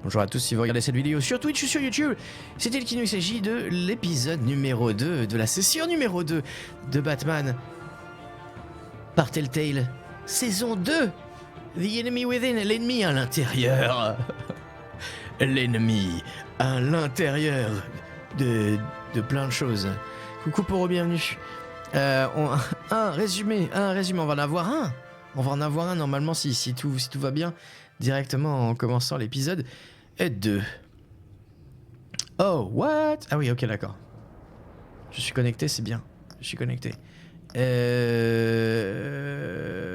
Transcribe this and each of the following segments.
Bonjour à tous si vous regardez cette vidéo sur Twitch ou sur YouTube. C'est Elkino, il s'agit de l'épisode numéro 2, de la session numéro 2 de Batman par Telltale, saison 2. The Enemy Within, l'ennemi à l'intérieur. L'ennemi à l'intérieur de plein de choses. Coucou pour bienvenue. Un résumé, on va en avoir un. On va en avoir un normalement si tout va bien, directement en commençant l'épisode 2. Oh, what? Ah oui, ok, d'accord. Je suis connecté, c'est bien. Je suis connecté.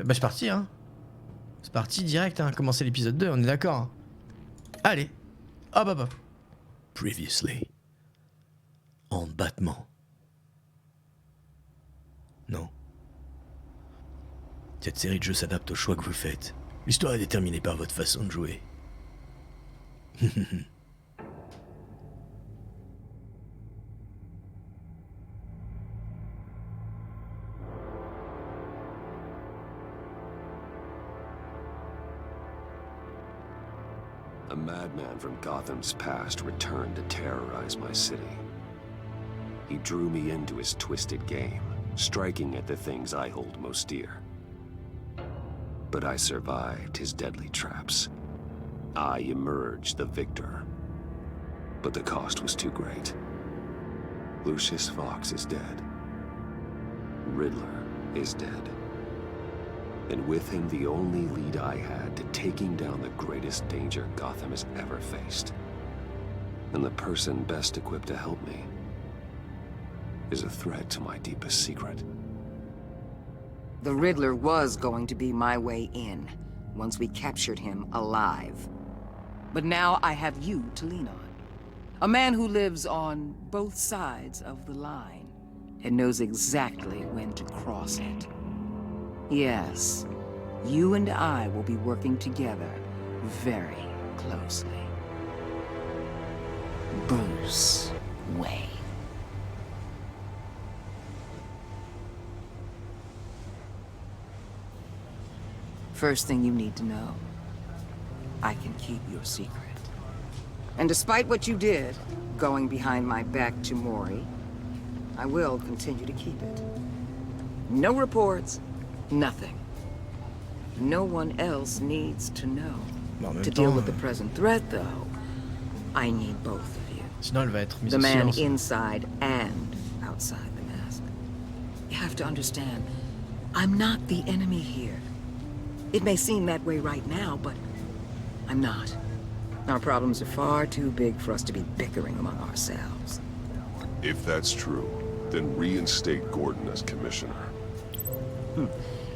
Bah c'est parti, hein. C'est parti direct, hein. Commencer l'épisode 2, on est d'accord, hein. Allez. Hop, hop, hop. Previously. En Batman. Non. Cette série de jeux s'adapte au choix que vous faites. L'histoire est déterminée par votre façon de jouer. A madman from Gotham's past returned to terrorize my city. He drew me into his twisted game, striking at the things I hold most dear. But I survived his deadly traps. I emerged the victor. But the cost was too great. Lucius Fox is dead. Riddler is dead. And with him, the only lead I had to taking down the greatest danger Gotham has ever faced. And the person best equipped to help me is a threat to my deepest secret. The Riddler was going to be my way in, once we captured him alive. But now I have you to lean on. A man who lives on both sides of the line, and knows exactly when to cross it. Yes, you and I will be working together very closely. Bruce Wayne. First thing you need to know, I can keep your secret. And despite what you did, going behind my back to Mori, I will continue to keep it. No reports, nothing. No one else needs to know. To deal with the present threat, though, I need both of you. Sinon, elle va être mise The en man silence. inside and outside the mask. You have to understand, I'm not the enemy here. It may seem that way right now, but I'm not. Our problems are far too big for us to be bickering among ourselves. If that's true, then reinstate Gordon as commissioner.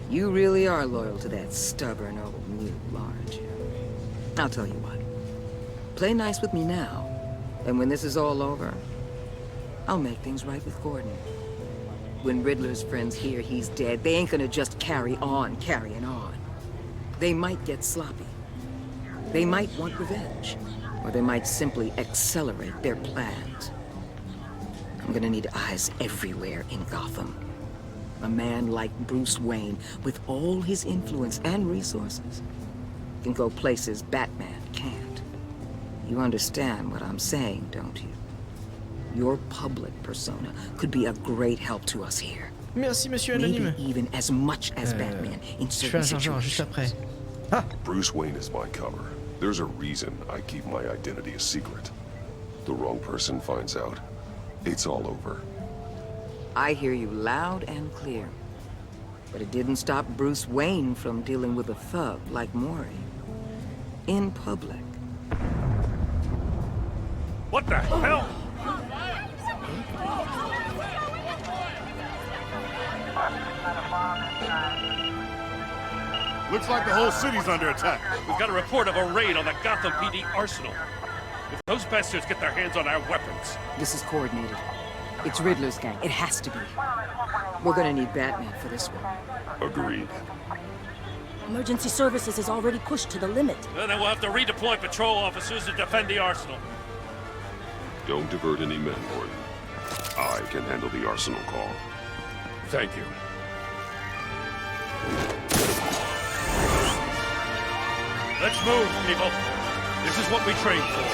You really are loyal to that stubborn old mule, aren't you? I'll tell you what. Play nice with me now, and when this is all over, I'll make things right with Gordon. When Riddler's friends hear he's dead, they ain't gonna just carry on carrying on. They might get sloppy. They might want revenge, or they might simply accelerate their plans. I'm gonna need eyes everywhere in Gotham. A man like Bruce Wayne, with all his influence and resources, can go places Batman can't. You understand what I'm saying, don't you? Your public persona could be a great help to us here. Merci, monsieur Anonyme. Maybe even as much as Batman in Je fais certain un chargeur juste après. situations. Ah! Bruce Wayne is my cover. There's a reason I keep my identity a secret. The wrong person finds out, it's all over. I hear you loud and clear. But it didn't stop Bruce Wayne from dealing with a thug like Mori. In public. What the hell? Looks like the whole city's under attack. We've got a report of a raid on the Gotham PD arsenal. If those bastards get their hands on our weapons... This is coordinated. It's Riddler's gang. It has to be. We're gonna need Batman for this one. Agreed. Emergency services is already pushed to the limit. Then we'll have to redeploy patrol officers to defend the arsenal. Don't divert any men, Gordon. I can handle the arsenal call. Thank you. Let's move, people. This is what we trained for.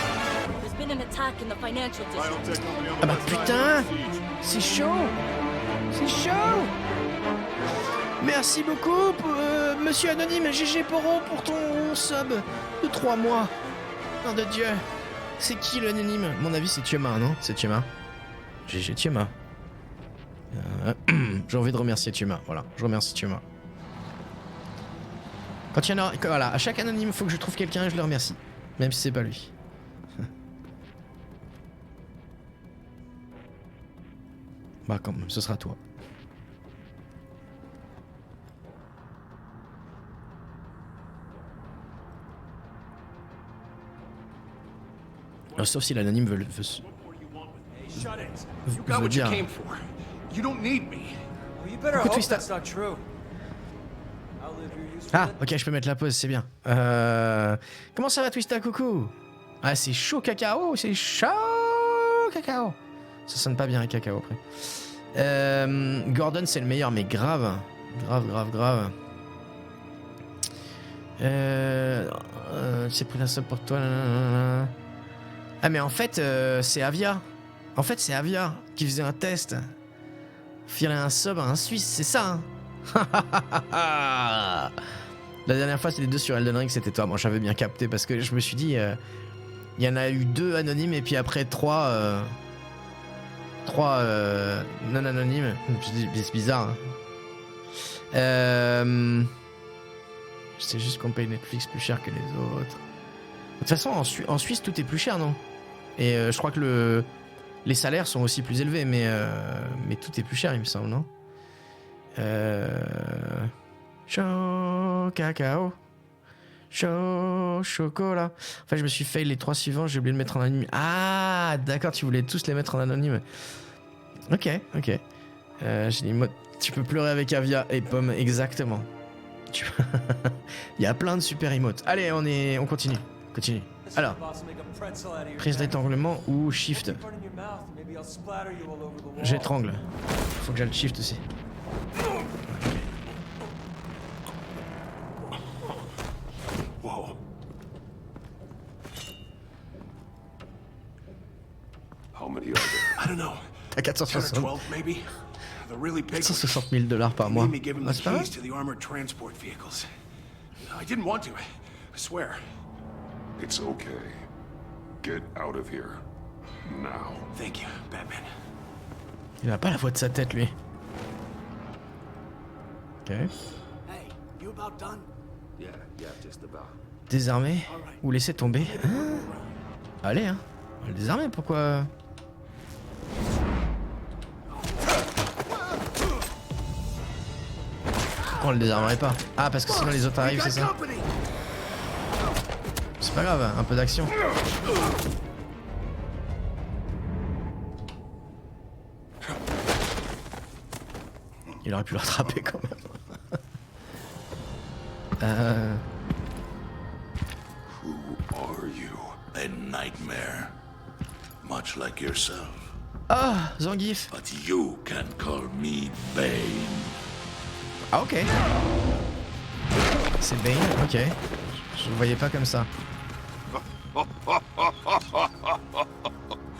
There's been an attack in the financial district. Biotech company on the Ah bah west side. putain, Siege. c'est chaud. C'est chaud. Merci beaucoup, monsieur Anonyme, GG Poro, pour ton sub de 3 mois. Nom de Dieu. C'est qui l'anonyme? Mon avis, c'est Tiema, non? C'est Tiema. GG Tiema. J'ai envie de remercier Tiema. Voilà, je remercie Tiema. Quand il y en a, voilà, à chaque anonyme, il faut que je trouve quelqu'un et je le remercie. Même si c'est pas lui. Bah quand même, ce sera toi. Sauf si l'anonyme veut Shut it. You veut got what you dire. came for. You don't need me. Well, you better Pourquoi hope Twista- that's not true. Outlive your use for Ah, it. ok, je peux mettre la pause, c'est bien. Comment ça va, Twista, coucou? Ah, c'est chaud cacao, c'est chaud cacao. Ça sonne pas bien un cacao après. Gordon, c'est le meilleur, mais grave. Grave. C'est pris un sub pour toi. Nanana. Ah, mais en fait, c'est Avia. En fait, c'est Avia qui faisait un test. Filer un sub à un Suisse, c'est ça, hein. La dernière fois, c'est les deux sur Elden Ring, c'était toi. Moi, j'avais bien capté parce que je me suis dit, il y en a eu 2 anonymes et puis après 3 non anonymes. C'est bizarre. Hein. C'est juste qu'on paye Netflix plus cher que les autres. De toute façon, en Suisse, tout est plus cher, non? Et je crois que les salaires sont aussi plus élevés, mais tout est plus cher, il me semble, non? Chaud cacao. Chaud chocolat. Enfin, je me suis fail les 3 suivants, j'ai oublié de mettre en anonyme. Ah, d'accord, tu voulais tous les mettre en anonyme. Ok. J'ai dit, tu peux pleurer avec Avia et Pomme, exactement. Il y a plein de super emotes. Allez, on continue. Alors, prise d'étranglement ou shift. J'étrangle. Faut que j'aille shift aussi. Whoa. How many are there? I don't know. T'as 10 or 460 12, maybe? The really big ones. 460 000 $ par mois. Made me give him Ah, the c'est pas mal. keys to the armored transport vehicles. I didn't want to. I swear. It's okay. Get out of here. Now. Thank you, Batman. Il a pas la voix de sa tête, lui. Ok. Hey, you about done? Yeah, just about. Désarmer ou laisser tomber. Ah. Allez, hein. On va le désarmer, pourquoi? On le désarmerait pas. Ah, parce que sinon les autres arrivent, c'est ça? C'est pas grave, un peu d'action. Il aurait pu le rattraper quand même. Who are you? A nightmare. Much like yourself. Ah, Zangief. But you can call me Bane. Ah, ok. C'est Bane, ok. Je le voyais pas comme ça.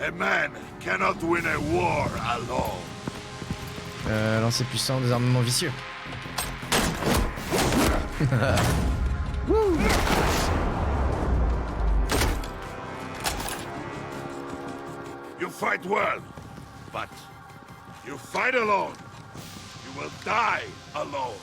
A man cannot win a war alone. Lancer puissant, désarmement vicieux. You fight well, but you fight alone. You will die alone.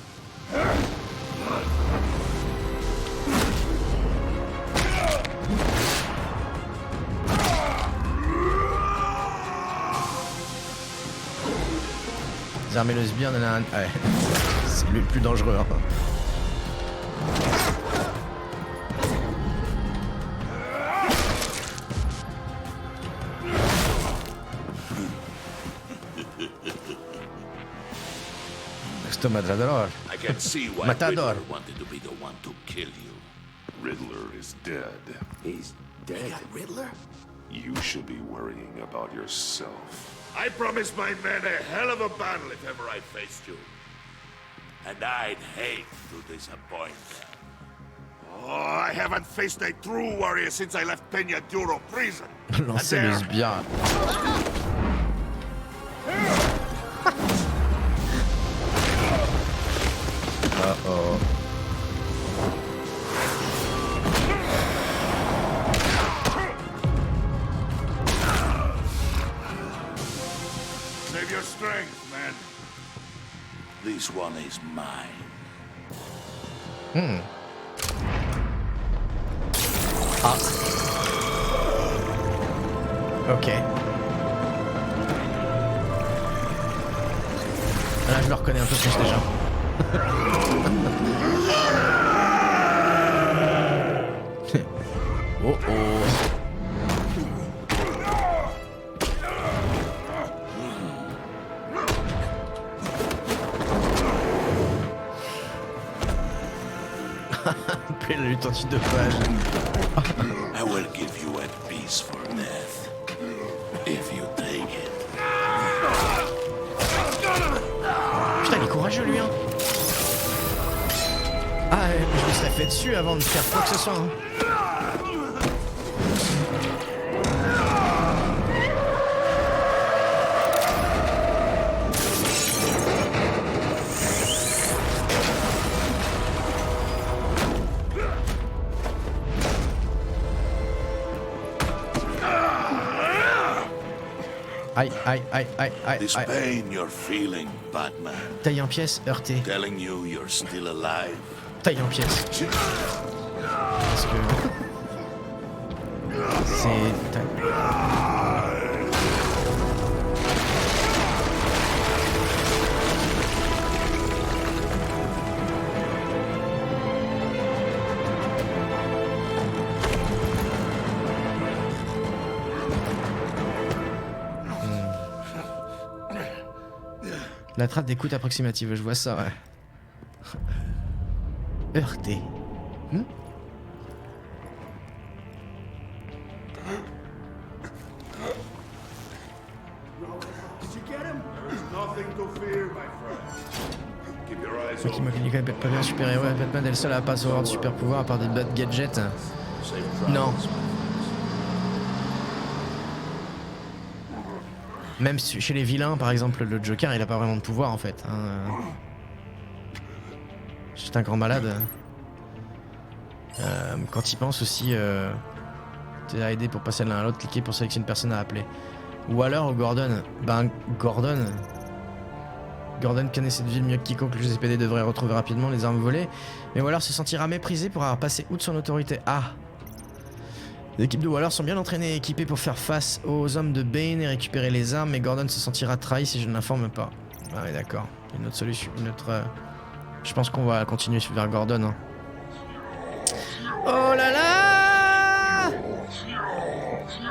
Désarmer le sbire, on en a un. Ouais. C'est lui le plus dangereux. Hein. Matador. I can see why Matador. Riddler wanted to be the one to kill you. Riddler is dead. He's dead. Riddler? You should be worrying about yourself. I promised my men a hell of a battle if ever I faced you. And I'd hate to disappoint them. Oh, I haven't faced a true warrior since I left Peña Duro prison. Lancer le sbire. Uh-oh. Save your strength, man. This one is mine. Ah. Ok. Là, je le reconnais un peu plus déjà. Oh oh. Puis la lutte anti-dopage. I will give you a peaceful death. If you take it. Putain, il est courageux lui, hein. Ah, je me serais fait dessus avant de faire quoi que ce soit. Hein. Aïe, aïe, aïe, aïe, aïe, This aïe. pain you're feeling, Batman. Taille en pièces, heurté. Telling you you're still alive. Taille en pièces. Parce que... C'est... La trace d'écoute approximative, je vois ça, ouais. Heurté. Ce qui m'a dit quand même pas bien super-héros. Batman est le seul à pas avoir de super pouvoir à part des bad gadgets. Non. Même chez les vilains, par exemple, le Joker, il a pas vraiment de pouvoir en fait. Hein. C'est un grand malade. Quand il pense aussi, t'es à aider pour passer de l'un à l'autre, cliquer pour sélectionner une personne à appeler. Ou alors Gordon. Ben Gordon connaît cette ville mieux que quiconque. Le GCPD devrait retrouver rapidement les armes volées, mais Waller se sentira méprisé pour avoir passé outre son autorité. Ah. Les équipes de Waller sont bien entraînées et équipées pour faire face aux hommes de Bane et récupérer les armes, mais Gordon se sentira trahi si je ne l'informe pas. Ah oui, d'accord. Une autre solution, une autre... Je pense qu'on va continuer vers Gordon. Hein. Oh là là!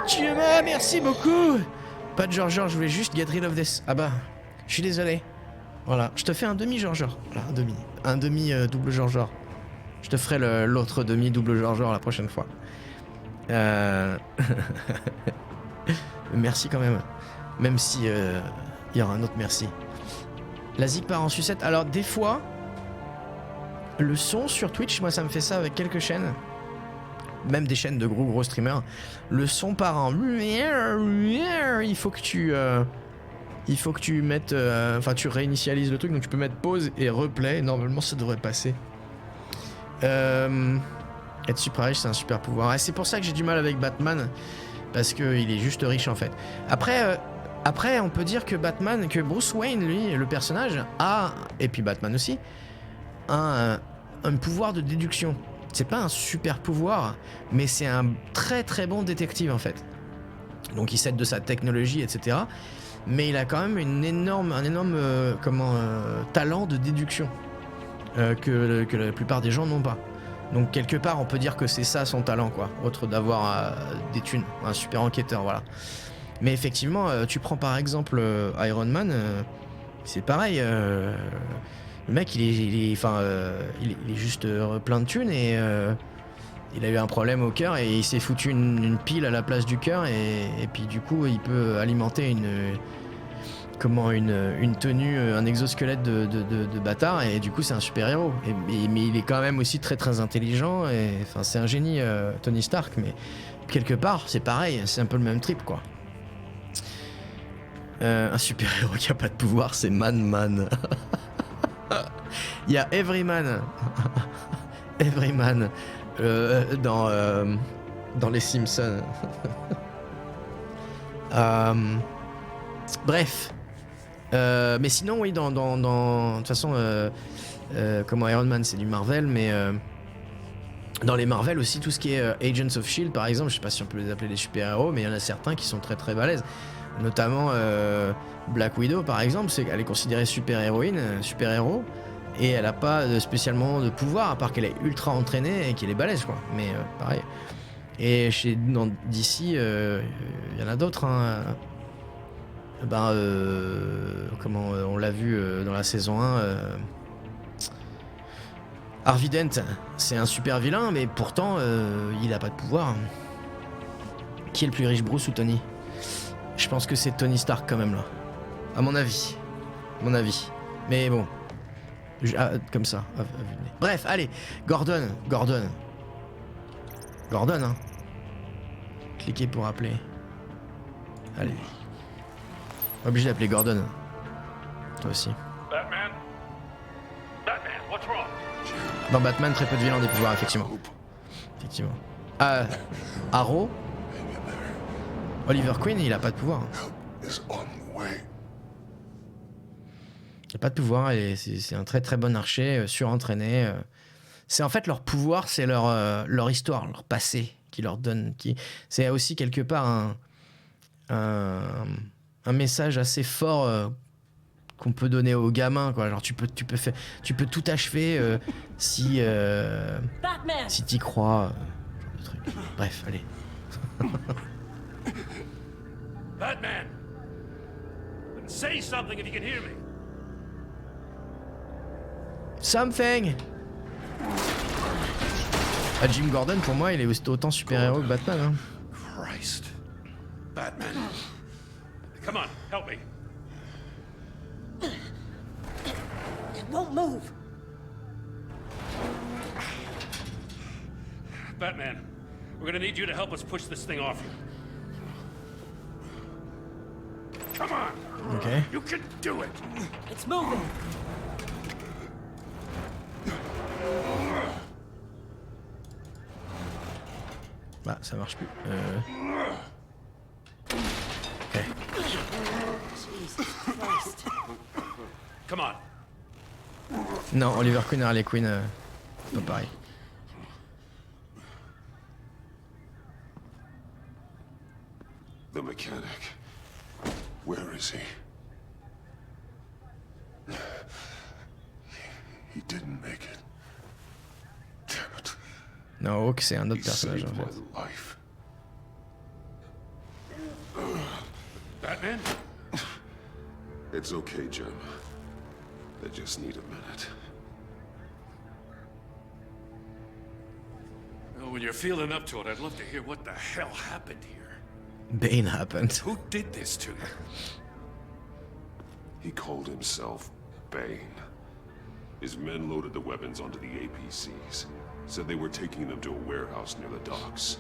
Dieu m'a, merci beaucoup! Pas de George, je voulais juste get rid of this. Ah bah, je suis désolé. Voilà, je te fais un demi George. Voilà, un demi. Un demi double George. Je te ferai l'autre demi double George la prochaine fois. Merci quand même. Même si il y aura un autre merci. La zig part en sucette. Alors des fois, le son sur Twitch, moi ça me fait ça avec quelques chaînes. Même des chaînes de gros streamers. Le son part en... Il faut que tu mettes... Enfin tu réinitialises le truc. Donc tu peux mettre pause et replay. Normalement ça devrait passer. Être super riche, c'est un super pouvoir. Et c'est pour ça que j'ai du mal avec Batman, parce qu'il est juste riche en fait. Après, on peut dire que Batman, que Bruce Wayne, lui, le personnage, a, et puis Batman aussi, un pouvoir de déduction. C'est pas un super pouvoir, mais c'est un très très bon détective en fait. Donc il s'aide de sa technologie, etc. Mais il a quand même un énorme talent de déduction que la plupart des gens n'ont pas. Donc quelque part on peut dire que c'est ça son talent quoi, autre d'avoir des thunes, un super enquêteur, voilà. Mais effectivement, tu prends par exemple Iron Man, c'est pareil, le mec il est juste plein de thunes et il a eu un problème au cœur et il s'est foutu une pile à la place du cœur et puis du coup il peut alimenter comment une tenue, un exosquelette de bâtard, et du coup c'est un super-héros. Mais il est quand même aussi très très intelligent, et enfin c'est un génie, Tony Stark, mais quelque part c'est pareil, c'est un peu le même trip quoi. Un super-héros qui a pas de pouvoir, c'est Man. Il y a Everyman. Everyman dans les Simpsons. Bref. Mais sinon, oui, de toute façon, comment Iron Man, c'est du Marvel, mais dans les Marvel aussi, tout ce qui est Agents of S.H.I.E.L.D., par exemple, je sais pas si on peut les appeler des super-héros, mais il y en a certains qui sont très très balèzes. Notamment Black Widow, par exemple, elle est considérée super-héroïne, super-héros, et elle a pas spécialement de pouvoir, à part qu'elle est ultra entraînée et qu'elle est balèze, quoi. Mais pareil. Et dans DC, il y en a d'autres, hein. Comment on l'a vu dans la saison 1, Harvey Dent, c'est un super vilain, mais pourtant il a pas de pouvoir. Qui est le plus riche, Bruce ou Tony? Je pense que c'est Tony Stark quand même là, à mon avis. Mais bon, comme ça. Bref, allez, Gordon, hein. Cliquez pour appeler. Allez. Obligé d'appeler Gordon. Toi aussi. Batman, what's wrong? Dans Batman, très peu de vilains ont des pouvoirs, effectivement. Arrow. Oliver Queen, il a pas de pouvoir. Il a pas de pouvoir, et c'est un très très bon archer, surentraîné. C'est en fait leur pouvoir, c'est leur histoire, leur passé qui leur donne. C'est aussi quelque part un message assez fort qu'on peut donner aux gamins, quoi. Genre tu peux tout achever si t'y crois, genre de truc. Bref, allez. Batman! Say something if you can hear me. Something. Jim Gordon, pour moi, il est autant super-héros que Batman, hein. Christ. Batman. Come on, help me. It won't move. Batman, we're gonna need you to help us push this thing off you. Come on! Ok. You can do it! It's moving. Bah, ça marche plus. Ok. Jesus Christ. Come on. Non, Oliver Queen et Harley Quinn, pas pareil. The mechanic. Where is he? He didn't make it. Damn it. Non, Hawk, c'est un autre He personnage, saved en fait. my life. Batman? It's okay, Jim. I just need a minute. Well, when you're feeling up to it, I'd love to hear what the hell happened here. Bane happened. Who did this to you? He called himself Bane. His men loaded the weapons onto the APCs. Said they were taking them to a warehouse near the docks.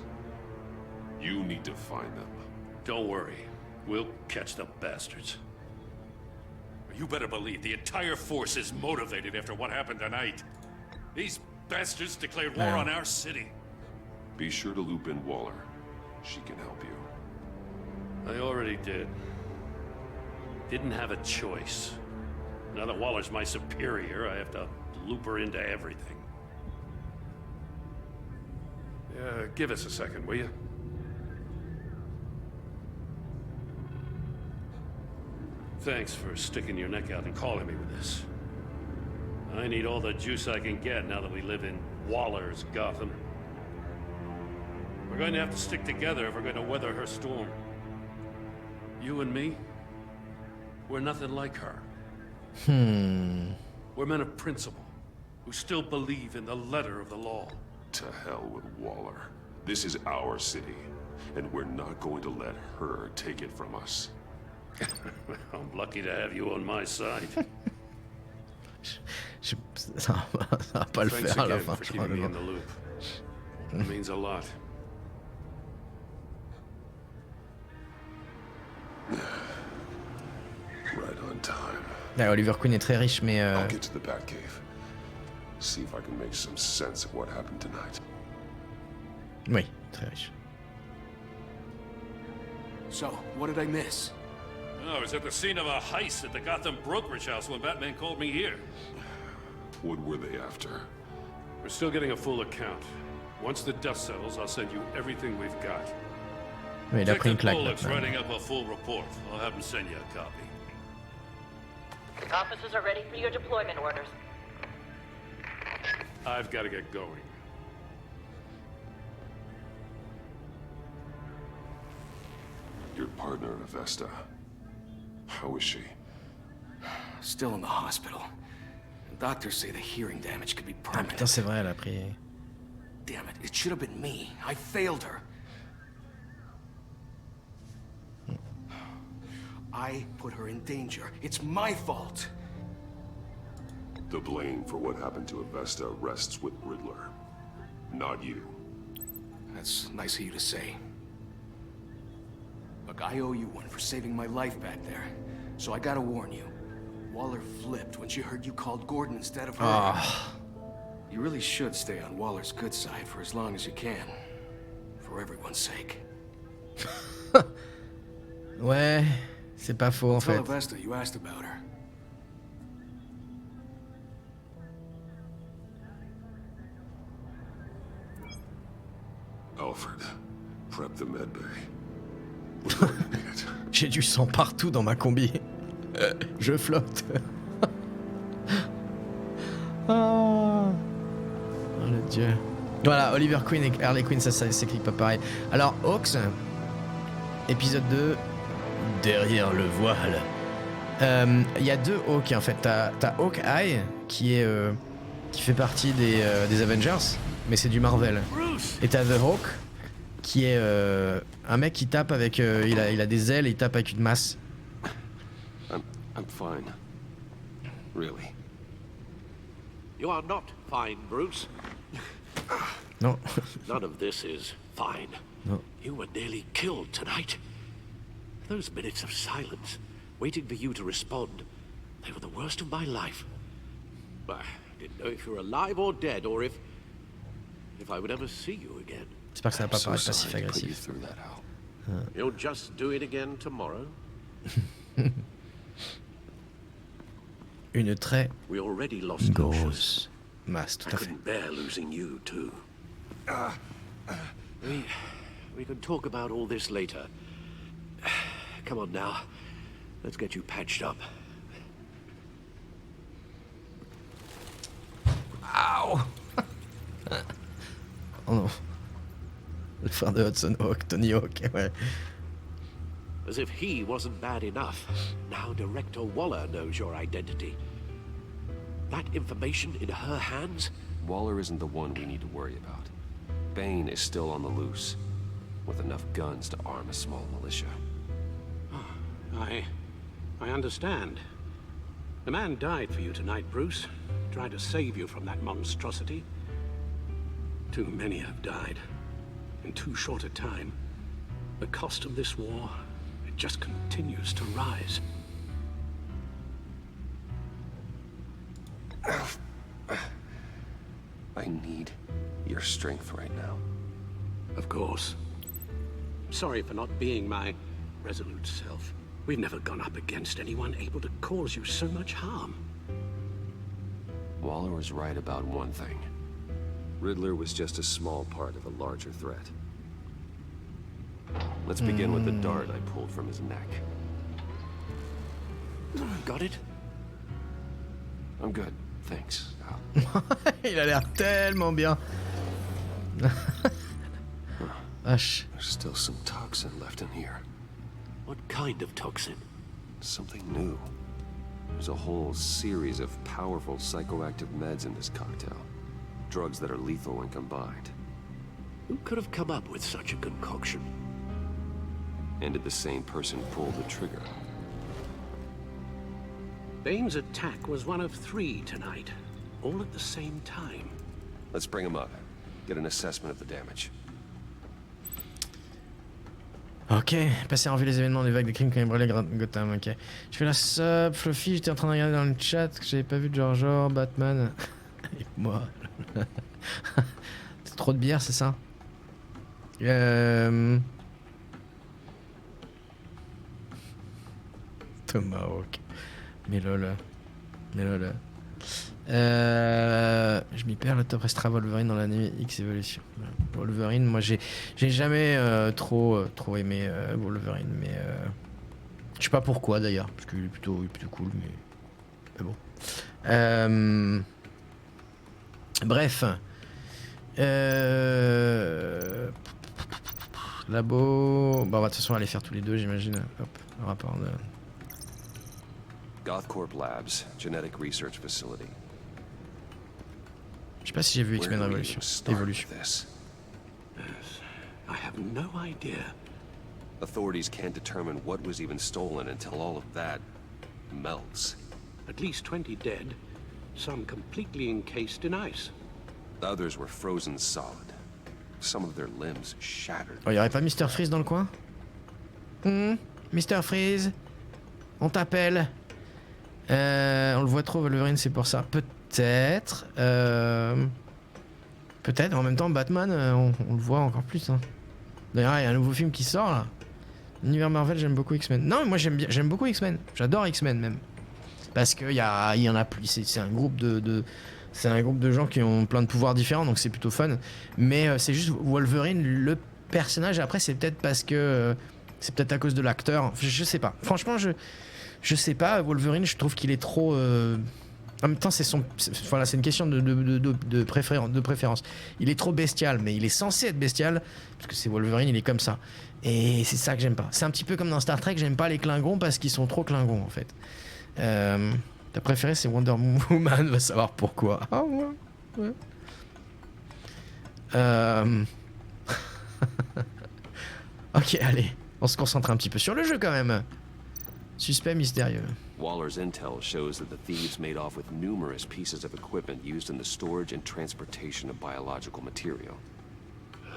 You need to find them. Don't worry. We'll catch the bastards. You better believe the entire force is motivated after what happened tonight. These bastards declared war on our city. Be sure to loop in Waller. She can help you. I already did. Didn't have a choice. Now that Waller's my superior, I have to loop her into everything. Give us a second, will you? Thanks for sticking your neck out and calling me with this. I need all the juice I can get now that we live in Waller's Gotham. We're going to have to stick together if we're going to weather her storm. You and me, we're nothing like her. We're men of principle, who still believe in the letter of the law. To hell with Waller. This is our city, and we're not going to let her take it from us. I'm lucky to have you on my side. Ça va pas le Thanks faire à la again fin. for je crois, keeping me mais in bon. the loop. It means a lot. Right on time. Ouais, Oliver Queen est très riche, mais I'll get to the Batcave. See if I can make some sense of what happened tonight. oui, très riche. So, what did I miss? Oh, I was at the scene of a heist at the Gotham brokerage house when Batman called me here. What were they after? We're still getting a full account. Once the dust settles, I'll send you everything we've got. Oui, il a pris une claque Bullock's Batman. writing up a full report. I'll have him send you a copy. Officers are ready for your deployment orders. I've got to get going. Your partner, Avesta. How is she? Still in the hospital. Doctors say the hearing damage could be Ah permanent. putain, c'est vrai, elle a pris... Damn it, it should have been me. I failed her. I put her in danger. It's my fault. The blame for what happened to Avesta rests with Riddler, not you. That's nice of you to say. Look, I owe you one for saving my life back there. So I gotta warn you. Waller flipped when she heard you called Gordon instead of her. Ah. You really should stay on Waller's good side for as long as you can. For everyone's sake. Ouais, c'est pas faux en Tell fait. Avesta you asked about her. Alfred, prep the medbay. We're going to need it. J'ai du sang partout dans ma combi. Je flotte. Oh le dieu. Voilà, Oliver Queen et Harley Quinn, ça s'écrit pas pareil. Alors, Hawks, épisode 2, derrière le voile. Il y a deux Hawks en fait. T'as Hawkeye qui fait partie des Avengers, mais c'est du Marvel. Et t'as The Hawk qui est un mec qui tape avec. Il a des ailes et il tape avec une masse. I'm fine. Really. You are not fine, Bruce. Non. None of this is fine. No. You were nearly killed tonight. Those minutes of silence, waiting for you to respond, they were the worst of my life. I didn't know if you were alive or dead, or if I would ever see you again. J'espère que ça va pas So paraître sorry to put you passif-agressif. through that, Al. You'll just do it again tomorrow. Une très We already lost Lucius. grosse masse, tout I à fait. couldn't bear losing you too. We can talk about all this later. Come on now. Let's get you patched up. Ow. Oh non. Le frère de Hudson Hawk, Tony Hawk, ouais. As if he wasn't bad enough. Now Director Waller knows your identity. That information in her hands? Waller isn't the one we need to worry about. Bane is still on the loose, with enough guns to arm a small militia. I understand. The man died for you tonight, Bruce. Tried to save you from that monstrosity. Too many have died. In too short a time. The cost of this war, it just continues to rise. I need your strength right now. Of course. Sorry for not being my resolute self. We've never gone up against anyone able to cause you so much harm. Waller was right about one thing. Riddler was just a small part of a larger threat. Let's begin with the dart I pulled from his neck. Got it? I'm good, thanks, Al. Il a l'air tellement bien. Vache. There's still some toxin left in here. What kind of toxin? Something new. There's a whole series of powerful psychoactive meds in this cocktail. Drugs that are lethal when combined. Who could have come up with such a concoction? And did the same person pull the trigger? Bane's attack was one of 3 tonight, all at the same time. Let's bring him up. Get an assessment of the damage. Ok, passer en revue les événements des vagues des crimes quand il brûlait Gotham, ok. Je fais la sub, Fluffy, j'étais en train de regarder dans le chat que j'avais pas vu de George Batman. Et moi. C'est trop de bière, c'est ça? Tomahawk. Mais lol. Je m'y perds, le top restera Wolverine dans l'année X Evolution. Wolverine, moi j'ai jamais trop aimé Wolverine, mais je sais pas pourquoi d'ailleurs, parce qu'il est plutôt cool, mais bon. Bref. Labo. Bah, on va de toute façon aller faire tous les deux, j'imagine. Hop, un rapport de. Gothcorp Labs, Genetic Research Facility. Je sais pas si j'ai vu X-Men Revolution. Evolution. I have no idea. Authorities can't determine what was even stolen until all of that melts. At least 20 dead, some completely encased in ice. Others were frozen solid. Some of their limbs shattered. Oh, y'aurait pas Mr. Freeze dans le coin? Mr. Freeze, on t'appelle. On le voit trop, Wolverine, c'est pour ça. Peut-être. Peut-être. En même temps, Batman, on le voit encore plus. Hein. D'ailleurs, il y a un nouveau film qui sort là. L'univers Marvel, j'aime beaucoup X-Men. Non, mais moi j'aime beaucoup X-Men. J'adore X-Men même. Parce qu'il y en a plus. C'est un groupe c'est un groupe de gens qui ont plein de pouvoirs différents, donc c'est plutôt fun. Mais c'est juste Wolverine, le personnage. Après, c'est peut-être parce que c'est peut-être à cause de l'acteur. Je sais pas. Franchement, je sais pas. Wolverine, je trouve qu'il est trop. En même temps, voilà, c'est une question de préférence. Il est trop bestial, mais il est censé être bestial parce que c'est Wolverine, il est comme ça. Et c'est ça que j'aime pas. C'est un petit peu comme dans Star Trek, j'aime pas les Klingons parce qu'ils sont trop Klingons en fait. Ta préférée c'est Wonder Woman, va savoir pourquoi. Ah ouais. Ok, allez, on se concentre un petit peu sur le jeu quand même. Suspect mystérieux. Waller's intel shows that the thieves made off with numerous pieces of equipment used in the storage and transportation of biological material.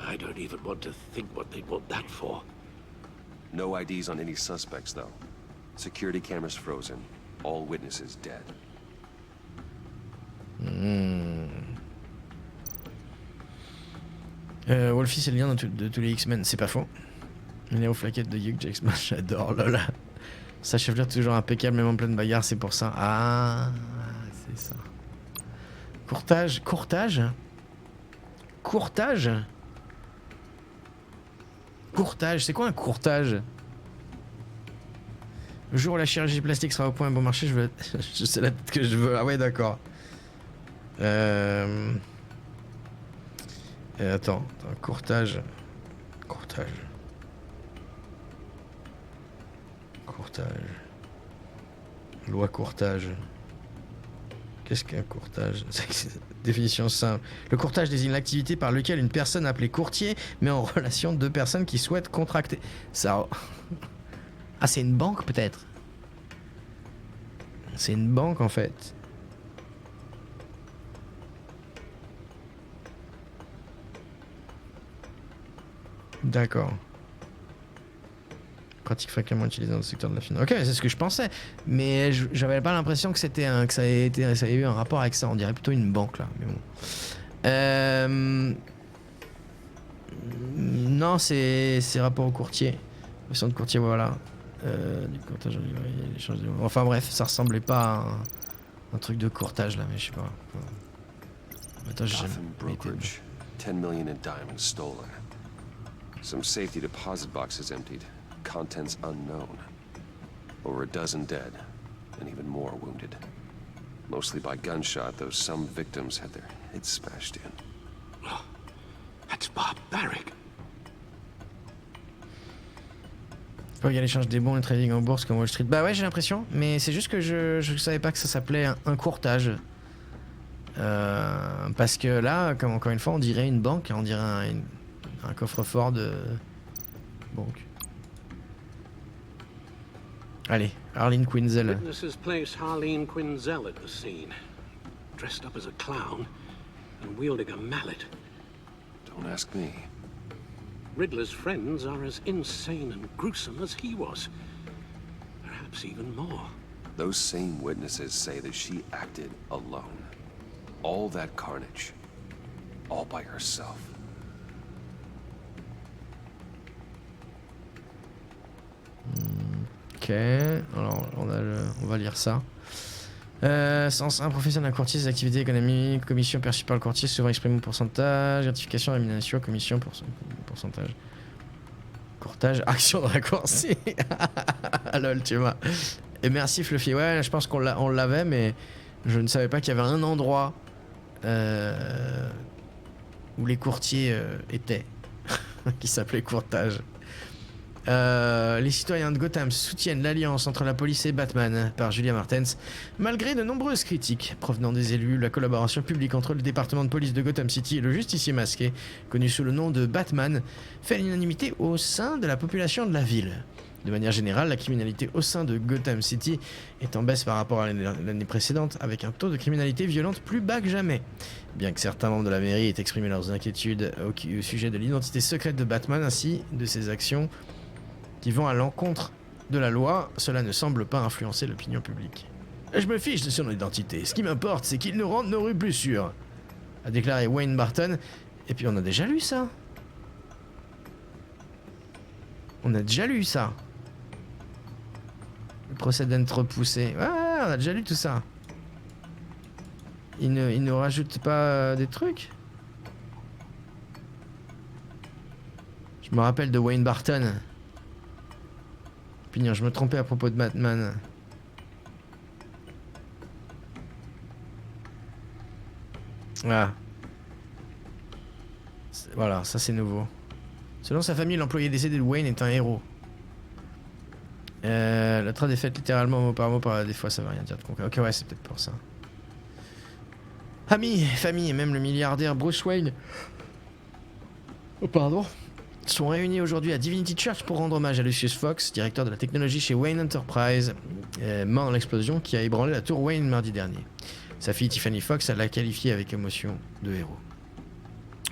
I don't even want to think what they'd want that for. No IDs on any suspects, though. Security cameras frozen. All witnesses dead. Wolfie, c'est le lien de tous les X-Men, c'est pas faux. Il est aux flaquettes de Hugh Jackman, j'adore, lol. Sa chevelure toujours impeccable, même en pleine bagarre, c'est pour ça. Ah, c'est ça. Courtage. Courtage, c'est quoi un courtage? Le jour où la chirurgie plastique sera au point bon marché, je sais la tête que je veux. Ah ouais, d'accord. Attends, courtage. Loi courtage. Qu'est-ce qu'un courtage? Définition simple. Le courtage désigne l'activité par laquelle une personne appelée courtier met en relation deux personnes qui souhaitent contracter. Ça. Ah, c'est une banque peut-être? C'est une banque en fait. D'accord. Pratique fréquemment utilisée dans le secteur de la finance. Ok, c'est ce que je pensais. Mais j'avais pas l'impression que c'était que ça avait eu un rapport avec ça. On dirait plutôt une banque là. Mais bon. Non, c'est rapport au courtier. Le centre de courtier, voilà. Du courtage, l'échange de... Enfin bref, ça ressemblait pas à un truc de courtage là, mais je sais pas. Attends, j'ai Gotham brokerage. 10 million in diamonds stolen. Some safety deposit boxes emptied. Contents unknown. Over a dozen dead, and even more wounded. Mostly by gunshot, though some victims had their heads smashed in. Oh, that's barbaric. Il y a l'échange des bons et le trading en bourse comme Wall Street. Bah ouais, j'ai l'impression, mais c'est juste que je savais pas que ça s'appelait un courtage. Parce que là, comme encore une fois, on dirait une banque, on dirait un coffre-fort de banque. Allez, Harleen Quinzel. Witnesses place Harleen Quinzel at the scene, dressed up as a clown and wielding a mallet. Don't ask me. Riddler's friends are as insane and gruesome as he was. Perhaps even more. Those same witnesses say that she acted alone. All that carnage. All by herself. Ok, alors on va lire ça. Sens 1, profession d'un courtier, ses activités économiques, commission perçue par le courtier, souvent exprimée au pourcentage, gratification, rémunération, commission, pourcentage. Courtage, action dans la coursier. Lol, tu vois. Et merci Fluffy, ouais, je pense qu'on l'avait, mais je ne savais pas qu'il y avait un endroit où les courtiers étaient, qui s'appelait courtage. Les citoyens de Gotham soutiennent l'alliance entre la police et Batman par Julia Martens, malgré de nombreuses critiques provenant des élus. La collaboration publique entre le département de police de Gotham City et le justicier masqué, connu sous le nom de Batman, fait l'unanimité au sein de la population de la ville. De manière générale, la criminalité au sein de Gotham City est en baisse par rapport à l'année précédente, avec un taux de criminalité violente plus bas que jamais. Bien que certains membres de la mairie aient exprimé leurs inquiétudes au sujet de l'identité secrète de Batman ainsi de ses actions qui vont à l'encontre de la loi, cela ne semble pas influencer l'opinion publique. Je me fiche de son identité, ce qui m'importe c'est qu'il nous rende nos rues plus sûres, a déclaré Wayne Barton. Et puis on a déjà lu ça. On a déjà lu ça. Le procès d'être repoussé. Ouais, on a déjà lu tout ça. Il ne rajoute pas des trucs. Je me rappelle de Wayne Barton. Pignon, je me trompais à propos de Batman. Ah. Voilà, ça c'est nouveau. Selon sa famille, l'employé décédé de Wayne est un héros. La trad est faite littéralement mot par mot, des fois ça veut rien dire de concret. Ok, ouais, c'est peut-être pour ça. Amis, famille et même le milliardaire Bruce Wayne. Oh, pardon. Sont réunis aujourd'hui à Divinity Church pour rendre hommage à Lucius Fox, directeur de la technologie chez Wayne Enterprise, mort dans l'explosion qui a ébranlé la tour Wayne mardi dernier. Sa fille Tiffany Fox l'a qualifié avec émotion de héros.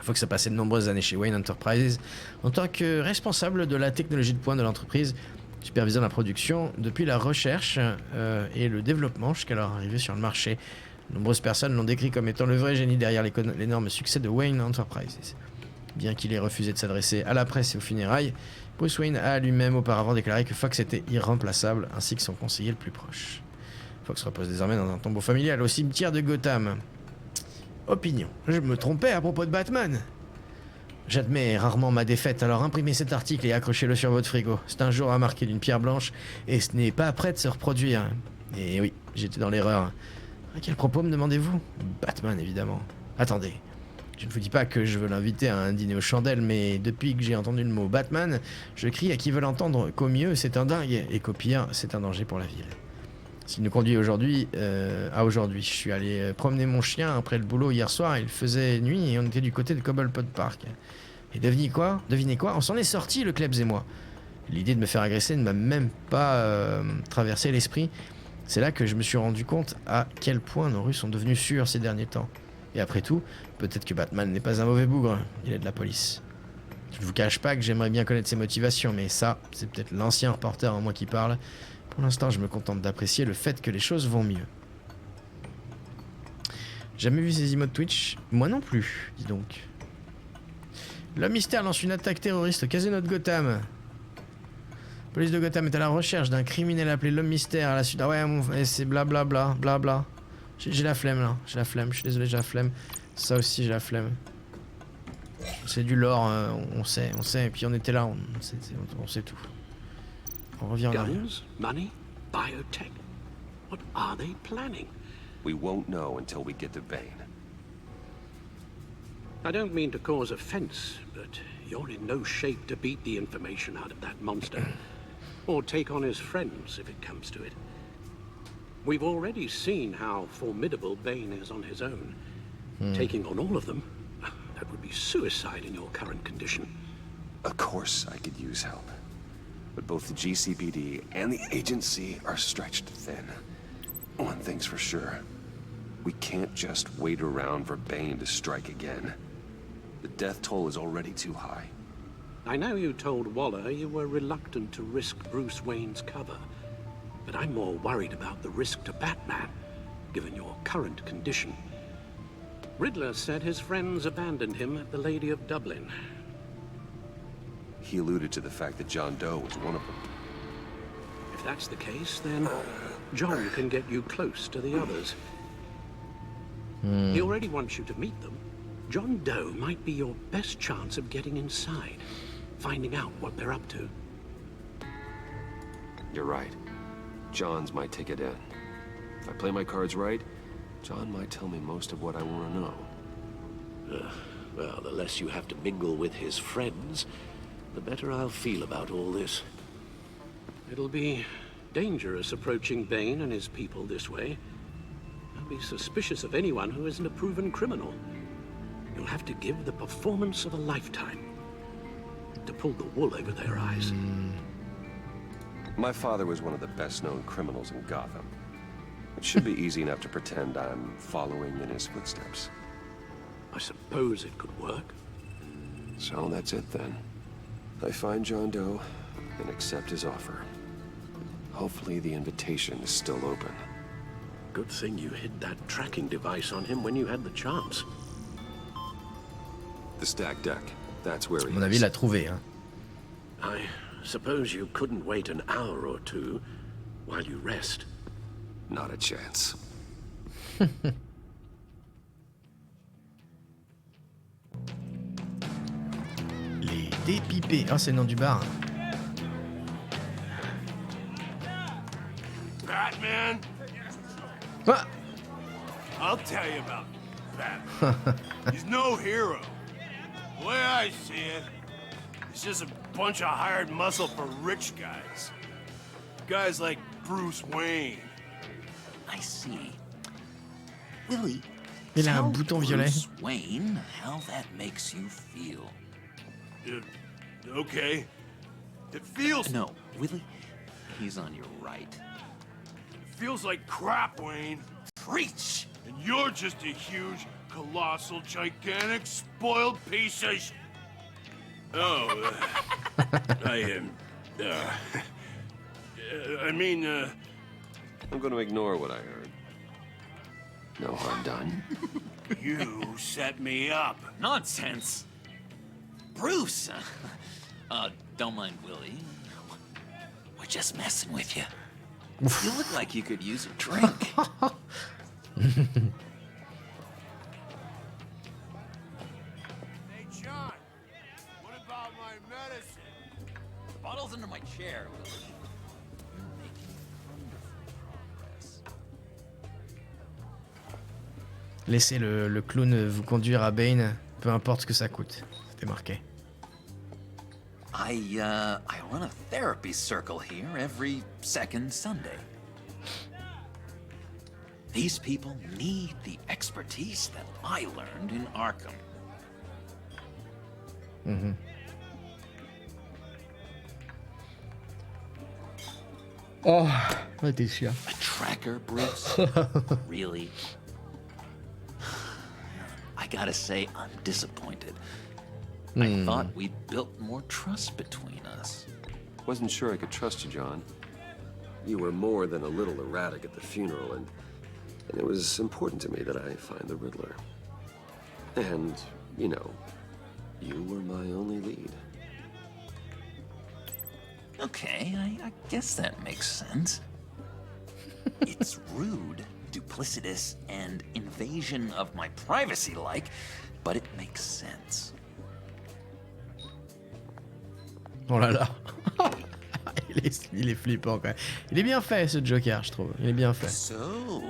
Fox a passé de nombreuses années chez Wayne Enterprises en tant que responsable de la technologie de pointe de l'entreprise, supervisant la production depuis la recherche et le développement jusqu'à leur arrivée sur le marché. De nombreuses personnes l'ont décrit comme étant le vrai génie derrière l'énorme succès de Wayne Enterprises. Bien qu'il ait refusé de s'adresser à la presse et aux funérailles, Bruce Wayne a lui-même auparavant déclaré que Fox était irremplaçable, ainsi que son conseiller le plus proche. Fox repose désormais dans un tombeau familial au cimetière de Gotham. Opinion. Je me trompais à propos de Batman. J'admets rarement ma défaite, alors imprimez cet article et accrochez-le sur votre frigo. C'est un jour à marquer d'une pierre blanche, et ce n'est pas prêt de se reproduire. Et oui, j'étais dans l'erreur. À quel propos me demandez-vous? Batman, évidemment. Attendez. Je ne vous dis pas que je veux l'inviter à un dîner aux chandelles, mais depuis que j'ai entendu le mot Batman, je crie à qui veut l'entendre qu'au mieux c'est un dingue et qu'au pire c'est un danger pour la ville. Ce qui nous conduit aujourd'hui à aujourd'hui. Je suis allé promener mon chien après le boulot hier soir, il faisait nuit et on était du côté de Cobblepot Park. Et devinez quoi, on s'en est sortis le Klebs et moi. L'idée de me faire agresser ne m'a même pas traversé l'esprit. C'est là que je me suis rendu compte à quel point nos rues sont devenues sûres ces derniers temps. Et après tout, peut-être que Batman n'est pas un mauvais bougre, il est de la police. Je ne vous cache pas que j'aimerais bien connaître ses motivations, mais ça, c'est peut-être l'ancien reporter en moi qui parle. Pour l'instant, je me contente d'apprécier le fait que les choses vont mieux. Jamais vu ces emotes Twitch? Moi non plus, dis donc. L'homme mystère lance une attaque terroriste au casino de Gotham. La police de Gotham est à la recherche d'un criminel appelé l'homme mystère à la suite. Ah ouais, c'est blablabla, blabla. J'ai la flemme là, j'ai la flemme, je suis désolé, j'ai la flemme. Ça aussi, j'ai la flemme. C'est du lore, on sait, et puis on était là, on sait tout. On revient en arrière. Guns, money, biotech. What are they planning? We won't know until we get to Bane. I don't mean to cause offense, but you're in no shape to beat the information out of that monster. Or take on his friends, if it comes to it. We've already seen how formidable Bane is on his own. Taking on all of them, that would be suicide in your current condition. Of course I could use help. But both the GCPD and the agency are stretched thin. One thing's for sure. We can't just wait around for Bane to strike again. The death toll is already too high. I know you told Waller you were reluctant to risk Bruce Wayne's cover, but I'm more worried about the risk to Batman, given your current condition. Riddler said his friends abandoned him at the Lady of Dublin. He alluded to the fact that John Doe was one of them. If that's the case, then John can get you close to the others. He already wants you to meet them. John Doe might be your best chance of getting inside, finding out what they're up to. You're right. John's my ticket in. If I play my cards right, John might tell me most of what I want to know. Well, the less you have to mingle with his friends, the better I'll feel about all this. It'll be dangerous approaching Bane and his people this way. I'll be suspicious of anyone who isn't a proven criminal. You'll have to give the performance of a lifetime to pull the wool over their eyes. My father was one of the best-known criminals in Gotham. It should be easy enough to pretend I'm following in his footsteps. I suppose it could work. So that's it then. I find John Doe and accept his offer. Hopefully the invitation is still open. Good thing you hid that tracking device on him when you had the chance. The stacked deck. That's where À he mon avis, is. il l'a trouvé. Hein. I suppose you couldn't wait an hour or two while you rest. Not a chance. Les dépipés. Oh, c'est le nom du bar. Batman? Ah I'll tell you about Batman. He's no hero. The way I see it, he's just a bunch of hired muscle for rich guys. Guys like Bruce Wayne. I see. Willie, Il a un tell bouton violet. Bruce Wayne how that makes you feel. Okay. It feels... No, Willie, he's on your right. It feels like crap, Wayne. Preach! And you're just a huge, colossal, gigantic, spoiled piece of Oh, I mean, I'm going to ignore what I heard. No harm done. You set me up. Nonsense! Bruce! Don't mind Willie. We're just messing with you. You look like you could use a drink. Hey, John, what about my medicine? The bottle's under my chair, Willie. You're making wonderful progress. Laissez le clown vous conduire à Bane, peu importe ce que ça coûte. C'était marqué. I run a therapy circle here every second Sunday. These people need the expertise that I learned in Arkham. Mhm. Oh, ouais, t'es chiant. A tracker, Bruce? Really? I gotta say, I'm disappointed. I thought we'd built more trust between us. Wasn't sure I could trust you, John. You were more than a little erratic at the funeral, and it was important to me that I find the Riddler. And, you know, you were my only lead. Okay, I guess that makes sense. It's rude, duplicitous, and invasion of my privacy-like, but it makes sense. Oh là là. il est flippant quand même. Il est bien fait ce Joker, je trouve. Il est bien fait. So,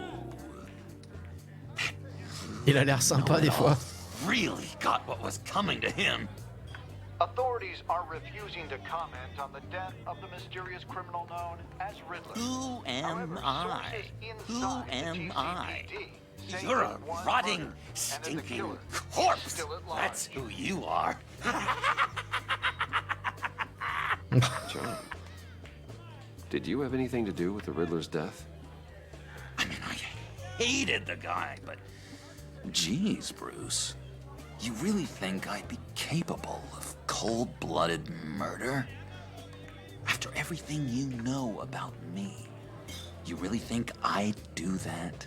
Il a l'air sympa des fois. really got what was coming to him. Authorities are refusing to comment on the death of the mysterious criminal known as Riddler. Who am However, I? sources Who inside the am I? GCPD say You're a that one rotting, murdered, and that the stinking killer is corpse. still at large. That's who you are. John, Did you have anything to do with the Riddler's death? I mean, I hated the guy, but... Geez, Bruce. You really think I'd be capable of cold-blooded murder? After everything you know about me, you really think I'd do that?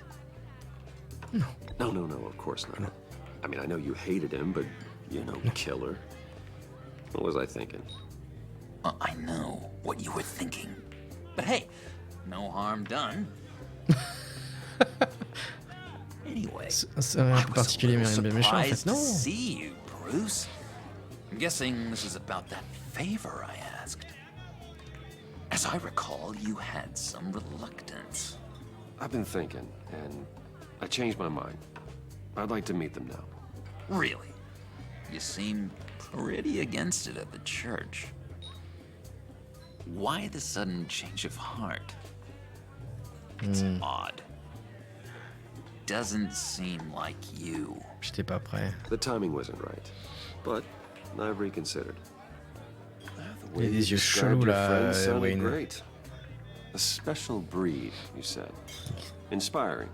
No, of course not. I mean, I know you hated him, but you're no killer. What was I thinking? I know what you were thinking. But hey, no harm done. Anyway, C'est un peu particulier, mais méchant en fait. surprised to Non. see you, Bruce. I'm guessing this is about that favor I asked. As I recall, you had some reluctance. I've been thinking, and I changed my mind. I'd like to meet them now. Really? You seem pretty against it at the church. Why the sudden change of heart? It's odd. Doesn't seem like you. J'étais pas prêt. The timing wasn't right, but I've reconsidered. The Il y a way you des yeux described chelous your là, friends sounded Wayne. great. A special breed, you said. Inspiring.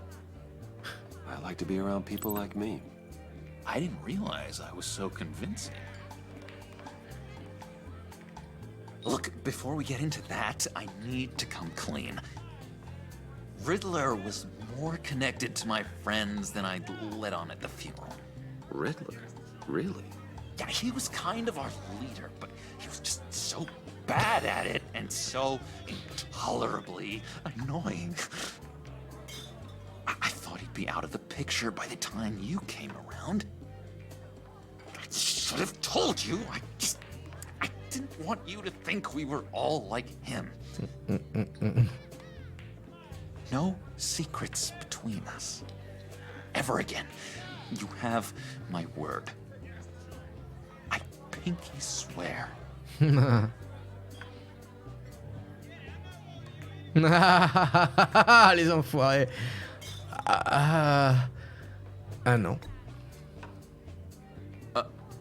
I like to be around people like me. I didn't realize I was so convincing. Look, before we get into that, I need to come clean. Riddler was more connected to my friends than I'd let on at the funeral. Riddler? Really? Yeah, he was kind of our leader, but he was just so bad at it and so intolerably annoying. I thought he'd be out of the picture by the time you came around. I should have told you. I didn't want you to think we were all like him. No secrets between us. Ever again. You have my word. I pinky swear. Les enfoirés. Ah non.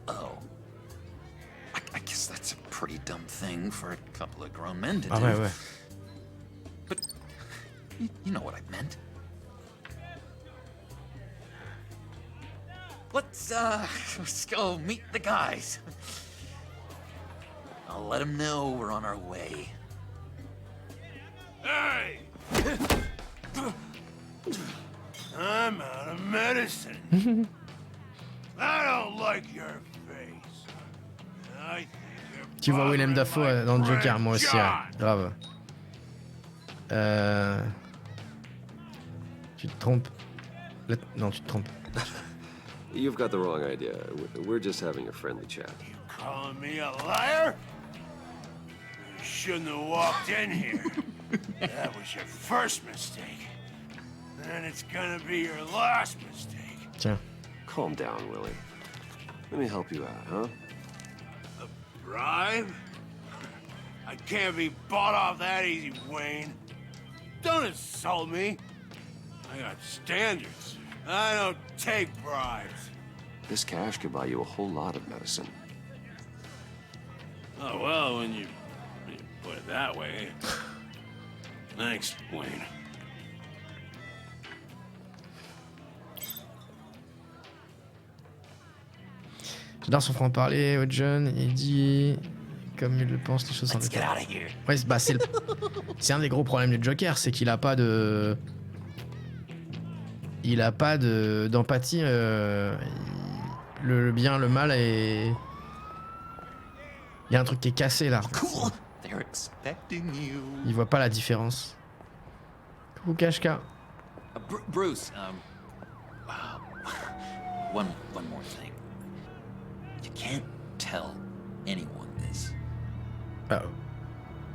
Oh. I guess that's a pretty dumb thing for a couple of grown men to do. Ah ouais, ouais. But you know what I meant. Let's go meet the guys. I'll let them know we're on our way. Hey! I'm out of medicine. I don't like your face. I think you're Tu vois Willem bothering Dafoe my dans le Joker, friend moi aussi, John. grave. Tu te trompes. Non, tu te trompes. You've got the wrong idea. We're just having a friendly chat. Calling me a liar? You shouldn't have walked in here. That was your first mistake. And it's gonna be your last mistake. Tiens. Calm down, Willie. Let me help you out, huh? A bribe? I can't be bought off that easy, Wayne. Don't insult me. I got standards. I don't take bribes. This cash could buy you a whole lot of medicine. Oh, well, when you put it that way. Thanks, Wayne. J'adore son franc-parler au John. Il dit comme il le pense, les choses sont Let's get out of here. Ouais, bah c'est un des gros problèmes du Joker, c'est qu'il a pas de. Il a pas d'empathie. Le bien, le mal et. Il y a un truc qui est cassé là. Cool. They're expecting you. Il voit pas la différence. Coucou Kashka. Bruce, one more thing. You can't tell anyone this. Uh-oh.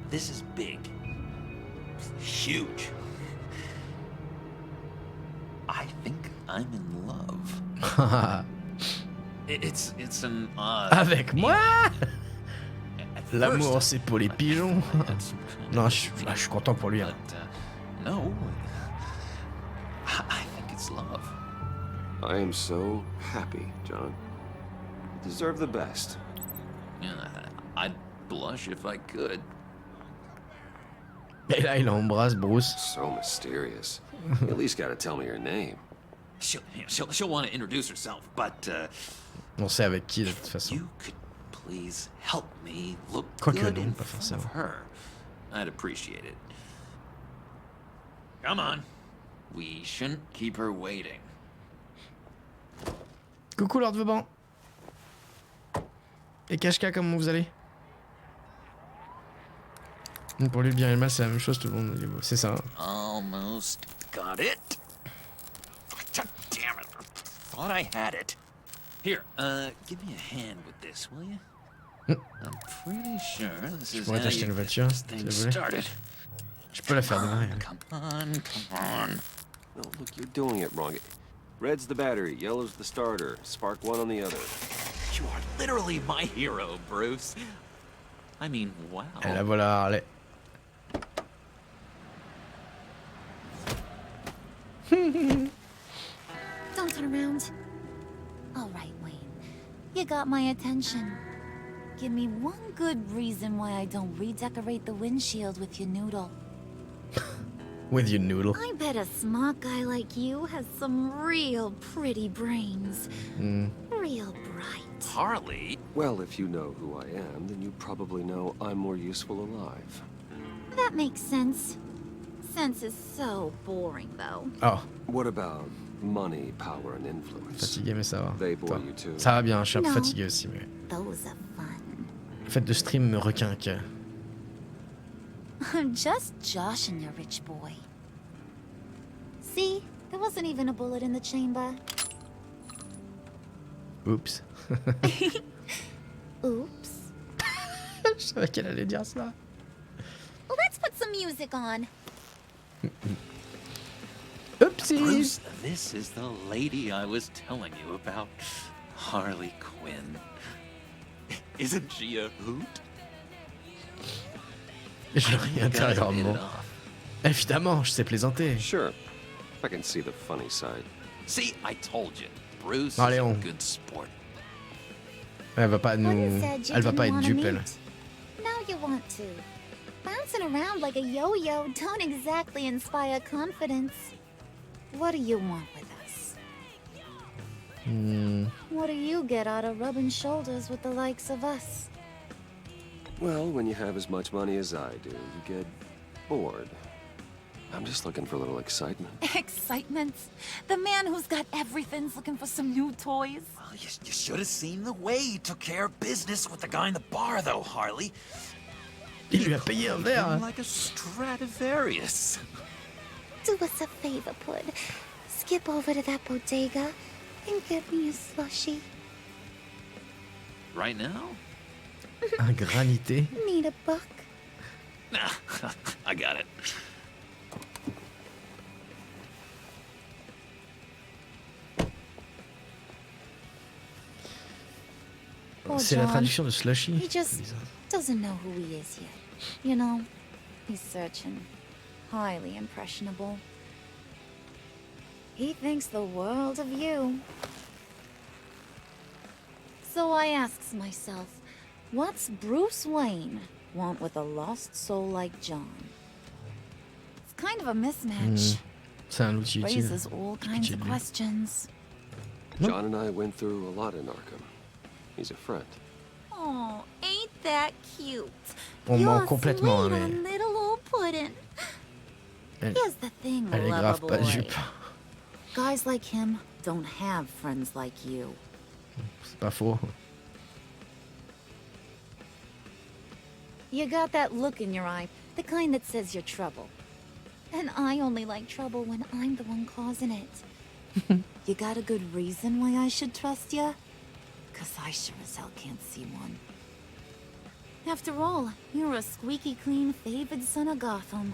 This is big. Huge. I think I'm in love. It's an odd... Avec moi? At L'amour, first, c'est pour les pigeons. Non, je suis content pour lui. Hein. But, no. I think it's love. I am so happy, John. You deserve the best. Yeah, I'd blush if I could. Et là, il embrasse Bruce. So mysterious. You at least gotta tell me your name. She'll want to introduce herself, but On sait avec qui de toute façon. you could please help me look Quoique good non, in pas front of forcément. her. I'd appreciate it. Come on. We shouldn't keep her waiting. Coucou Lord Vauban. Et Kashka, comment vous allez? Pour lui, le bien et le mal, c'est la même chose, tout le monde dit, c'est ça. Almost got it. God damn it. Thought I had it. Here, give me a hand with this, will you? I'm pretty sure this Je is pourrais how t'acheter you une get voiture, this si thing tu voulais. started. Je peux la faire démarrer. Come on. No, look, you're doing it wrong. Red's the battery, yellow's the starter, spark one on the other. You are literally my hero, Bruce. I mean, wow. Et la voilà, Harley. Don't turn around. All right, Wayne. You got my attention. Give me one good reason why I don't redecorate the windshield with your noodle. With your noodle. I bet a smart guy like you has some real pretty brains. Real bright. Harley? Well, if you know who I am, then you probably know I'm more useful alive. That makes sense. Sense is so boring, though. Oh. What about money, power, and influence? Fatigué, mais ça va. They bore Toi. you too. Ça va bien, je suis un peu Non. fatigué aussi, mais Those are fun. le fait de stream me requinque. I'm just joshing you, rich boy. See? There wasn't even a bullet in the chamber. Oups. Oops. Je savais qu'elle allait dire ça. Let's put some music on. Oopsies. Bruce, this is the lady I was telling you about. Harley Quinn. Isn't she a hoot? Je ris intérieurement. Évidemment, je sais plaisanter. Sure. I can see the funny side. See, I told you. Bruce Allez, is a on. good sport. Elle va pas nous. Wouldn't said you Elle va didn't pas être wanna dupe, elle. meet. Now you want to. Bouncing around like a yo-yo don't exactly inspire confidence. What do you want with us? What do you get out of rubbing shoulders with the likes of us? Well, when you have as much money as I do, you get bored. I'm just looking for a little excitement. Excitement? The man who's got everything's looking for some new toys? Well, you should have seen the way he took care of business with the guy in the bar, though, Harley. Il lui a payé un verre. Like a Stradivarius. Do us a favor, Pud. Skip over to that bodega and get me a slushie. Right now? Un granité. Need a buck? Nah, I got it. Poor C'est la John. traduction de slushy. He just doesn't know who he is yet. You know, he's searching. Highly impressionable. He thinks the world of you. So I asks myself, what's Bruce Wayne want with a lost soul like John? It's kind of a mismatch. C'est un outil utile. Raises all kinds of questions. John and I went through a lot in Arkham. He's a friend. Oh, ain't that cute? On You're ment complètement, sweet hein, on mais little old puddin'. elle, Here's the thing, elle est lover grave pas boy. dupe. Guys like him don't have friends like you. C'est pas faux. You got that look in your eye, the kind that says you're trouble. And I only like trouble when I'm the one causing it. You got a good reason why I should trust you? 'Cause I sure as hell can't see one. After all, you're a squeaky clean favored son of Gotham.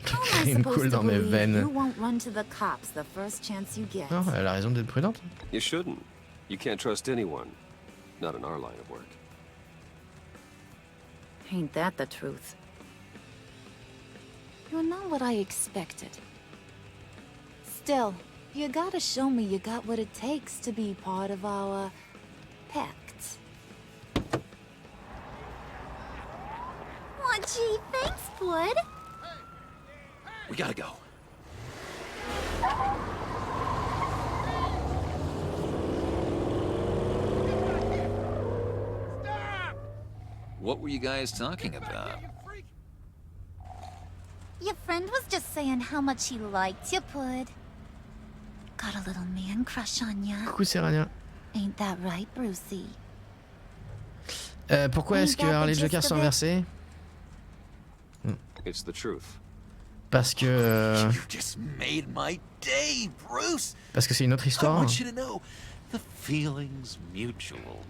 How am I Crime supposed coule to dans mes believe veines. you won't run to the cops the first chance you get? Non, elle a raison d'être prudente. You shouldn't. You can't trust anyone. Not in our line of work. Ain't that the truth? You're not what I expected. Still, you gotta show me you got what it takes to be part of our pact. Aw, gee, thanks, Bud. We gotta go. What were you guys talking about? Your friend was just saying how much he liked you, Pud. Got a little man crush on ya. Coucou Serania. Ain't that right, Brucey? Pourquoi est-ce que Harley Joker sont versés? It's the truth. Parce que... You just made my day, Bruce. Parce que c'est une autre I histoire. want you to know the feeling's mutual.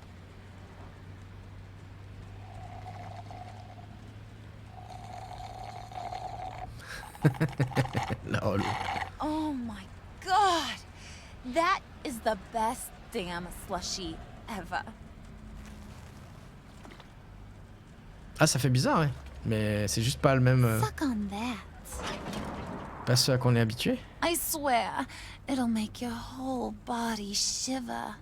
Lol. Oh my god! That is the best damn slushy ever. Ah, ça fait bizarre, ouais. Mais c'est juste pas le même... Suck on that. Pas ce à quoi on est habitué. I swear, it'll make your whole body shiver.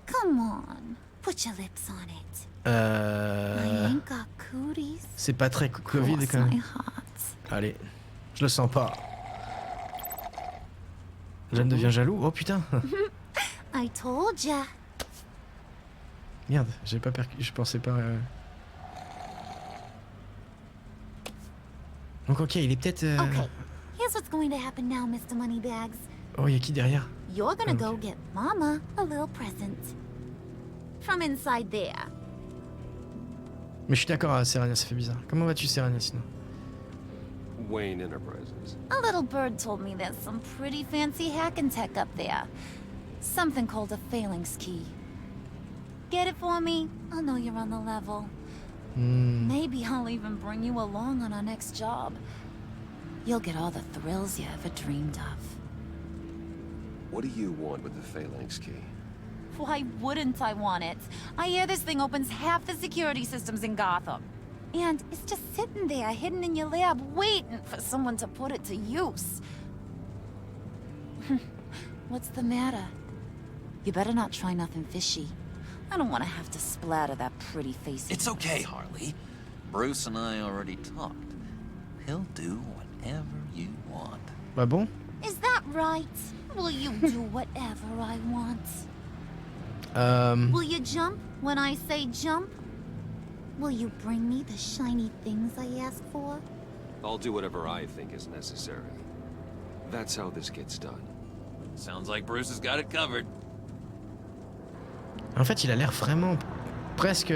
Come on, put your lips on it. I ain't got cooties. C'est pas très Covid quand même. Allez, je le sens pas. Jeanne devient jaloux. Oh putain. I told ya. Merde, j'ai pas je pensais pas. Donc ok, il est peut-être. Okay, here's what's going to happen now, Mr. Moneybags. Oh, y a qui derrière? You're gonna go get Mama a little present. From inside there. Mais je suis d'accord, Serania, ça fait bizarre. Comment vas-tu, Serania, sinon? Wayne Enterprises. A little bird told me there's some pretty fancy hacking tech up there. Something called a phalanx key. Get it for me? I'll know you're on the level. Maybe I'll even bring you along on our next job. You'll get all the thrills you ever dreamed of. What do you want with the Phalanx key? Why wouldn't I want it? I hear this thing opens half the security systems in Gotham. And it's just sitting there, hidden in your lab, waiting for someone to put it to use. What's the matter? You better not try nothing fishy. I don't want to have to splatter that pretty face. It's okay, Harley. Bruce and I already talked. He'll do whatever you want. Bah bon? Is that right? Will you do whatever I want? Will you jump when I say jump? Will you bring me the shiny things I ask for? I'll do whatever I think is necessary. That's how this gets done. Sounds like Bruce has got it covered. En fait, il a l'air vraiment presque...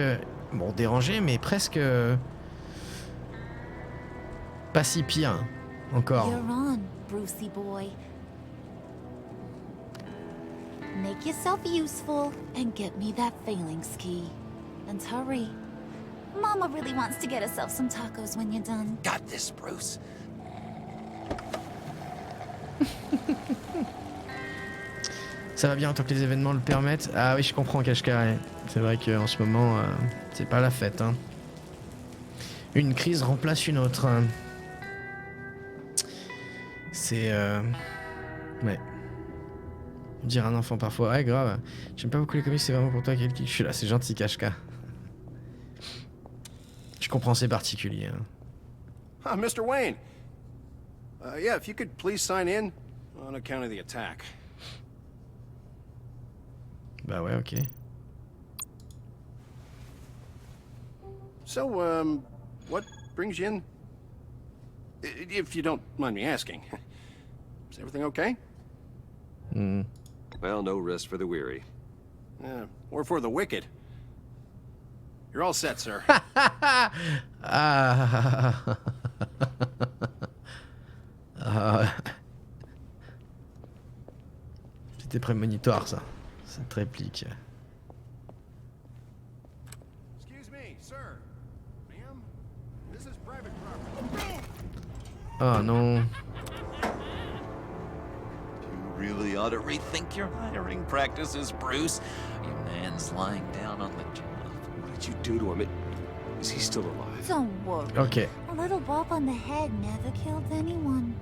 Bon, dérangé, mais presque... Pas si pire, encore. You're on, Brucey boy. Make yourself useful and get me that phalanx key. And hurry. Mama really wants to get herself some tacos when you're done. Got this, Bruce. Ça va bien tant que les événements le permettent. Ah oui, je comprends, Cache-Carré. C'est vrai qu'en ce moment, c'est pas la fête. Hein. Une crise remplace une autre. C'est... Ouais. Dire à un enfant parfois, ouais, grave. J'aime pas beaucoup les comics, c'est vraiment pour toi quelqu'un. Je suis là, c'est gentil, Kashka. Je comprends, c'est particulier. Hein. Ah, Mr. Wayne. Yeah, if you could please sign in on account of the attack. Bah ouais, ok. So, what brings you in? If you don't mind me asking. Is everything okay? Well, no rest for the weary. Or for the wicked. You're all set, sir. C'était prémonitoire, ça. Cette réplique. Excuse me, sir. Ma'am, this is private property. Oh non. You really ought to rethink your hiring practices, Bruce. Your man's lying down on the job. What did you do to him? Is he still alive? Don't worry. Ok. A little bump on the head never killed anyone.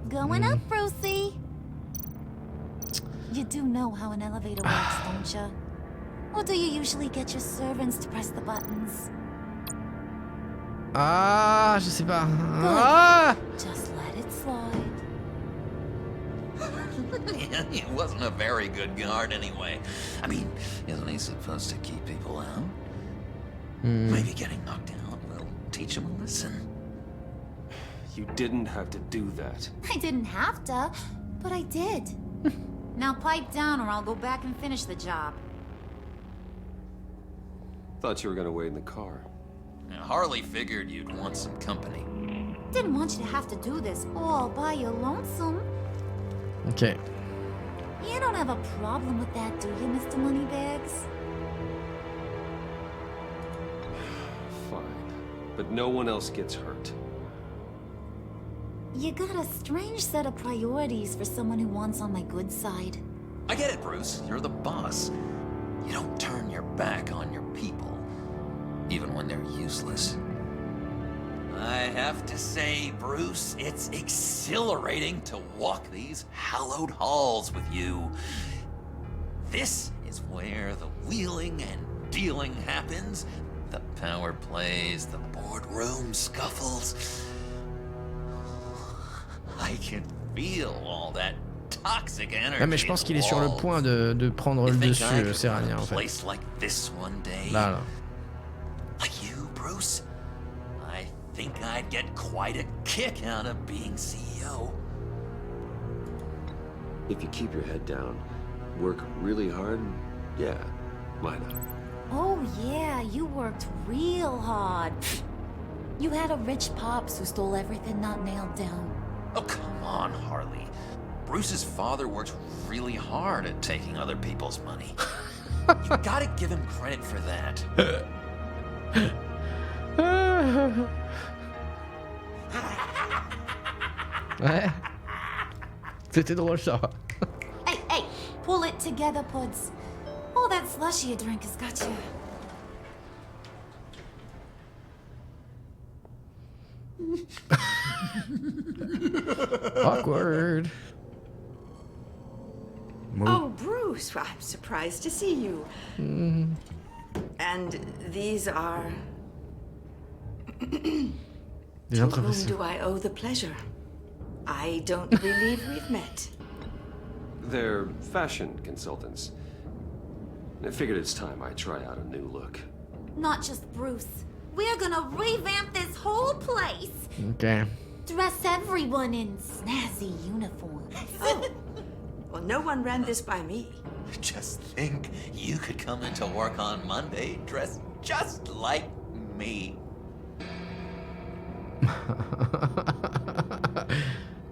Going up, Brucey. You do know how an elevator works, don't you? Or do you usually get your servants to press the buttons? Ah, je sais pas. Ah! Just let it slide. He wasn't a very good guard anyway. I mean, isn't he supposed to keep people out? Maybe getting knocked out will teach him a lesson. You didn't have to do that. I didn't have to, but I did. Now pipe down or I'll go back and finish the job. Thought you were gonna wait in the car. Harley figured you'd want some company. Didn't want you to have to do this all by your lonesome. Ok. You don't have a problem with that, do you, Mr. Moneybags? Fine. But no one else gets hurt. You got a strange set of priorities for someone who wants on my good side. I get it, Bruce. You're the boss. You don't turn your back on your people, even when they're useless. I have to say, Bruce, it's exhilarating to walk these hallowed halls with you. This is where the wheeling and dealing happens, the power plays, the boardroom scuffles. I can feel all that toxic energy. Ah, mais je pense qu'il est sur le point de prendre le dessus, Serania, en fait. Place like this one day. Là, là. Like you, Bruce. I think I'd get quite a kick out of being CEO. If you keep your head down, work really hard, yeah, why not? Oh yeah, you worked real hard. You had a rich pops who stole everything not nailed down. Oh, come on, Harley. Bruce's father worked really hard at taking other people's money. You gotta give him credit for that. Ouais. C'était drôle ça. Hey, hey, pull it together, Puds. All that slushy you drink has got you. Awkward. Oh, Bruce, well, I'm surprised to see you. And these are... Des To whom entreprises. do I owe the pleasure? I don't believe we've met. They're fashion consultants. I figured it's time I try out a new look. Not just Bruce. We're gonna revamp this whole place. Ok. Dress everyone in snazzy uniforms. Oh, well, no one ran this by me. Just think, you could come into work on Monday dressed just like me.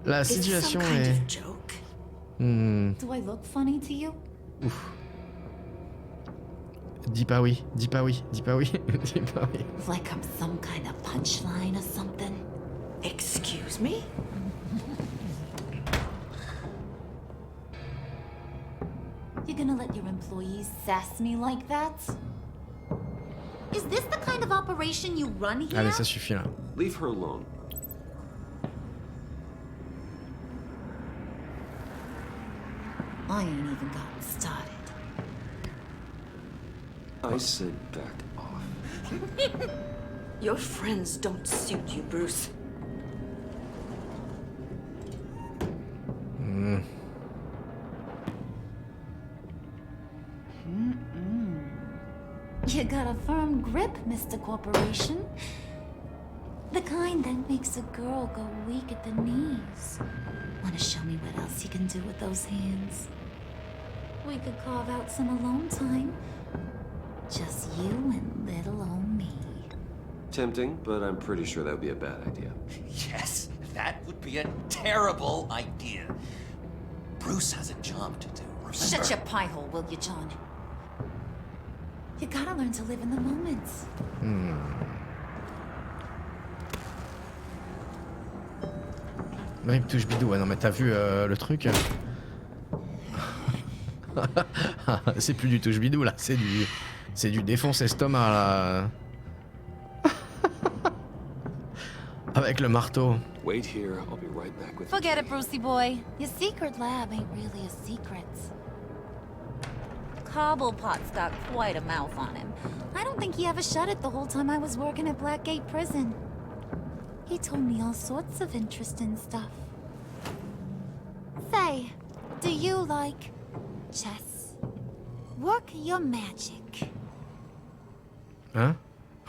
La It's some situation kind est. of joke. Do I look funny to you? Ouf. Dis pas oui, dis pas oui, dis pas oui, dis pas oui. Like I'm some kind of punchline or something? Excuse me? You're gonna let your employees sass me like that? Is this the kind of operation you run here? Allez, ça suffit là. Leave her alone. I ain't even gotten started. I said back off. Your friends don't suit you, Bruce. You got a firm grip, Mr. Corporation. The kind that makes a girl go weak at the knees. Wanna show me what else you can do with those hands? We could carve out some alone time. Just you and little old me. Tempting, but I'm pretty sure that would be a bad idea. Yes, that would be a terrible idea. Bruce has a job to do, remember? Shut your pie hole, will you, John? You gotta learn to live in the moment. Ouais, il me touche bidou. Ouais, non, mais t'as vu le truc C'est plus du touche bidou là, c'est du défonce estomac là. Avec le marteau. Wait here, I'll be right back with Forget it, Brucey boy. Your secret lab ain't really a secret. Cobblepot's got quite a mouth on him. I don't think he ever shut it the whole time I was working at Blackgate Prison. He told me all sorts of interesting stuff. Say, do you like chess? Work your magic. Hein?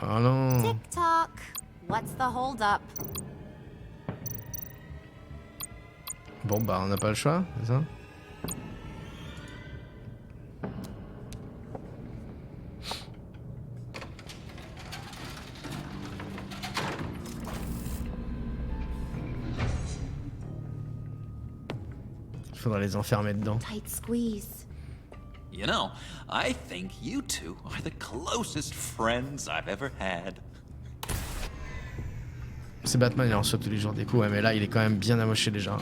Oh non. Tick-tock. What's the hold-up? Bon bah on n'a pas le choix, c'est ça? Il faudra les enfermer dedans. Tight squeeze. You know, I think you two are the closest friends I've ever had. C'est Batman, il en reçoit tous les jours des coups, ouais, mais là il est quand même bien amoché déjà.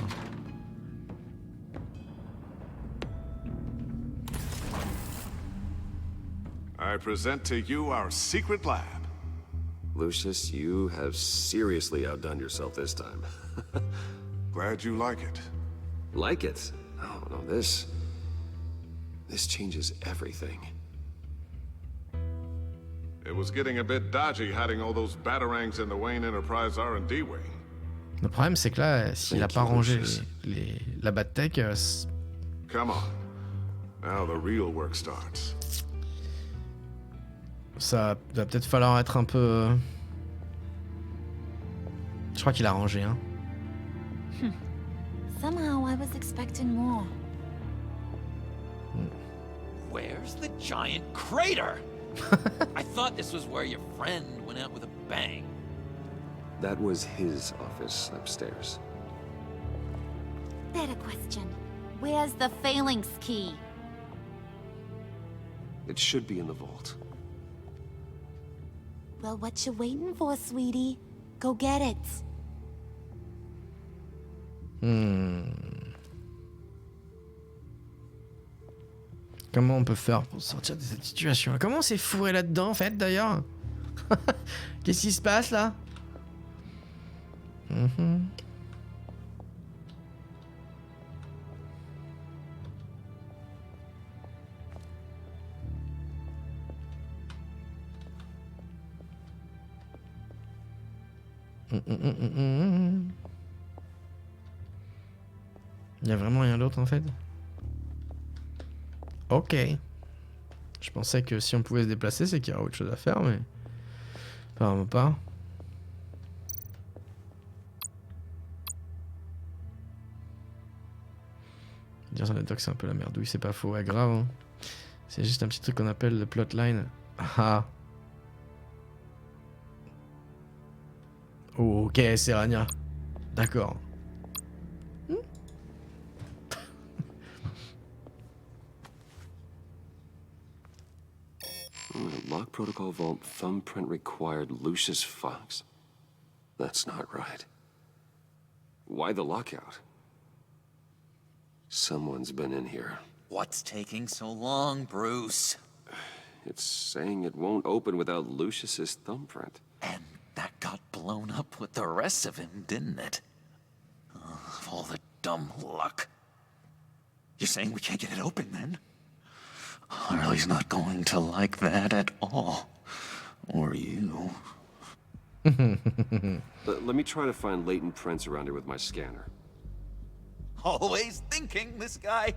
I present to you our secret lab. Lucius, you have seriously outdone yourself this time. Glad you like it. Like it? Oh, no, this changes everything. It was getting a bit dodgy hiding all those batarangs in the Wayne Enterprise R&D wing. Le problème c'est que là, s'il a pas rangé la Battech, Come on. Now the real work starts. ça va peut-être falloir être un peu... Je crois qu'il a rangé, hein. Somehow I was expecting more. Where's the giant crater? I thought this was where your friend went out with a bang. That was his office upstairs. Better question. Where's the phalanx key? It should be in the vault. Well, what you waiting for, sweetie? Go get it. Comment on peut faire pour sortir de cette situation? Comment on s'est fourré là-dedans, en fait, d'ailleurs? Qu'est-ce qui se passe, là? Il y a vraiment rien d'autre en fait. Ok. Je pensais que si on pouvait se déplacer, c'est qu'il y aurait autre chose à faire, mais apparemment pas. Dire sur la doc, c'est un peu la merdouille, c'est pas faux, ouais, grave. Hein. C'est juste un petit truc qu'on appelle le plotline. Ah. Oh, ok, c'est Rania. D'accord. Lock protocol vault thumbprint required Lucius Fox. That's not right. Why the lockout? Someone's been in here. What's taking so long, Bruce? It's saying it won't open without Lucius's thumbprint. And that got blown up with the rest of him, didn't it? Of all the dumb luck. You're saying we can't get it open, then? Harley's not going to like that at all. Or you. Let me try to find latent prints around here with my scanner. Always thinking, this guy.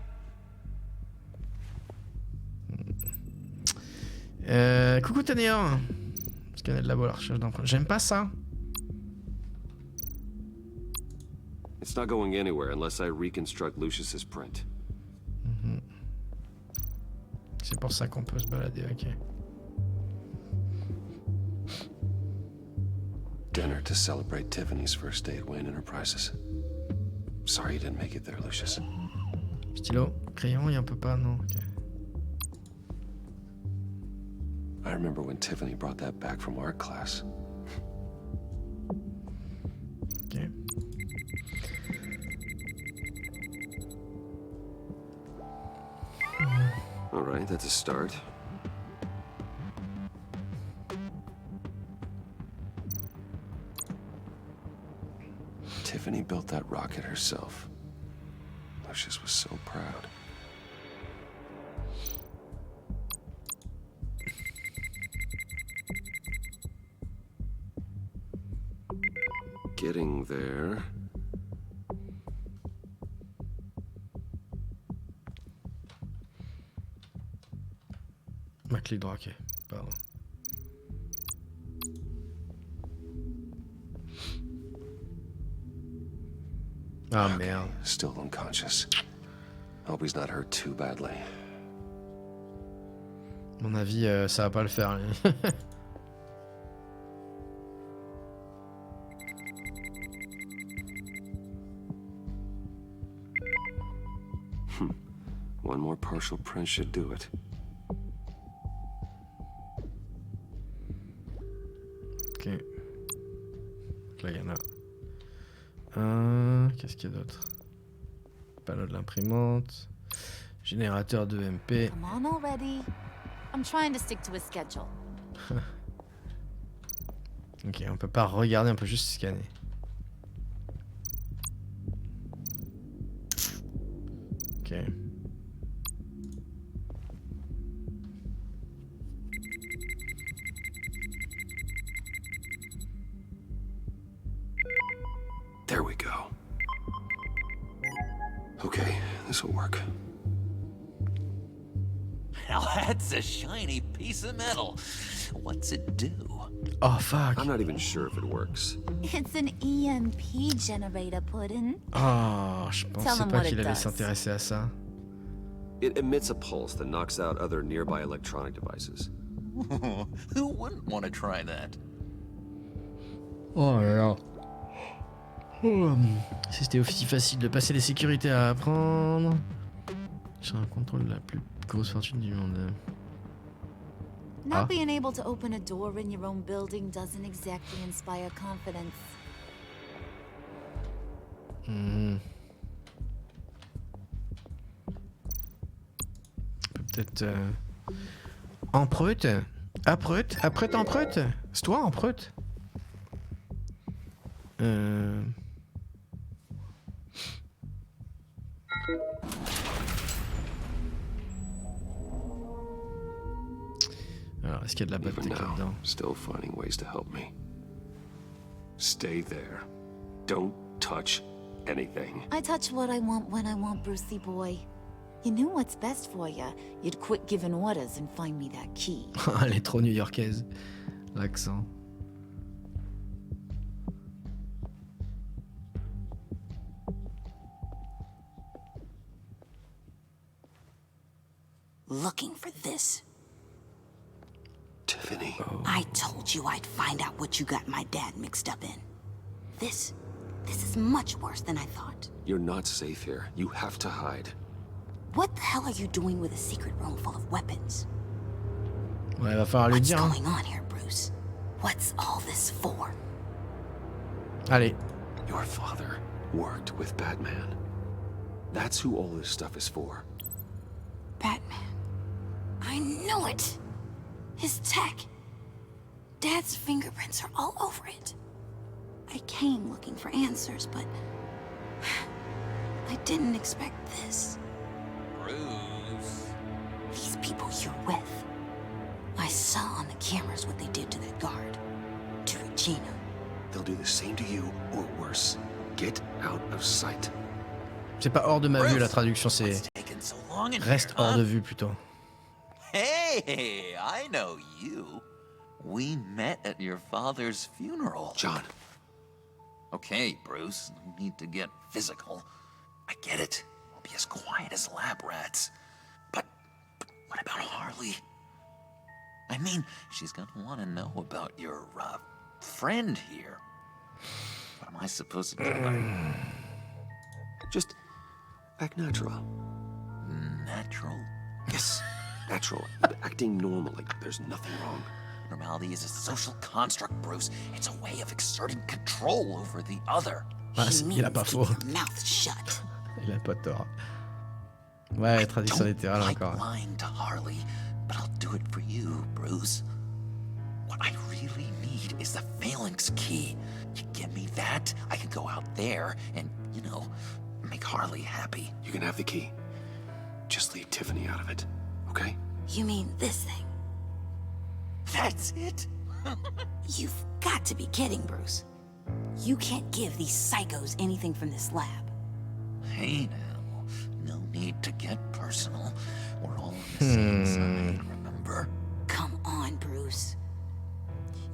Coucou Tania. Scanner de labo à la recherche d'empreintes. J'aime pas ça. It's not going anywhere unless I reconstruct Lucius's print. C'est pour ça qu'on peut se balader, ok. Dinner to celebrate Tiffany's first day at Wayne Enterprises. Sorry you didn't make it there, Lucius. Stylo, crayon, il y a un peu pas, non. Okay. I remember when Tiffany brought that back from art class. Okay. All right, that's a start. Tiffany built that rocket herself. Lucius was so proud. getting there. Ma clé droit, ok. Pardon. Ah merde. Still unconscious. Hope he's not hurt too badly. À mon avis, ça va pas le faire. Lui. One more partial print should do it. Ok. Là, il y en a qu'est-ce qu'il y a d'autre? Panneau de l'imprimante. Générateur de MP. Come on already. I'm trying to stick to a schedule. Ok, on peut pas regarder, on peut juste scanner. Ok. There we go. Okay, this will work. Now that's a shiny piece of metal. What's it do? Oh fuck. I'm not even sure if it works. It's an EMP generator, Puddin'. Oh, je Tell pensais him pas what qu'il it allait does. s'intéresser à ça. It emits a pulse that knocks out other nearby electronic devices. Who wouldn't want to try that? Oh là là. Si c'était aussi facile de passer les sécurités à apprendre. J'ai un contrôle de la plus grosse fortune du monde. Not being able to open a door in your own building doesn't exactly inspire confidence. Peut-être Empreute. Apreute. Apreute, empreute. C'est toi, empreute. Alors, est-ce qu'il y a de la bonne Even tech now, là-dedans? still finding ways to help me. Stay there. Don't touch anything. I touch what I want when I want, Brucey boy. You knew what's best for you. You'd quit giving orders and find me that key. Elle est trop new-yorkaise. L'accent. Looking for this. Tiffany. I told you I'd find out what you got my dad mixed up in. This is much worse than I thought. You're not safe here. You have to hide. What the hell are you doing with a secret room full of weapons? Ouais, va falloir lui What's dire. Hein. going on here, Bruce? What's all this for? Allez. Your father worked with Batman. That's who all this stuff is for. Batman. I knew it! His tech. Dad's fingerprints are all over it. I came looking for answers, but I didn't expect this. Bruce. These people you're with. I saw on the cameras what they did to that guard. To Regina. They'll do the same to you, or worse. Get out of sight. C'est pas hors de ma vue la traduction, c'est reste hors de vue plutôt. Hey, I know you. We met at your father's funeral. John. Okay, Bruce, no need to get physical. I get it. We'll be as quiet as lab rats. But what about Harley? I mean, she's gonna want to know about your, friend here. What am I supposed to do? Just act natural. Natural? Yes, natural. Acting normal, like there's nothing wrong. Normality is a social construct, Bruce. It's a way of exerting control over the other. Ah, il a pas faux. Mouth shut. Il a pas tort. Ouais, traduction littérale encore. Lying to Harley, but I'll do it for you, Bruce. What I really need is the phalanx key. You give me that, I can go out there and, you know, make Harley happy. You can have the key. Just leave Tiffany out of it, okay? You mean this thing? That's it? You've got to be kidding, Bruce. You can't give these psychos anything from this lab. Hey now, no need to get personal. We're all on the same side, remember? Come on, Bruce.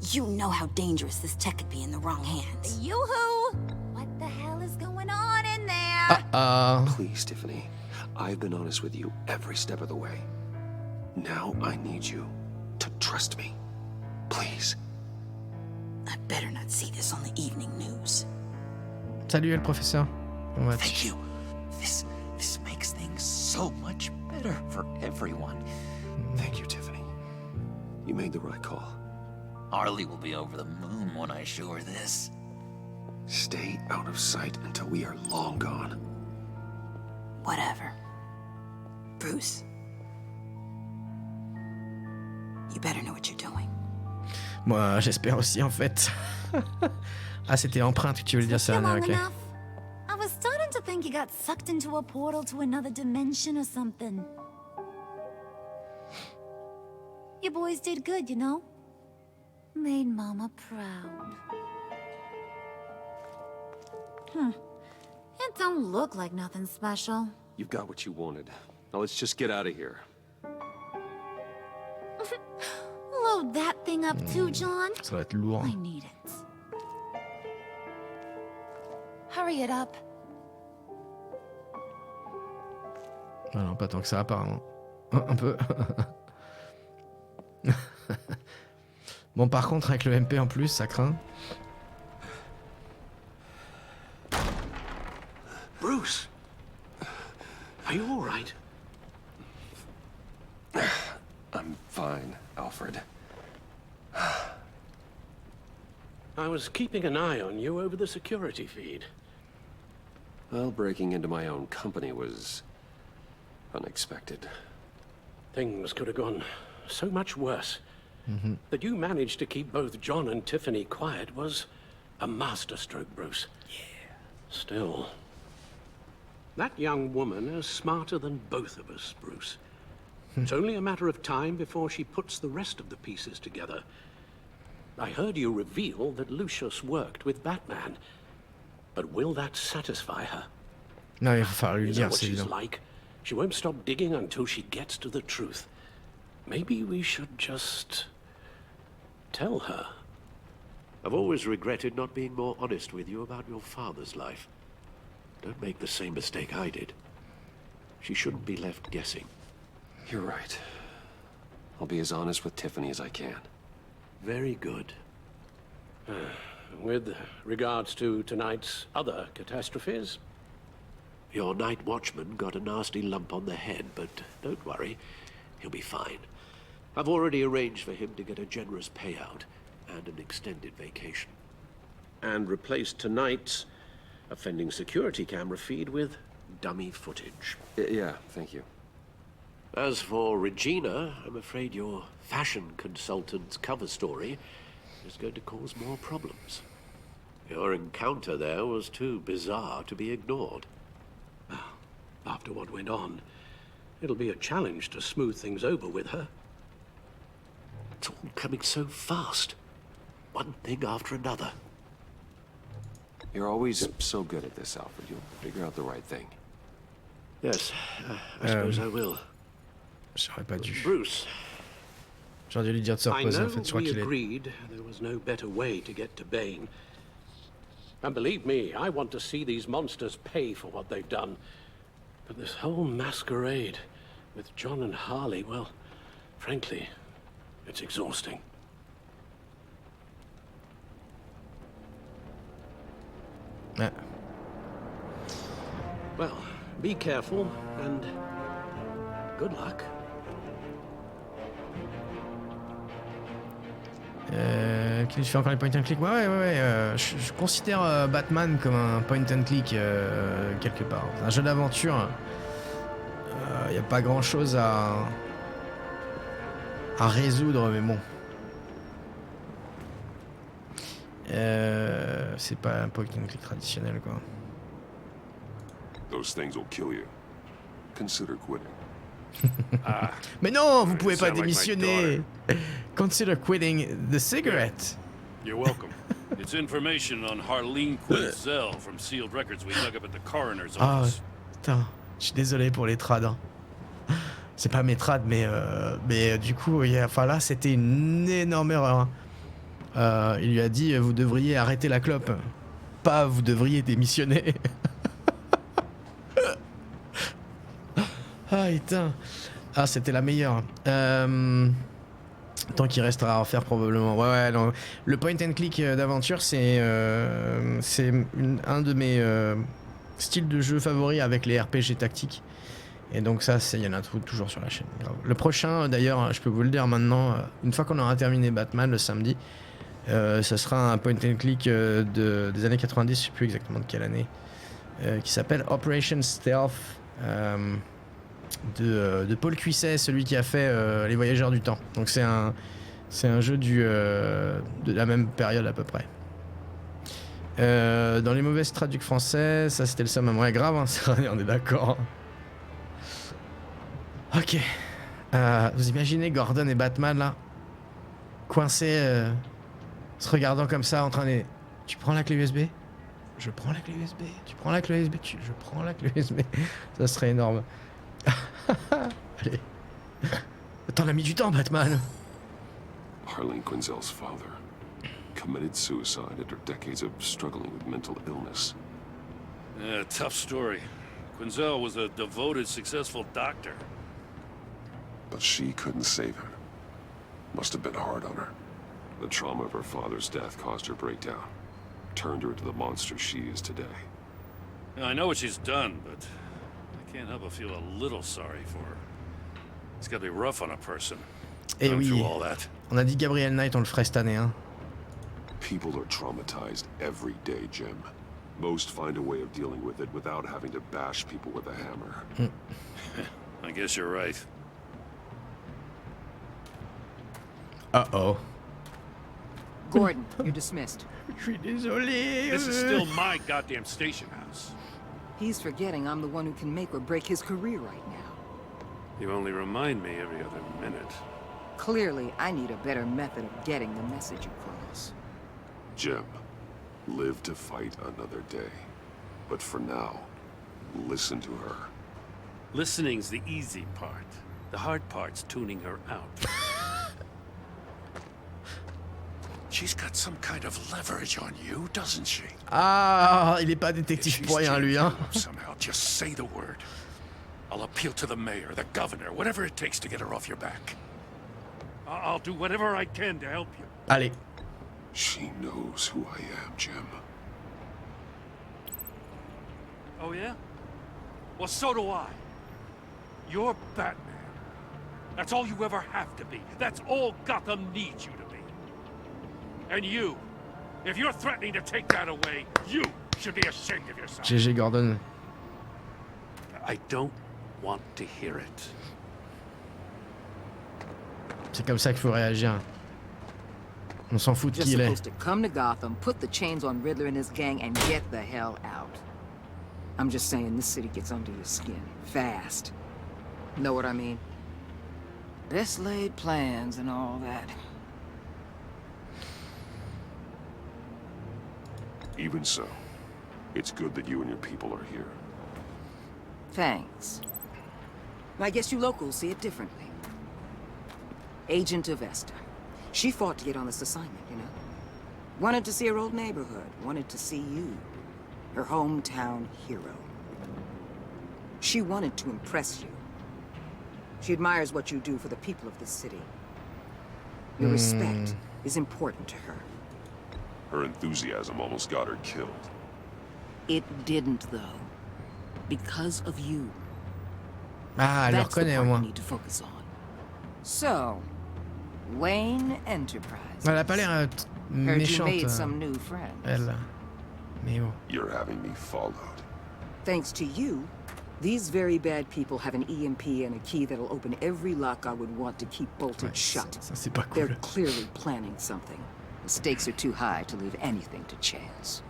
You know how dangerous this tech could be in the wrong hands. Yoo-hoo! What the hell is going on in there? Please, Tiffany. I've been honest with you every step of the way. Now I need you to trust me. Please. I better not see this on the evening news. Salut le professeur. Thank you. This makes things so much better for everyone. Thank you, Tiffany. You made the right call. Harley will be over the moon when I show her this. Stay out of sight until we are long gone. Whatever. Bruce. You better know what you're doing. Moi, j'espère aussi en fait. Ah, c'était empreinte que tu voulais dire ça, ok. I was starting to think you got sucked into a portal to another dimension or something. You boys did good, you know? Made Mama proud. It don't look like nothing special. You've got what you wanted. Now let's just get out of here. Load that thing up too, John. Ça va être lourd. I need it. Hurry it up. Ah non, pas tant que ça apparemment. Un peu. Bon, par contre, avec le MP en plus, ça craint. Bruce! Are you all right? I'm fine, Alfred. I was keeping an eye on you over the security feed. Well, breaking into my own company was unexpected. Things could have gone so much worse. That you managed to keep both John and Tiffany quiet was a masterstroke, Bruce. Yeah. Still, that young woman is smarter than both of us, Bruce. It's only a matter of time before she puts the rest of the pieces together. I heard you reveal that Lucius worked with Batman. But will that satisfy her? Non, il faut falloir lui You know dire, what c'est she's évident. like. She won't stop digging until she gets to the truth. Maybe we should just tell her. I've always regretted not being more honest with you about your father's life. Don't make the same mistake I did. She shouldn't be left guessing. You're right. I'll be as honest with Tiffany as I can. Very good. With regards to tonight's other catastrophes? Your night watchman got a nasty lump on the head, but don't worry. He'll be fine. I've already arranged for him to get a generous payout and an extended vacation. And replaced tonight's offending security camera feed with dummy footage. Yeah, thank you. As for Regina, I'm afraid your fashion consultant's cover story is going to cause more problems. Your encounter there was too bizarre to be ignored. After what went on, it'll be a challenge to smooth things over with her. It's all coming so fast. One thing after another. You're always so good at this, Alfred. You'll figure out the right thing. Yes, I suppose I will. J'aurais pas dû. Bruce. J'aurais dû lui dire de se I reposer know en fait. Je crois we qu'il est. agreed there was no better way to get to Bane. And believe me, I want to see these monsters pay for what they've done. But this whole masquerade with John and Harley, well, frankly, it's exhausting. Ouais. Well, be careful and good luck. Je fais encore les point and click. Ouais. Je considère Batman comme un point and click quelque part. C'est un jeu d'aventure. Il n'y a pas grand chose à résoudre, mais bon. C'est pas un point and click traditionnel, quoi. Those things will kill you. Consider quitting. Mais non, vous pouvez pas sound like my démissionner. Consider quitting the cigarette. You're welcome. It's information on Harleen Quinzel from sealed records we dug up at the coroner's Ah, office. putain, je suis désolé pour les trades. Hein. C'est pas mes trades, mais du coup, enfin là, c'était une énorme erreur. Hein. Il lui a dit, vous devriez arrêter la clope. Pas, vous devriez démissionner. Ah, putain. Ah, c'était la meilleure. Tant qu'il restera à refaire probablement. Ouais, non. Le point and click d'aventure, c'est un de mes styles de jeu favoris avec les RPG tactiques. Et donc ça, il y en a toujours sur la chaîne. Grave. Le prochain, d'ailleurs, je peux vous le dire maintenant, une fois qu'on aura terminé Batman le samedi, ça sera un point and click des années 90, je sais plus exactement de quelle année, qui s'appelle Operation Stealth. De Paul Cuisset, celui qui a fait Les Voyageurs du Temps. Donc c'est un jeu de la même période à peu près. Dans les mauvaises traductions français, ça c'était le summum. Ouais, grave, hein, on est d'accord. Ok. Vous imaginez Gordon et Batman là, coincés, se regardant comme ça, en train de... Tu prends la clé USB ? Je prends la clé USB. Tu prends la clé USB ? Je prends la clé USB. Ça serait énorme. Allez. T'en as mis du temps, Batman. Harleen Quinzel's father committed suicide after decades of struggling with mental illness. Yeah, tough story. Quinzel was a devoted, successful doctor. But she couldn't save him. Must have been hard on her. The trauma of her father's death caused her breakdown. Turned her into the monster she is today. Yeah, I know what she's done, but I can't help but feel a little sorry for her. It's gotta be rough on a person. Et oui, through all that. on a dit Gabriel Knight, on le ferait cette année. Hein. People are traumatized every day, Jim. Most find a way of dealing with it without having to bash people with a hammer. I guess you're right. Uh-oh. Gordon, you're dismissed. Je suis désolé. This is still my goddamn station house. He's forgetting I'm the one who can make or break his career right now. You only remind me every other minute. Clearly, I need a better method of getting the message across. Jim, live to fight another day. But for now, listen to her. Listening's the easy part. The hard part's tuning her out. She's got some kind of leverage on you, doesn't she? Ah, il est pas détective pour rien, lui, hein. Somehow, just say the word. I'll appeal to the mayor, the governor, whatever it takes to get her off your back. I'll do whatever I can to help you. Allez. She knows who I am, Jim. Oh, yeah? Well, so do I. You're Batman. That's all you ever have to be. That's all Gotham needs you to be. And you, if you're threatening to take that away, you should be ashamed of yourself. GG Gordon. I don't want to hear it. C'est comme ça qu'il faut réagir. On s'en fout de Just qui il est. supposed to come to Gotham, put the chains on Riddler and his gang, and get the hell out. I'm just saying, this city gets under your skin. Fast. Know what I mean? Best laid plans and all that. Even so, it's good that you and your people are here. Thanks. I guess you locals see it differently. Agent Avesta. She fought to get on this assignment, you know? Wanted to see her old neighborhood. Wanted to see you. Her hometown hero. She wanted to impress you. She admires what you do for the people of this city. Your respect is important to her. Her enthusiasm almost got her killed. It didn't, though. Because of you. Ah, elle le That's the reconnaît au part you moins. need to focus on. So, Wayne Enterprise. Elle a pas l'air Heard you méchante. made some new friends. Elle. Mais bon. You're having me followed. Thanks to you, these very bad people have an EMP and a key that'll open every lock I would want to keep bolted shut. Ça, c'est pas cool. They're clearly planning something. The stakes are too high to leave anything to chance.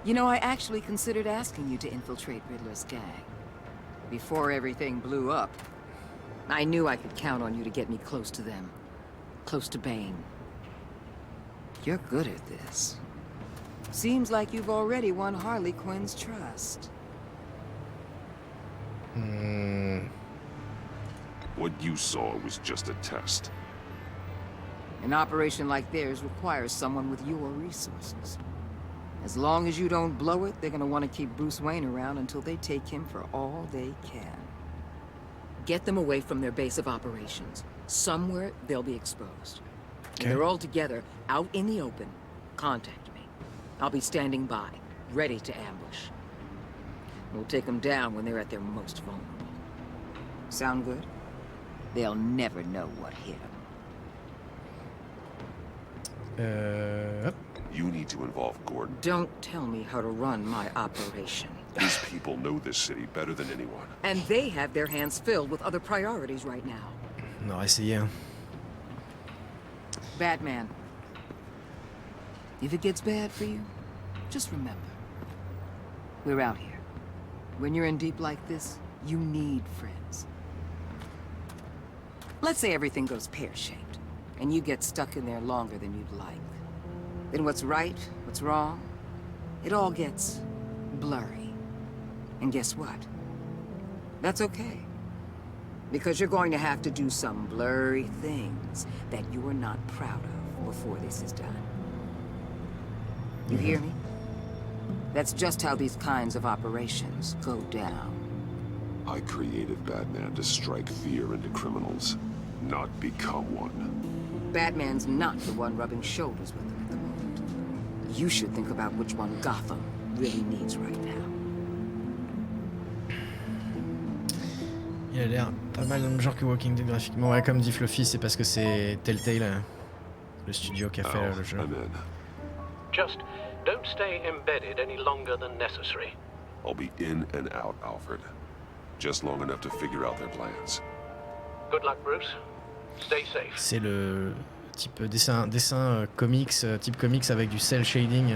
You know, I actually considered asking you to infiltrate Riddler's gang. Before everything blew up, I knew I could count on you to get me close to them. Close to Bane. You're good at this. Seems like you've already won Harley Quinn's trust. What you saw was just a test. An operation like theirs requires someone with your resources. As long as you don't blow it, they're gonna want to keep Bruce Wayne around until they take him for all they can. Get them away from their base of operations. Somewhere they'll be exposed. When they're all together, out in the open, contact me. I'll be standing by, ready to ambush. We'll take them down when they're at their most vulnerable. Sound good? They'll never know what hit them. You need to involve Gordon. Don't tell me how to run my operation. These people know this city better than anyone. And they have their hands filled with other priorities right now. On aurait essayé, hein. Batman. If it gets bad for you, just remember. We're out here. When you're in deep like this, you need friends. Let's say everything goes pear-shaped, and you get stuck in there longer than you'd like. Then what's right, what's wrong, it all gets blurry. And guess what? That's okay. Because you're going to have to do some blurry things that you are not proud of before this is done. You hear me? That's just how these kinds of operations go down. I created Batman to strike fear into criminals, not become one. Batman's not the one rubbing shoulders with them at the moment. You should think about which one Gotham really needs right now. Il a l'air pas mal dans le genre que Walking Dead graphiquement. Ouais, comme dit Fluffy, c'est parce que c'est Telltale, le studio qui a fait le jeu. Just don't stay embedded any longer than necessary. I'll be in and out, Alfred. Just long enough to figure out their plans. Good luck, Bruce. Stay safe. C'est le type dessin comics, type comics avec du cel shading,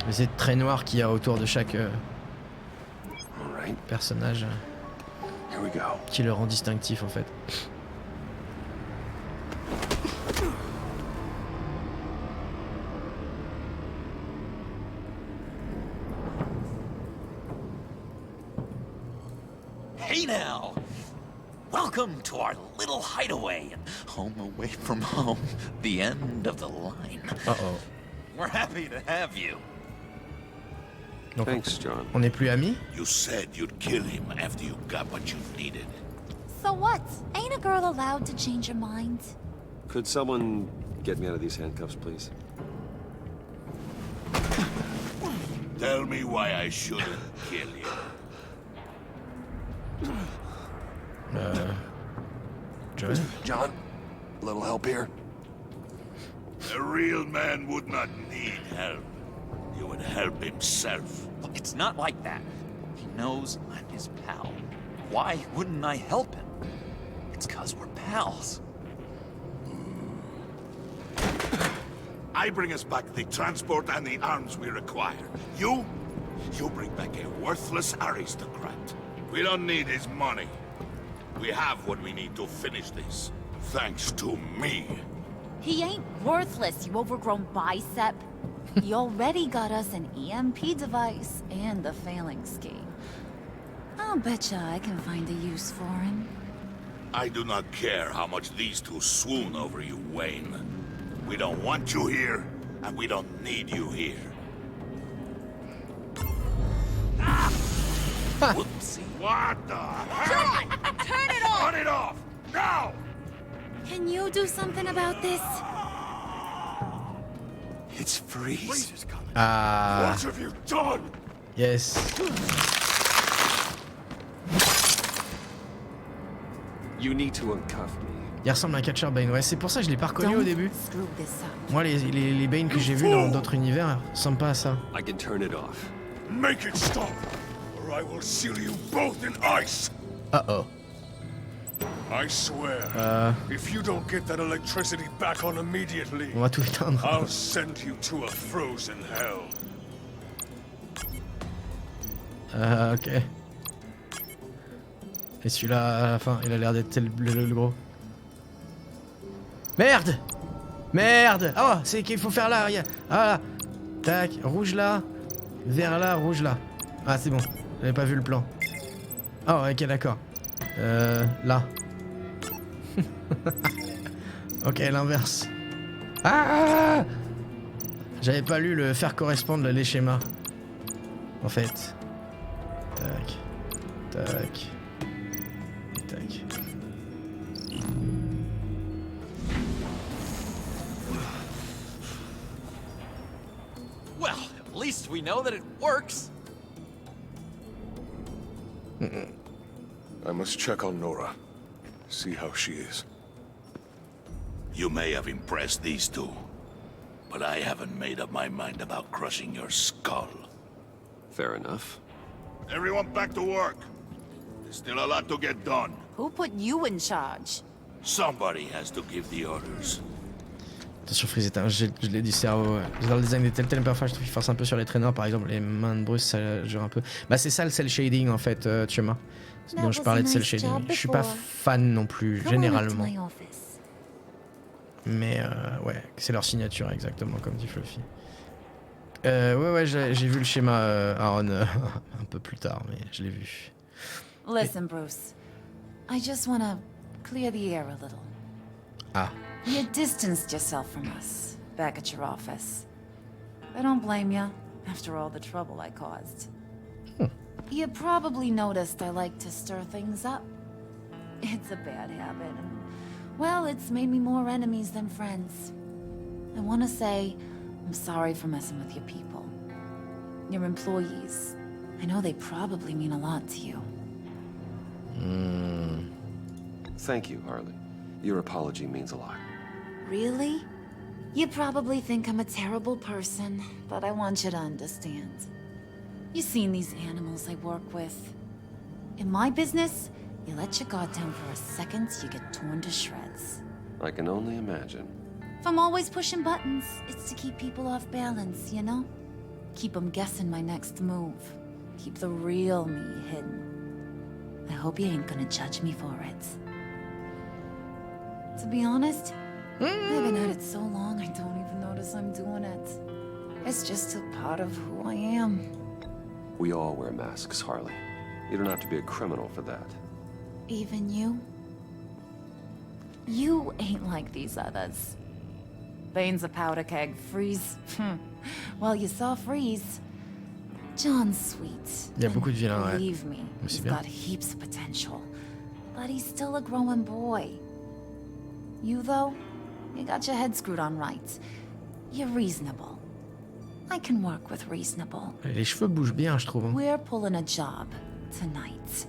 les traits noirs qu'il y a autour de chaque personnage. Here we go. Qui le rend distinctif en fait. Hey now! Welcome to our little hideaway and home away from home, the end of the line. Uh-oh. We're happy to have you. Donc, Thanks, John. On n'est plus amis? You said you'd kill him after you got what you needed. So what? Ain't a girl allowed to change her mind? Could someone get me out of these handcuffs, please? Tell me why I shouldn't kill you. John, a little help here? A real man would not need help. He would help himself. Look, it's not like that. He knows I'm his pal. Why wouldn't I help him? It's 'cause we're pals. I bring us back the transport and the arms we require. You bring back a worthless aristocrat. We don't need his money. We have what we need to finish this. Thanks to me. He ain't worthless, you overgrown bicep. He already got us an EMP device and the Phalanx scheme. I'll betcha I can find a use for him. I do not care how much these two swoon over you, Wayne. We don't want you here, and we don't need you here. Whoopsie. What the hell? John! Turn it off! Turn it off! Now! Can you do something about this? It's Freeze. Ah. What have you done? Yes. You need to uncuff me. Il ressemble à un catcheur Bane. Ouais, c'est pour ça que je l'ai pas reconnu au début. Screw this up. Moi, les Bane que j'ai vus dans d'autres univers ressemblent pas à ça. I can turn it off. Make it stop, or I will seal you both in ice. Uh-oh. I swear, if you don't get that electricity back on immediately, On va tout éteindre. I'll send you to a frozen hell. Ok. Et celui-là, à la fin, il a l'air d'être le gros. Merde! Merde! Oh, c'est qu'il faut faire là, regarde. Ah là. Tac, rouge là. Vert là, rouge là. Ah, c'est bon. J'avais pas vu le plan. Oh, ok, d'accord. Là. Ok, l'inverse. Ah! J'avais pas lu le faire correspondre les schémas. En fait. Tac. Tac. Tac. Well, at least we know that it works. I must check on Nora. See how she is. You may have impressed these two, but I haven't made up my mind about crushing your skull. Fair enough. Everyone back to work. There's still a lot to get done. Who put you in charge? Somebody has to give the orders. Attention Freeze est un gelé du cerveau. Ouais. J'adore le design des Telltale, parfois je trouve qu'il force un peu sur les traîneurs, par exemple les mains de Bruce ça joue un peu. Bah c'est ça le cel shading en fait, Chema. Dont je parlais de cel shading. Je suis pas fan non plus, généralement. Mais ouais, c'est leur signature exactement comme dit Fluffy. Ouais, j'ai vu le schéma Aaron un peu plus tard, mais je l'ai vu. Listen, Bruce. I just wanna clear the air a little. Ah. You distanced yourself from us, back at your office. I don't blame you, after all the trouble I caused. You probably noticed I like to stir things up. It's a bad habit, and, well, it's made me more enemies than friends. I want to say, I'm sorry for messing with your people. Your employees. I know they probably mean a lot to you. Thank you, Harley. Your apology means a lot. Really? You probably think I'm a terrible person, but I want you to understand. You've seen these animals I work with. In my business, you let your guard down for a second, you get torn to shreds. I can only imagine. If I'm always pushing buttons, it's to keep people off balance, you know? Keep them guessing my next move. Keep the real me hidden. I hope you ain't gonna judge me for it. To be honest, I haven't had it so long I don't even notice I'm doing it. It's just a part of who I am. We all wear masks, Harley. You don't have to be a criminal for that. Even you? You ain't like these others. Bane's a powder keg. Freeze. Well, you saw Freeze. John's sweet. Il y a beaucoup de vilains, ouais. Believe me, he's got heaps of potential. But he's still a growing boy. You, though, you got your head screwed on right. You're reasonable. I can work with reasonable. Les cheveux bougent bien, je trouve. We're pulling a job tonight.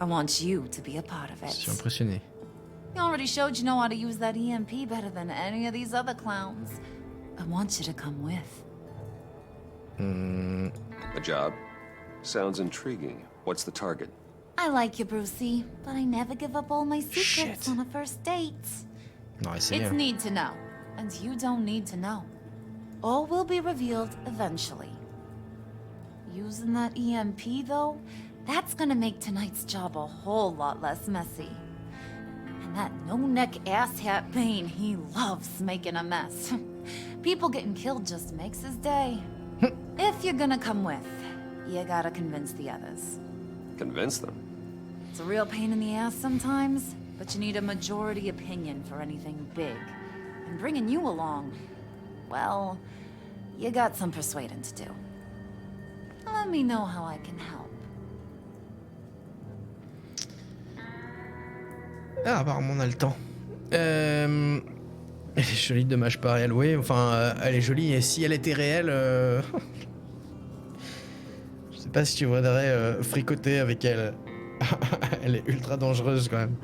I want you to be a part of it. Je suis impressionné. You already showed you know how to use that EMP better than any of these other clowns. I want you to come with. A job? Sounds intriguing. What's the target? I like you, Brucey, but I never give up all my secrets on a first date. Non, It's need to know, and you don't need to know. All will be revealed eventually. Using that EMP, though, that's gonna make tonight's job a whole lot less messy. And that no-neck asshat Bane, he loves making a mess. People getting killed just makes his day. If you're gonna come with, you gotta convince the others. Convince them? It's a real pain in the ass sometimes, but you need a majority opinion for anything big. And bringing you along, well, you got some persuading to do. Let me know how I can help. Ah, apparemment on a le temps. Elle est jolie, dommage pas réelle. Oui, enfin, elle est jolie et si elle était réelle, je sais pas si tu voudrais fricoter avec elle. Elle est ultra dangereuse quand même.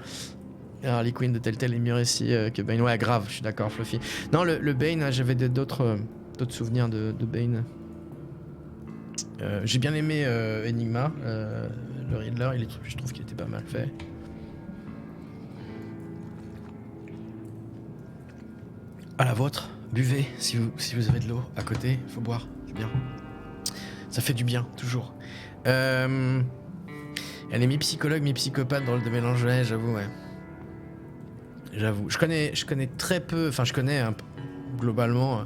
Et Harley Quinn de Telltale est mieux ici que Bane. Ouais, grave, je suis d'accord, Fluffy. Non, le Bane, j'avais d'autres souvenirs de Bane. J'ai bien aimé Enigma, le Riddler, je trouve qu'il était pas mal fait. À la vôtre, buvez si vous avez de l'eau à côté, faut boire, c'est bien. Ça fait du bien, toujours. Elle est mi-psychologue, mi-psychopathe dans le mélange, ouais, j'avoue, ouais. J'avoue. Je connais très peu, enfin je connais globalement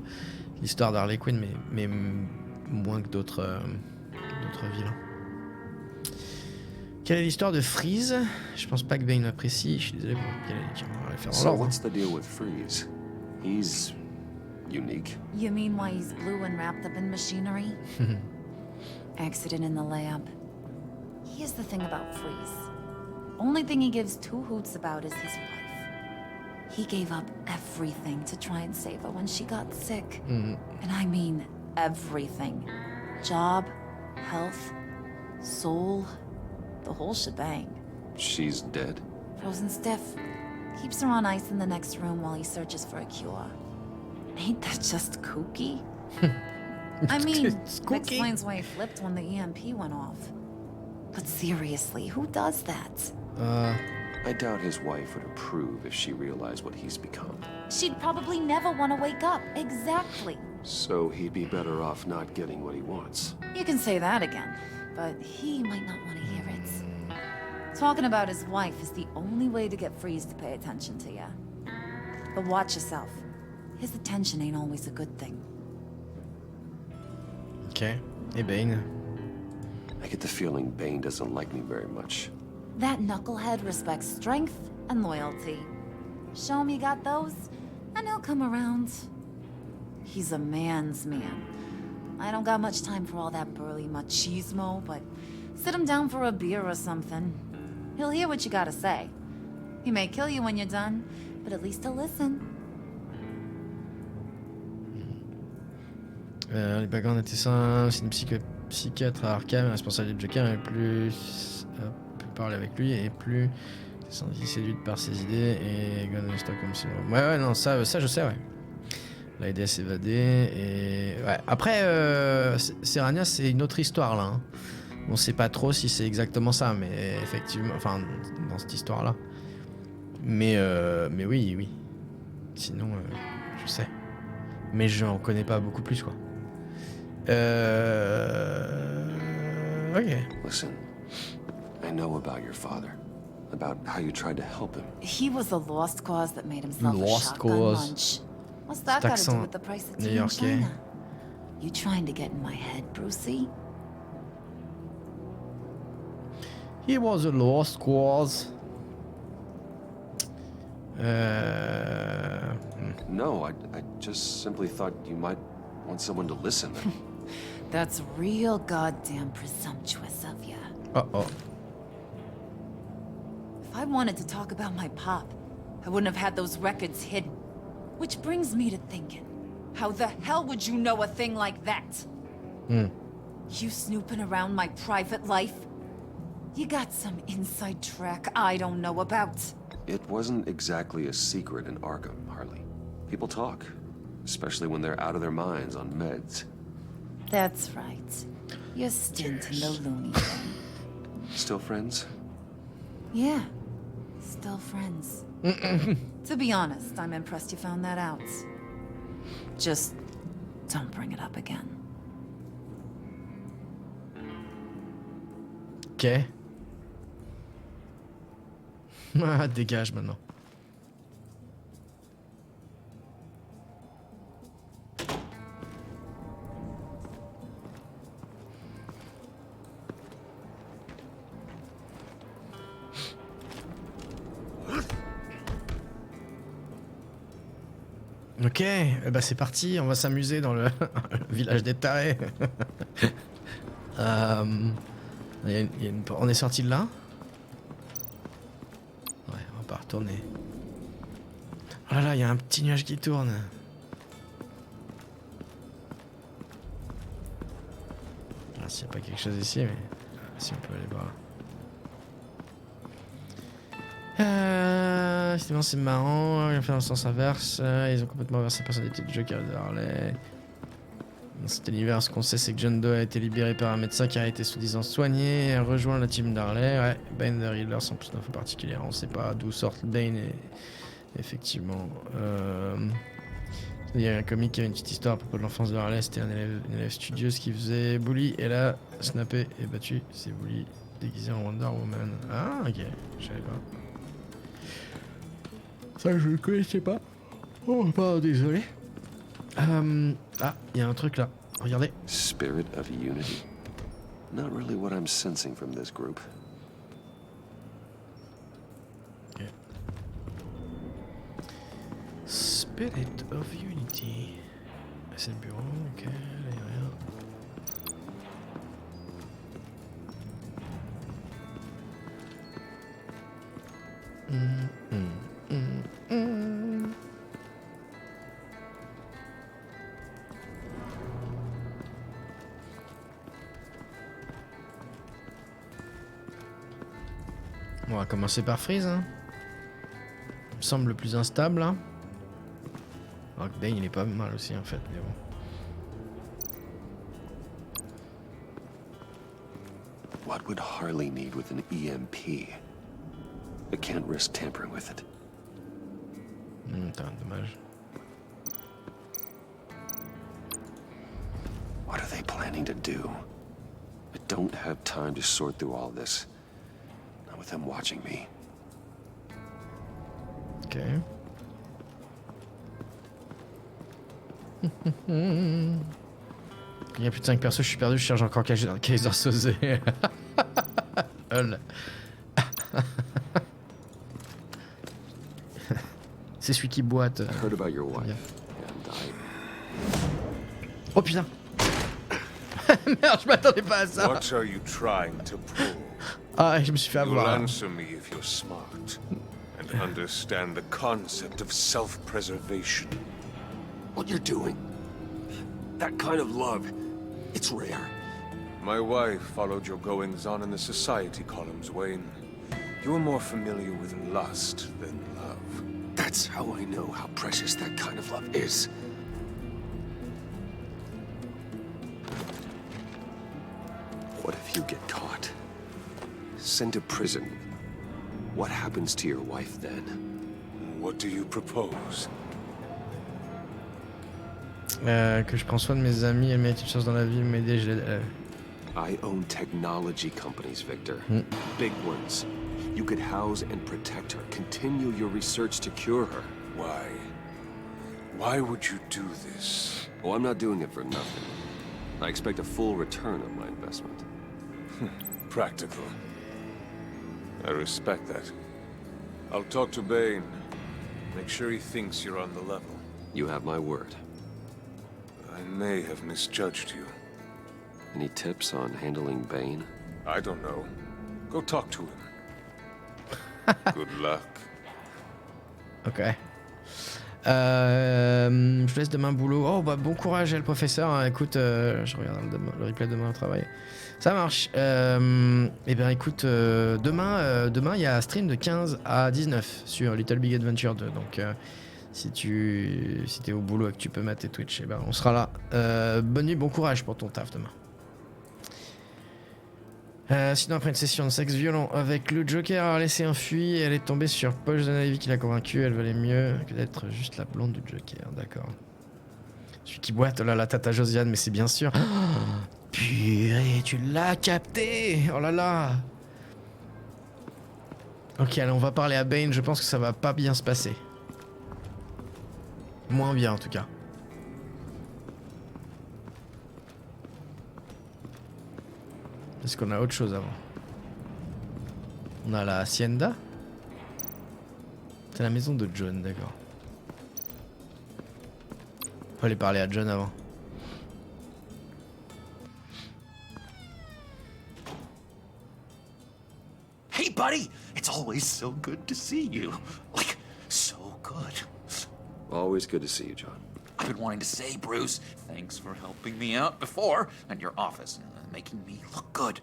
l'histoire d'Harley Quinn, mais moins que d'autres villes. Quelle est l'histoire de Freeze? Je pense pas que Bane apprécie. Je suis désolé pour on va les faire dans So l'ordre. what's the deal with Freeze? He's unique. You mean why he's blue and wrapped up in machinery? Accident in the lab. Here's the thing about Freeze. Only thing he gives two hoots about is his wife. He gave up everything to try and save her when she got sick. And I mean everything. Job, health, soul, the whole shebang. She's dead? Frozen stiff. Keeps her on ice in the next room while he searches for a cure. Ain't that just kooky? I mean, explains why he flipped when the EMP went off. But seriously, who does that? I doubt his wife would approve if she realized what he's become. She'd probably never want to wake up. Exactly. So he'd be better off not getting what he wants. You can say that again, but he might not want to hear it. Talking about his wife is the only way to get Freeze to pay attention to you. But watch yourself. His attention ain't always a good thing. Ok. Et Bane? I get the feeling Bane doesn't like me very much. That knucklehead respects strength and loyalty. Show him you got those, and he'll come around. He's a man's man. I don't got much time for all that burly machismo, but sit him down for a beer or something. He'll hear what you gotta say. He may kill you when you're done, but at least he'll listen. Les backgrounds étaient simples, c'est une psychiatre à Arkham, responsable du Joker, et plus parler avec lui, et plus c'est séduite par ses idées, et Gone Stockholm Syndrome. Ouais, non, ça je sais, ouais. L'a aidé à s'évader, et... Ouais. Après, Serania, c'est une autre histoire, là. Hein. On sait pas trop si c'est exactement ça, mais effectivement... Enfin, dans cette histoire-là. Mais oui. Sinon, je sais. Mais j'en connais pas beaucoup plus, quoi. Ok. Listen, I know about your father. About how you tried to help him. He was a lost cause that made himself a shotgun lunch. What's that got to do with the price of tea in China? You trying to get in my head, Brucey? He was a lost cause. No, I just simply thought you might want someone to listen. That's real goddamn presumptuous of you. Uh-oh. If I wanted to talk about my pop, I wouldn't have had those records hidden. Which brings me to thinking, how the hell would you know a thing like that? You snooping around my private life? You got some inside track I don't know about. It wasn't exactly a secret in Arkham, Harley. People talk, especially when they're out of their minds on meds. That's right. Your stint in the loony bin. Still friends? Yeah, still friends. To be honest, I'm impressed you found that out. Just don't bring it up again. Ok. Ah, dégage maintenant. Ok, bah c'est parti, on va s'amuser dans le village des tarés. On est sorti de là. Ouais, on va pas retourner. Oh là là, il y a un petit nuage qui tourne. Ah, s'il n'y a pas quelque chose ici, mais si on peut aller voir. Évidemment, c'est marrant, il fait dans le sens inverse. Ils ont complètement inversé la personnalité du Joker et de Harley. Dans cet univers, ce qu'on sait, c'est que John Doe a été libéré par un médecin qui a été soi-disant soigné et a rejoint la team d'Harley. Ouais, Bane the Riddler sans plus d'infos particulières. On sait pas d'où sort Bane et effectivement. Il y a un comic qui avait une petite histoire à propos de l'enfance de Harley. C'était une élève studieuse qui faisait bully et là, snappé et battu. C'est bully déguisé en Wonder Woman. Ah, ok, je savais pas. Ça, je ne connaissais pas. Oh, pardon, désolé. Ah, il y a un truc là. Regardez. Spirit of unity. Not really what I'm sensing from this group. Okay. Spirit of unity. C'est le bureau, ok, là y a rien. On va commencer par Freeze, hein. Il me semble le plus instable, hein. Alors que Bane il est pas mal aussi en fait, mais bon. What would Harley need with an EMP? I can't risk tampering with it. Dommage. What are they planning to do? I don't have time to sort through all this. Not with them watching me. Ok. Il y a plus de 5 persos, je suis perdu, je cherche encore Kaiser Soze. C'est celui qui boite. Oh putain. Merde, je m'attendais pas à ça. What are you trying to prove? Ah, je me suis fait avoir. You'll answer me if you're smart and understand the concept of self-preservation. What you're doing, that kind of love, it's rare. My wife followed your goings-on in the society columns, Wayne. You were more familiar with lust than love. That's how I know how precious that kind of love is. What if you get caught? Sent to prison. What happens to your wife then? What do you propose? Que je prends soin de mes amis, elle mérite une chance dans la vie, m'aider, je l'aide. I own technology companies, Victor. Big ones. You could house and protect her. Continue your research to cure her. Why? Why would you do this? Oh, I'm not doing it for nothing. I expect a full return on my investment. Practical. I respect that. I'll talk to Bane. Make sure he thinks you're on the level. You have my word. I may have misjudged you. Any tips on handling Bane? I don't know. Go talk to him. Good luck. Ok. Je laisse demain boulot. Oh bah bon courage le professeur. Hein. Écoute, je regarde le replay demain au travail. Ça marche. Et bien écoute, demain il y a stream de 15 à 19 sur Little Big Adventure 2. Donc si t'es au boulot et que tu peux mater Twitch, et ben on sera là. Bonne nuit, bon courage pour ton taf demain. Sinon après une session de sexe violent avec le Joker a laissé un fuit, elle est tombée sur Poche de Navy qui l'a convaincue, elle valait mieux que d'être juste la blonde du Joker, d'accord. Celui qui boite, oh là la tata Josiane, mais c'est bien sûr. Oh, purée, tu l'as capté. Oh là là. Ok, allez, on va parler à Bane, je pense que ça va pas bien se passer. Moins bien en tout cas. Est-ce qu'on a autre chose avant? On a la Hacienda. C'est la maison de John, d'accord. Faut aller parler à John avant. Hey, buddy! It's always so good to see you. Like, so good. Always good to see you, John. I've been wanting to say, Bruce, thanks for helping me out before at your office, making me look good.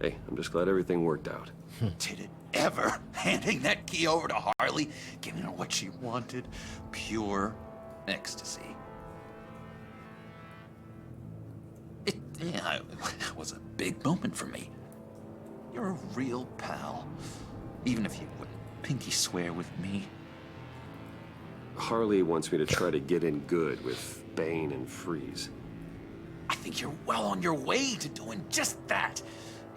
Hey, I'm just glad everything worked out. Did it ever? Handing that key over to Harley, giving her what she wanted. Pure ecstasy. It was a big moment for me. You're a real pal. Even if you wouldn't pinky swear with me. Harley wants me to try to get in good with Bane and Freeze. I think you're well on your way to doing just that.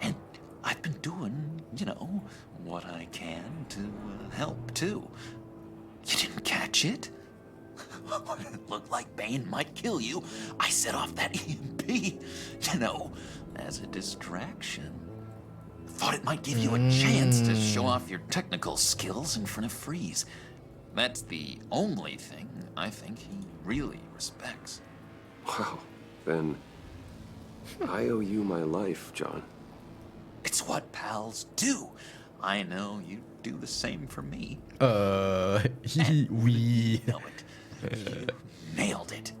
And I've been doing, you know, what I can to help, too. You didn't catch it? When it looked like Bane might kill you, I set off that EMP, you know, as a distraction. Thought it might give you a chance to show off your technical skills in front of Freeze. That's the only thing I think he really respects. Wow, then I owe you my life, John. It's what pals do. I know you do the same for me. Oui. Know it. You nailed it.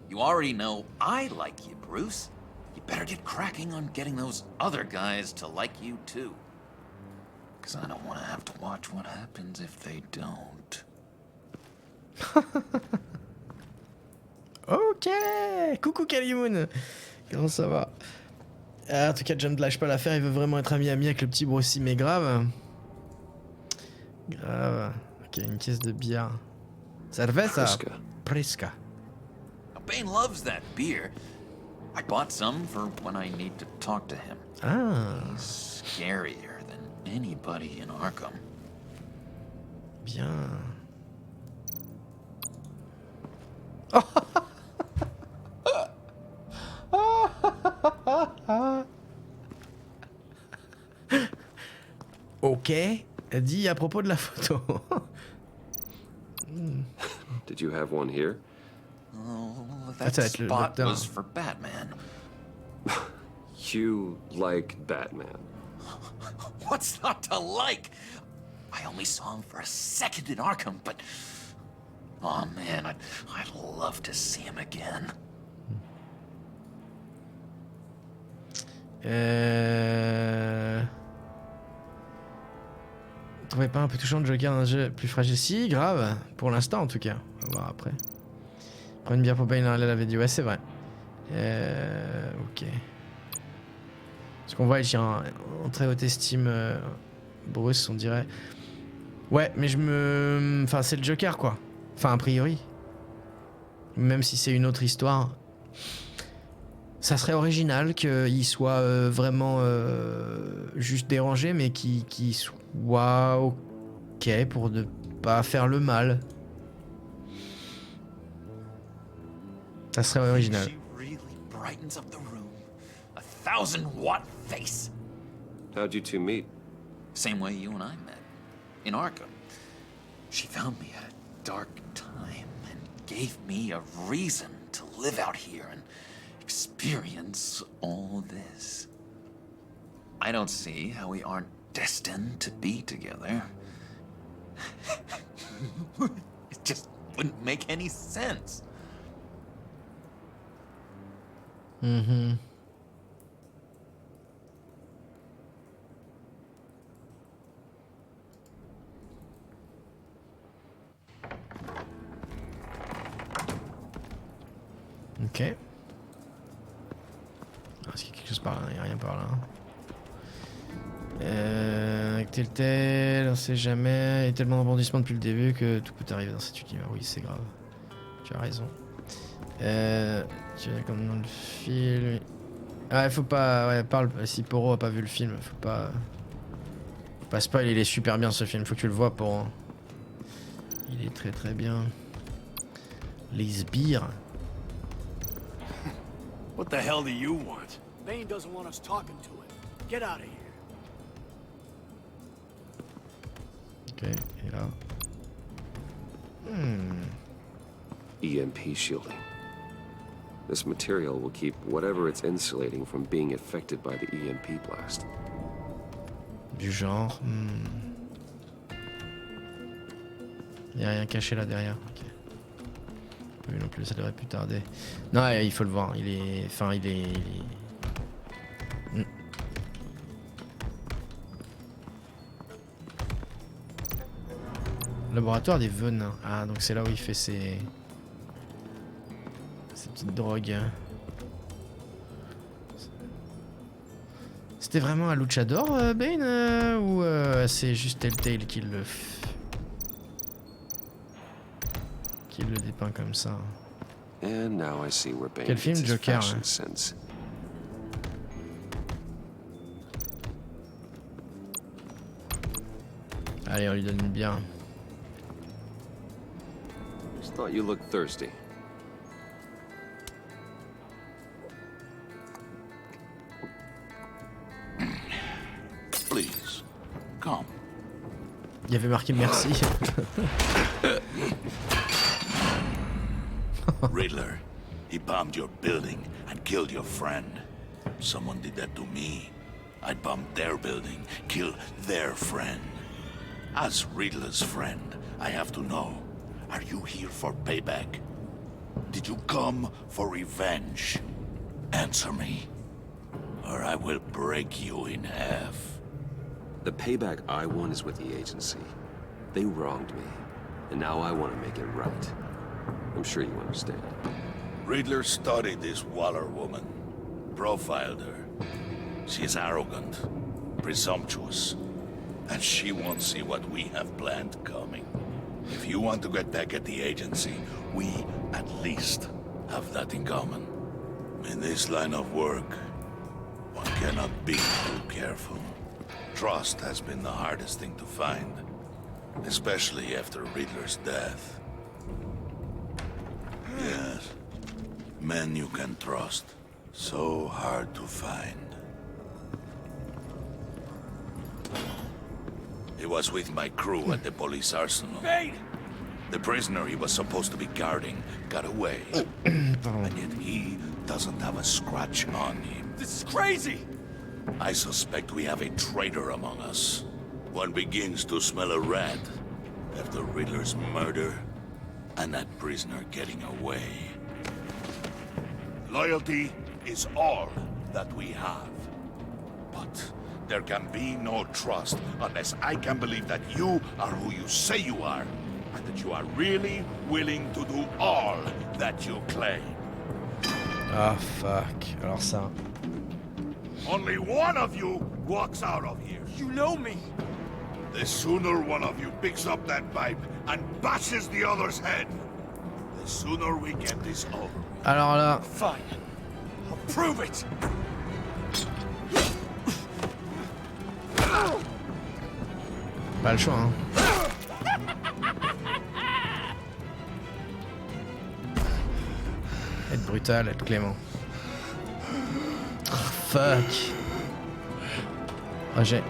You already know I like you, Bruce. You better get cracking on getting those other guys to like you too. Because I don't want to have to watch what happens if they don't. Ok. Coucou Kalimoun. Comment ça va? En tout cas, John ne lâche pas l'affaire, il veut vraiment être ami avec le petit Brucey, mais grave. Grave. Ok, une caisse de bière. Cerveza. Prisca. Bane loves that beer. I bought some for when I need to talk to him. Ah. He's scarier than anybody in Arkham. Bien. Ok. Dit à propos de la photo. Did you have one here? Oh, That's that it, spot look was down. for Batman. You like Batman? What's not to like? I only saw him for a second in Arkham, but... Oh man, I'd love to see him again. Vous trouvez pas un peu touchant de Joker dans un jeu plus fragile? Si, grave. Pour l'instant, en tout cas. On va voir après. Prends une bière pour Bane, elle l'avait dit. Ouais, c'est vrai. Ok. Parce qu'on voit, il tient en très haute estime Bruce, on dirait. Ouais, mais je me... Enfin, c'est le Joker, quoi. Enfin, a priori. Même si c'est une autre histoire. Ça serait original qu'il soit vraiment juste dérangé, mais qu'il soit ok pour ne pas faire le mal. Ça serait original. She really brightens up the room. 1,000-watt face. How'd you two meet? Same way you and I met. In Arkham. She found me at a dark time and gave me a reason to live out here and experience all this. I don't see how we aren't destined to be together. It just wouldn't make any sense. Mm-hmm. Ok. Est-ce qu'il y a quelque chose par là? Il n'y a rien par là. Avec Telltale, on sait jamais. Il y a tellement de rebondissements depuis le début que tout peut arriver dans cet univers. Oui, c'est grave. Tu as raison. Tu as comme dans le film. Ah, il faut pas. Ouais, parle. Si Poro a pas vu le film, faut pas spoil. Il est super bien ce film. Faut que tu le vois, Poro. Il est très très bien. Les sbires. What the hell do you want? Bane doesn't want us talking to him. Get out of here. Ok, et là. EMP shielding. This material will keep whatever it's insulating from being affected by the EMP blast. Du genre. Il n'y a rien caché là derrière. Ok. Pas vu non plus, ça devrait plus tarder. Non, il faut le voir. Il est. Enfin, il est. Laboratoire des venins. Ah, donc c'est là où il fait ses petites drogues. C'était vraiment un luchador, Bane, ou c'est juste Telltale qui le dépeint comme ça? And now I see where Bane Quel film, gets his Joker, fashion hein? sense. Allez, on lui donne une bière. Thought you looked thirsty. Please, come. Il y avait marqué merci. Riddler, he bombed your building and killed your friend. Someone did that to me. I'd bomb their building, kill their friend. As Riddler's friend, I have to know, are you here for payback? Did you come for revenge? Answer me, or I will break you in half. The payback I want is with the agency. They wronged me, and now I want to make it right. I'm sure you understand. Riddler studied this Waller woman, profiled her. She is arrogant, presumptuous, and she won't see what we have planned coming. If you want to get back at the agency, we at least have that in common. In this line of work, one cannot be too careful. Trust has been the hardest thing to find, especially after Riddler's death. Yes, men you can trust, so hard to find. He was with my crew at the police arsenal. Bane! The prisoner he was supposed to be guarding got away. And yet he doesn't have a scratch on him. This is crazy! I suspect we have a traitor among us. One begins to smell a rat after Riddler's murder and that prisoner getting away. Loyalty is all that we have. But there can be no trust unless I can believe that you are who you say you are, and that you are really willing to do all that you claim. Ah, fuck. Alors ça... Only one of you walks out of here. You know me! The sooner one of you picks up that pipe and bashes the other's head, the sooner we get this over. Alors là... Fine. I'll prove it! Pas le choix, hein. Être brutal, être clément. Oh, fuck. Oh, j'ai...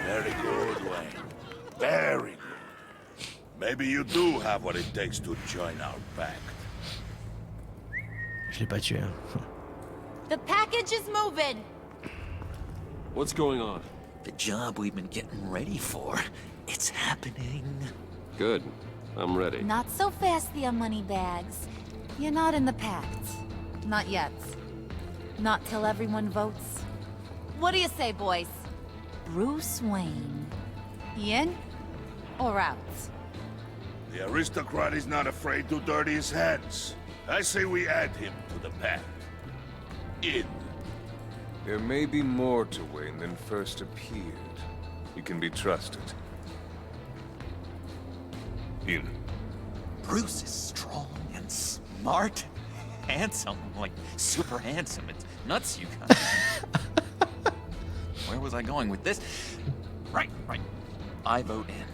Very good, Wayne. Very good. Maybe you do have what it takes to join our pact. Je l'ai pas tué, hein. The package is moving. What's going on? The job we've been getting ready for. It's happening. Good. I'm ready. Not so fast, the Moneybags. You're not in the pact. Not yet. Not till everyone votes. What do you say, boys? Bruce Wayne. In or out? The aristocrat is not afraid to dirty his hands. I say we add him to the pact. In. There may be more to Wayne than first appeared. He can be trusted. In. Bruce is strong and smart, handsome, like super handsome. It's nuts, you guys. Where was I going with this? Right. I vote in.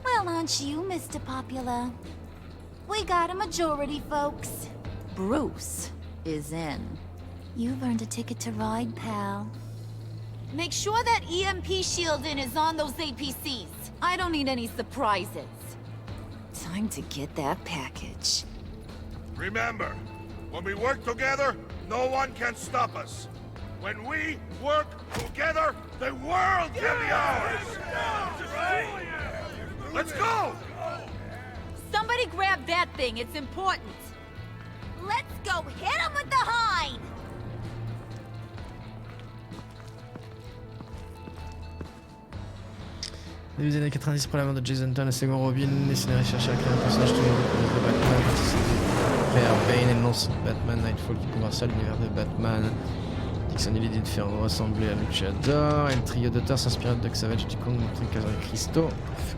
Well, aren't you, Mr. Popular? We got a majority, folks. Bruce is in. You've earned a ticket to ride, pal. Make sure that EMP shielding is on those APCs. I don't need any surprises. Time to get that package. Remember, when we work together, no one can stop us. When we work together, the world can be ours! Let's go! Somebody grab that thing, it's important. Let's go hit him with the hind! Début des années 90, pour la mort de Jason Todd, le second Robin, les scénaristes cherchaient à créer un personnage tout nouveau pour le Batman, créer Bane et le lance Batman Nightfall qui convertit l'univers de Batman. Dixon a l'idée de faire ressembler à Luchador, et le trio d'auteurs s'inspire de Doc Savage, du Kong, de Casa Cristo.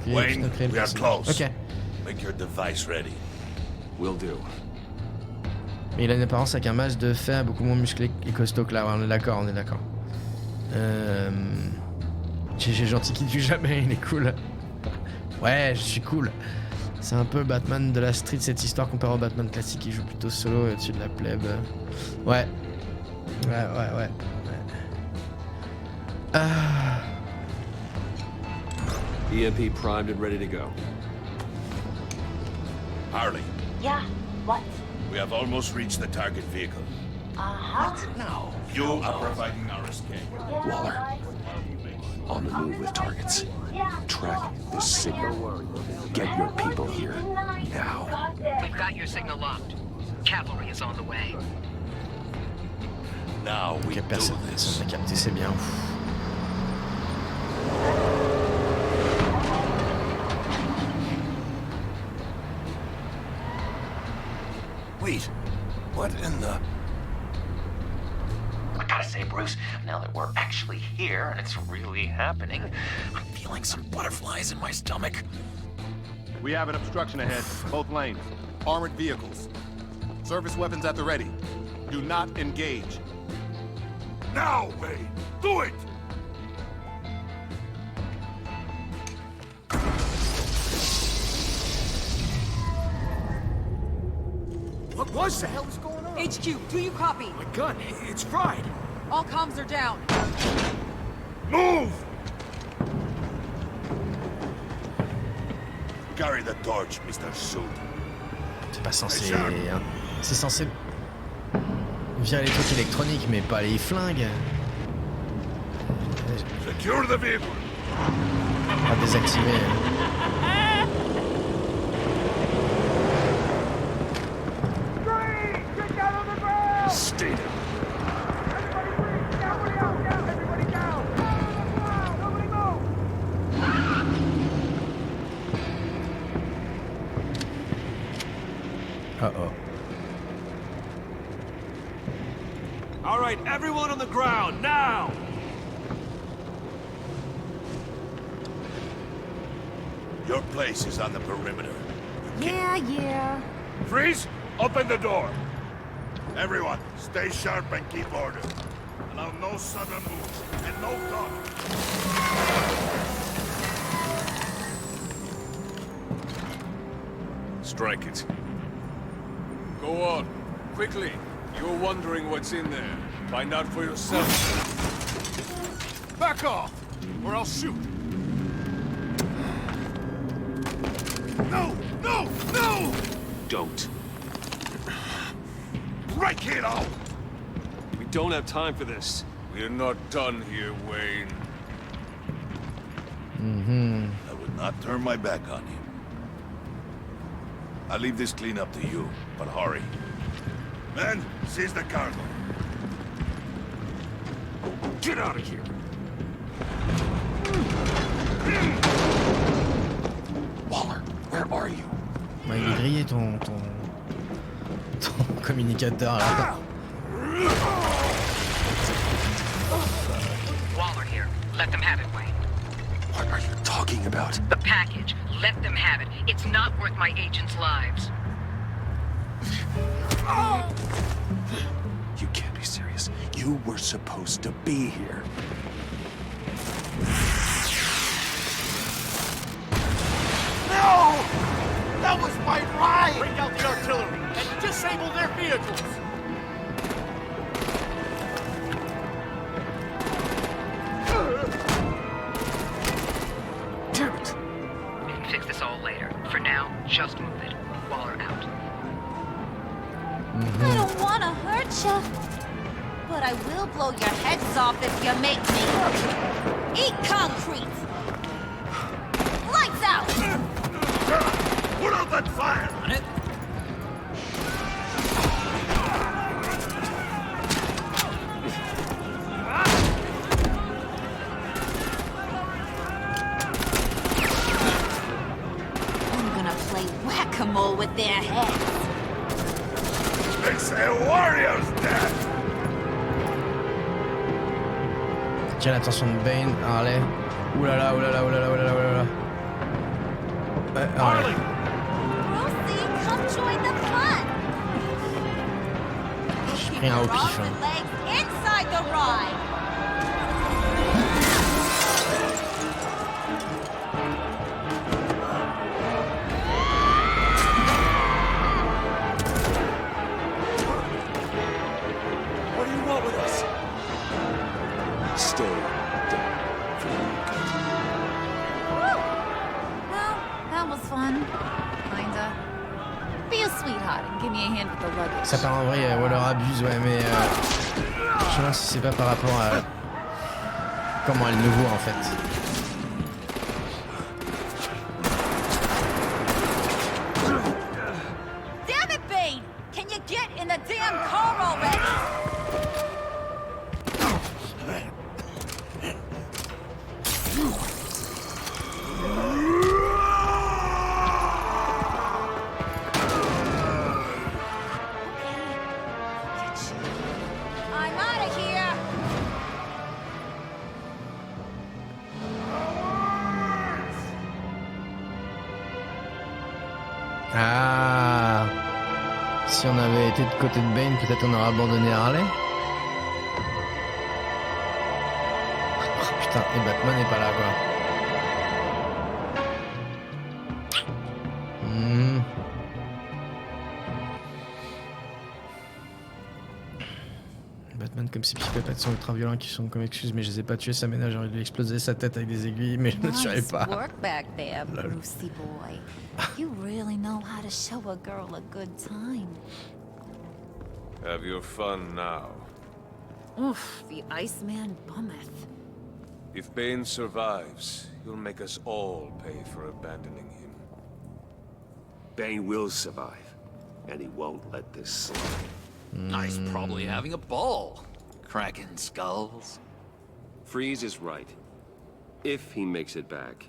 Wayne, we are close. Ok. Make your device ready. Will do. Mais il a une apparence avec un masque de fer beaucoup moins musclé et costaud que là, ouais, on est d'accord. GG gentil qui tue jamais, il est cool. Ouais, je suis cool. C'est un peu Batman de la street, cette histoire comparée au Batman classique qui joue plutôt solo au-dessus de la plèbe. Ouais. Ouais. EMP primed and ready to go. Harley, Yeah, what? we have almost reached the target vehicle. What? No. You are providing our escape. Waller, on the move with targets. Track this signal. Get your people here, now. We've got your signal locked. Cavalry is on the way. Now we Ok, personne n'a capté, c'est bien. Wait, what in the... I gotta say, Bruce, now that we're actually here and it's really happening, I'm feeling some butterflies in my stomach. We have an obstruction ahead, both lanes. Armored vehicles. Service weapons at the ready. Do not engage. Now, Wayne! Do it! What was that? What the hell is going on? HQ, do you copy? My gun, it's fried. All comms are down. Move! Carry the torch, Mr. Suit. C'est pas censé... Hein. C'est censé... virer les trucs électroniques, mais pas les flingues. Secure the vehicle. Pas désactiver. Stay down. Uh-oh. All right, everyone on the ground, now! Your place is on the perimeter. Yeah. Freeze! Open the door! Everyone, stay sharp and keep order. Allow no sudden moves, and no talk. Strike it. Go on. Quickly. You're wondering what's in there. Find out for yourself. Back off, or I'll shoot. No! No! No! Don't. Right, kiddo! We don't have time for this. We're not done here, Wayne. I would not turn my back on you. I'll leave this clean up to you, but hurry. Men, seize the cargo. Get out of here. Waller, where are you? Bah, il est grillé ton communicateur là. Waller here. Let them have it, Wayne. What are you talking about? The package. Let them have it. It's not worth my agents' lives. You can't be serious. You were supposed to be here. No! That was my ride! Bring out the artillery and disable their vehicles! Damn it! We can fix this all later. For now, just move it. Waller out. I don't want to hurt you, but I will blow your heads off if you make me. Eat concrete! Lights out! Put out that fire! On it. I'm gonna play whack-a-mole with their heads. It's a warrior's death! Tiens l'attention de Bane, allez. Oulala, oulala, oulala, oulala, oulala. Allez. Rosie, come join the fun! J'ai pris un au pif. Hein. Legs inside the ride! fun? Kinda. Be a sweetheart and give me a hand with the luggage. Ça part en vrai, Waller abuse, ouais, mais je me demande si c'est pas par rapport à comment elle nous voit en fait. Damn it, Bane! Can you get in the damn car already? I'm out of here! Ah, si on avait été de côté de Bane, peut-être on aurait abandonné Harley. Oh, putain, et Batman n'est pas là quoi. Hmm. Batman comme ces psychopathes sont ultra violents qui sont comme excuse mais je les ai pas tués, ça m'énerve, j'ai envie de lui exploser sa tête avec des aiguilles mais je ne tuerai Nice pas. work back there, Brucey boy. You really know how to show a girl a good time. Have your fun now. Oof, the Iceman bummeth. If Bane survives, he'll make us all pay for abandoning him. Bane will survive, and he won't let this slide. Nice, probably having a ball. Cracking skulls. Freeze is right. If he makes it back,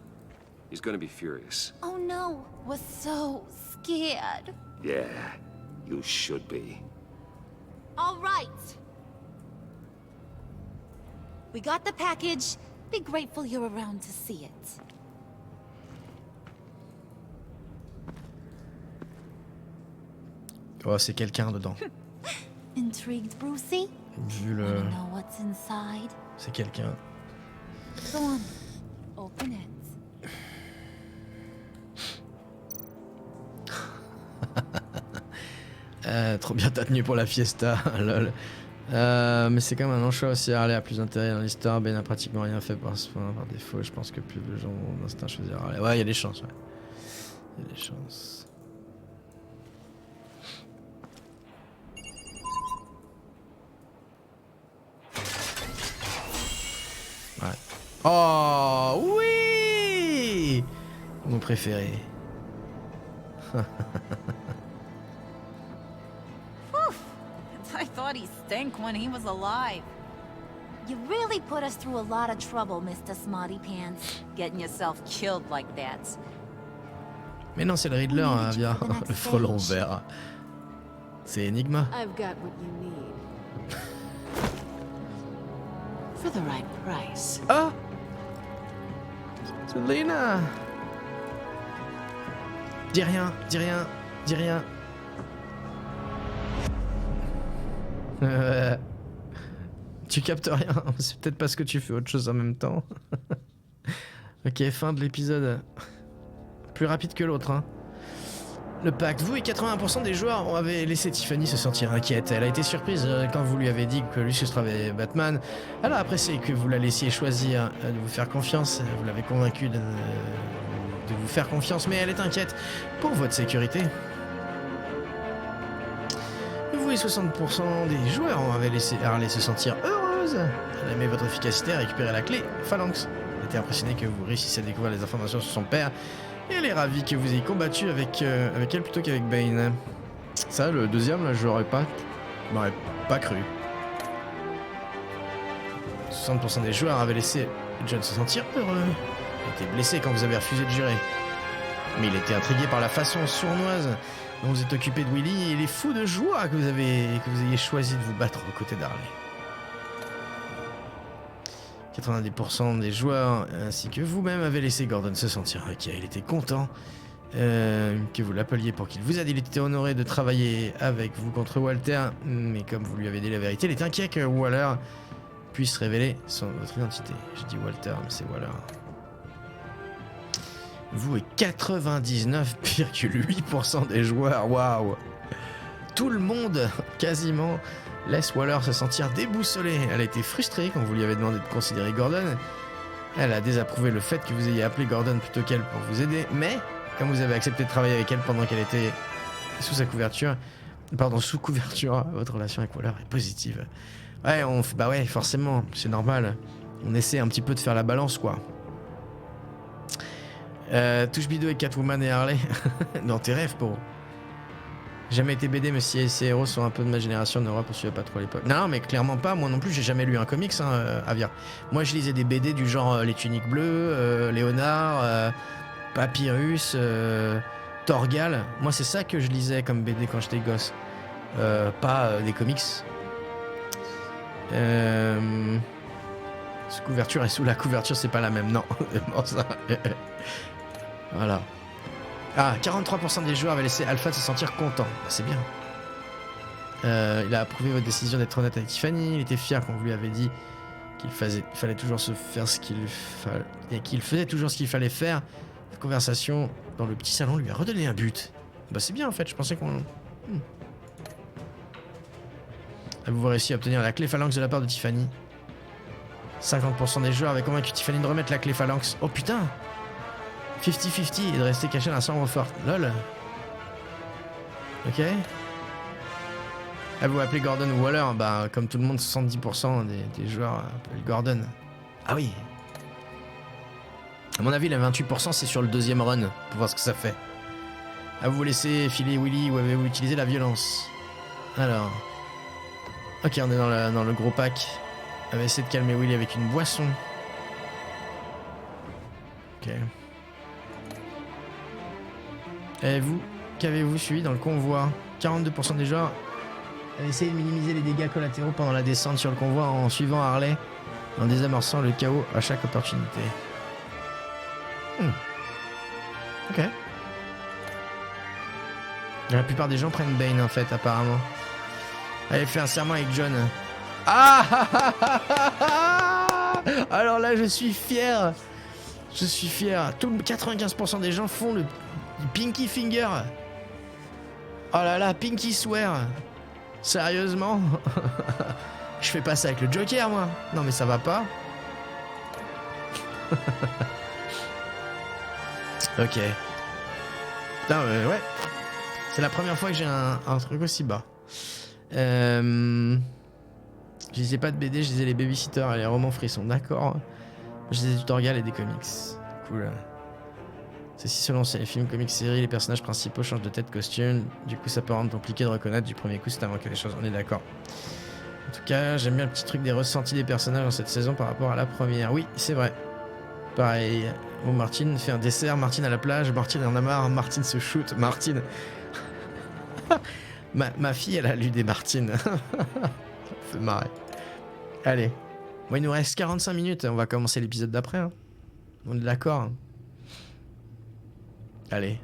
he's gonna be furious. Oh no, we're so scared. Yeah, you should be. All right. We got the package. Be grateful you're around to see it. Oh, c'est quelqu'un dedans. Intrigued, Brucey? Vu le... Wanna know what's inside? C'est quelqu'un. Go on, open it. Trop bien ta tenue pour la fiesta, lol. Mais c'est quand même un non-choix aussi. Harley a plus d'intérêt dans l'histoire. Ben n'a pratiquement rien fait par défaut. Je pense que plus de gens ont d'instinct choisir Harley. Ouais, il y a des chances, ouais. Il y a des chances. Ouais. Oh, oui! Mon préféré. I thought he stank when he was alive. You really put us through a lot of trouble, Mr. Smarty Pants. Getting yourself killed like that. Mais non, c'est le Riddler, hein, via le frelon vert. C'est Enigma. I've got what you need. For the right price. Ah! Selena! Dis rien, dis rien, dis rien. Tu captes rien, c'est peut-être parce que tu fais autre chose en même temps. Ok, fin de l'épisode. Plus rapide que l'autre, hein. Le pacte. Vous et 80% des joueurs avaient laissé Tiffany se sentir inquiète. Elle a été surprise quand vous lui avez dit que Lucius travaillait Batman. Elle a apprécié que vous la laissiez choisir de vous faire confiance. Vous l'avez convaincu de vous faire confiance, mais elle est inquiète pour votre sécurité. Vous et 60% des joueurs avaient laissé Harley se sentir heureuse. Elle aimait votre efficacité à récupérer la clé Phalanx. Elle était impressionnée que vous réussissiez à découvrir les informations sur son père. Et elle est ravie que vous ayez combattu avec elle plutôt qu'avec Bane. Ça, le deuxième, là, je m'aurais pas cru. 60% des joueurs avaient laissé John se sentir heureux. Il était blessé quand vous avez refusé de jurer. Mais il était intrigué par la façon sournoise dont vous êtes occupé de Willy et il est fou de joie que vous ayez choisi de vous battre aux côtés d'Harley. 90% des joueurs ainsi que vous-même avaient laissé Gordon se sentir inquiet. Il était content que vous l'appeliez pour qu'il vous aide. Il était honoré de travailler avec vous contre Walter, mais comme vous lui avez dit la vérité, il était inquiet que Waller puisse révéler votre identité. Je dis Walter, mais c'est Waller. Vous et 99,8% des joueurs, waouh! Tout le monde, quasiment, laisse Waller se sentir déboussolé. Elle a été frustrée quand vous lui avez demandé de considérer Gordon. Elle a désapprouvé le fait que vous ayez appelé Gordon plutôt qu'elle pour vous aider, mais Comme vous avez accepté de travailler avec elle pendant qu'elle était sous sa couverture, pardon, sous couverture, votre relation avec Waller est positive. Ouais, bah ouais, forcément, c'est normal. On essaie un petit peu de faire la balance, quoi. Touche Bido et Catwoman et Harley. Dans tes rêves, Poro. Jamais été BD, mais si ces héros sont un peu de ma génération, en Europe, on suivait pas trop à l'époque. Non, mais clairement pas. Moi non plus, j'ai jamais lu un comics, hein, Avia. Moi, je lisais des BD du genre Les Tuniques Bleues, Léonard, Papyrus, Torgal. Moi, c'est ça que je lisais comme BD quand j'étais gosse. Pas des comics. Sous couverture et sous la couverture, c'est pas la même. Non, bon, ça. Voilà. Ah, 43% des joueurs avaient laissé Alpha se sentir content. C'est bien. Il a approuvé votre décision d'être honnête avec Tiffany. Il était fier quand vous lui avez dit qu'il fallait toujours se faire ce qu'il fallait et qu'il faisait toujours ce qu'il fallait faire. La conversation dans le petit salon lui a redonné un but. Bah c'est bien en fait. Je pensais qu'on. Avez-vous réussi à obtenir la clé phalanx de la part de Tiffany? 50% des joueurs avaient convaincu Tiffany de remettre la clé phalanx. Oh putain! 50-50 et de rester caché dans la chambre forte. Lol. Ok. Avez-vous appelé Gordon ou Waller? Bah, comme tout le monde, 70% des joueurs appellent Gordon. Ah oui. À mon avis, les 28%, c'est sur le deuxième run, pour voir ce que ça fait. Avez-vous laissé filer Willy ou avez-vous utilisé la violence? Alors. Ok, on est dans le gros pack. On va essayer de calmer Willy avec une boisson. Ok. Et vous, qu'avez-vous suivi dans le convoi? 42% des joueurs avaient essayé de minimiser les dégâts collatéraux pendant la descente sur le convoi en suivant Harley, en désamorçant le chaos à chaque opportunité. Ok. La plupart des gens prennent Bane en fait, apparemment. Elle fait un serment avec John. Ah alors là, je suis fier. Je suis fier. 95% des gens font le Pinky Finger. Oh là là, Pinky Swear. Sérieusement? Je fais pas ça avec le Joker, moi. Non mais ça va pas. Ok. Putain, ouais. C'est la première fois que j'ai un truc aussi bas. Je lisais pas de BD, je lisais les babysitters et les romans frissons. D'accord. Je lisais du Torgal et des comics. Cool. C'est si selon les films, comics, séries, les personnages principaux changent de tête, costume. Du coup, ça peut rendre compliqué de reconnaître du premier coup si t'as manqué des choses. On est d'accord. En tout cas, j'aime bien le petit truc des ressentis des personnages dans cette saison par rapport à la première. Oui, c'est vrai. Pareil. Bon, Martine fait un dessert. Martine à la plage. Martine en a marre. Martine se shoot. Martine. ma fille, elle a lu des Martines. Ça me fait marrer. Allez. Bon, il nous reste 45 minutes. On va commencer l'épisode d'après. Hein. On est d'accord. Hein. Allez.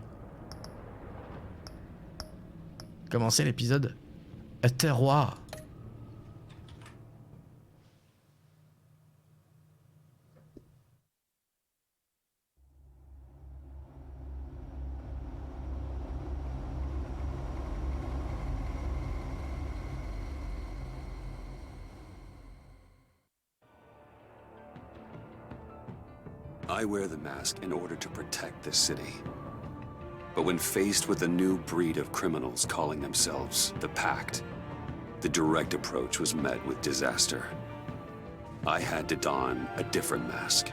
Commencer l'épisode terroir. I wear the mask in order to protect the city. But when faced with a new breed of criminals calling themselves the Pact, the direct approach was met with disaster. I had to don a different mask.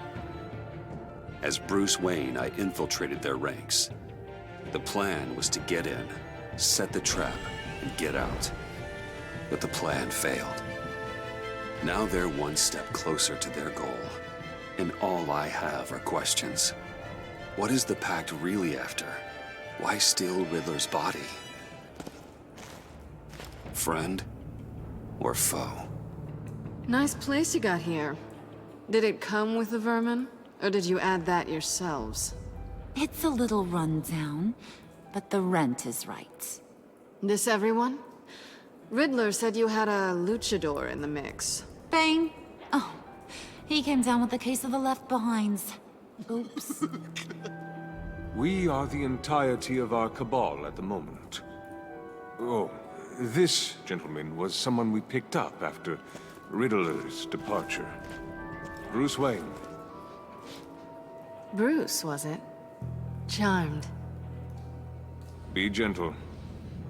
As Bruce Wayne, I infiltrated their ranks. The plan was to get in, set the trap, and get out. But the plan failed. Now they're one step closer to their goal. And all I have are questions. What is the Pact really after? Why steal Riddler's body? Friend or foe? Nice place you got here. Did it come with the vermin? Or did you add that yourselves? It's a little rundown, but the rent is right. This everyone? Riddler said you had a luchador in the mix. Bane? Oh, he came down with a case of the left behinds. Oops. We are the entirety of our cabal at the moment. Oh, this gentleman was someone we picked up after Riddler's departure. Bruce Wayne. Bruce, was it? Charmed. Be gentle.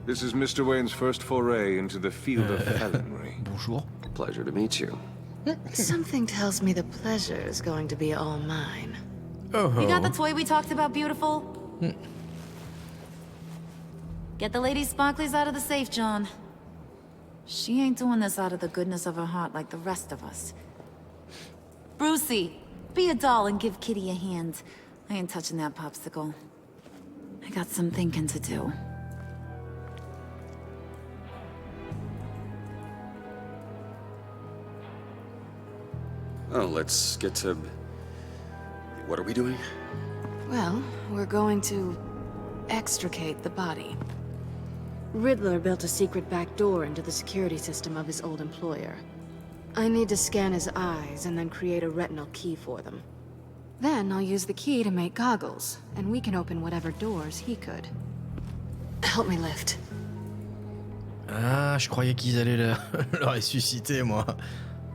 This is Mr. Wayne's first foray into the field of felonry. Bonjour. Pleasure to meet you. Something tells me the pleasure is going to be all mine. Oh. You got the toy we talked about, beautiful? Get the lady sparklies out of the safe, John. She ain't doing this out of the goodness of her heart like the rest of us. Brucey, be a doll and give Kitty a hand. I ain't touching that popsicle. I got some thinking to do. Oh, let's get to... What are we doing? Well, we're going to extricate the body. Riddler built a secret back door into the security system of his old employer. I need to scan his eyes and then create a retinal key for them. Then I'll use the key to make goggles, and we can open whatever doors he could. Help me lift. Ah, je croyais qu'ils allaient le ressusciter, moi.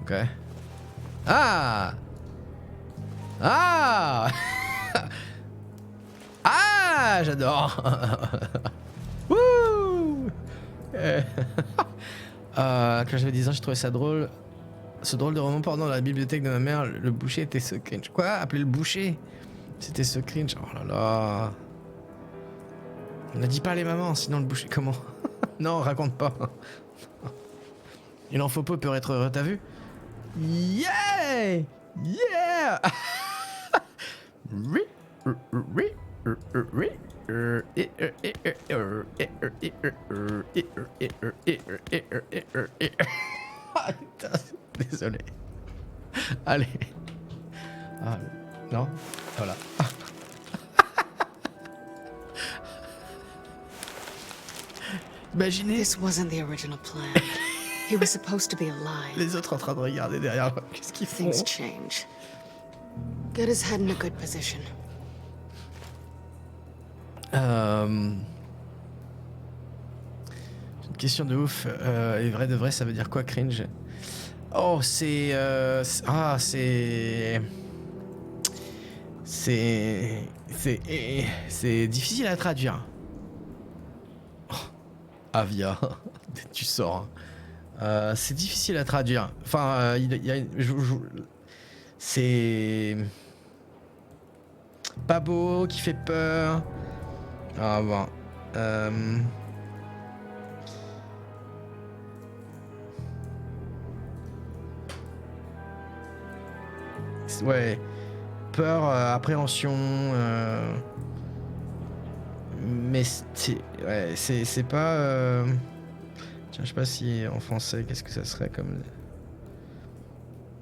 Ok. Ah! Ah! Ah! J'adore! Wouh! Quand j'avais 10 ans, je trouvais ça drôle. Ce drôle de roman porno dans la bibliothèque de ma mère, le boucher était ce cringe. Quoi? Appeler le boucher? C'était ce cringe. Oh là là. On ne dit pas les mamans, sinon le boucher, comment? Non, raconte pas. Il en faut peu pour être heureux, t'as vu? Yeah! Yeah! Désolé. Allez. Ah, non? Voilà. Imaginez. This wasn't the original plan. He was supposed to be alive. Les autres en train de regarder derrière. Qu'est-ce qu'ils font? Things change. Get his head in a good position. Une question de ouf. Et vrai de vrai, ça veut dire quoi, cringe? Oh, c'est... C'est difficile à traduire. Oh, Avia, tu sors. C'est difficile à traduire. Enfin, c'est pas beau, qui fait peur. Ah bon. Ouais. Peur, appréhension. Mais c'est pas. Tiens, je sais pas si en français, qu'est-ce que ça serait comme.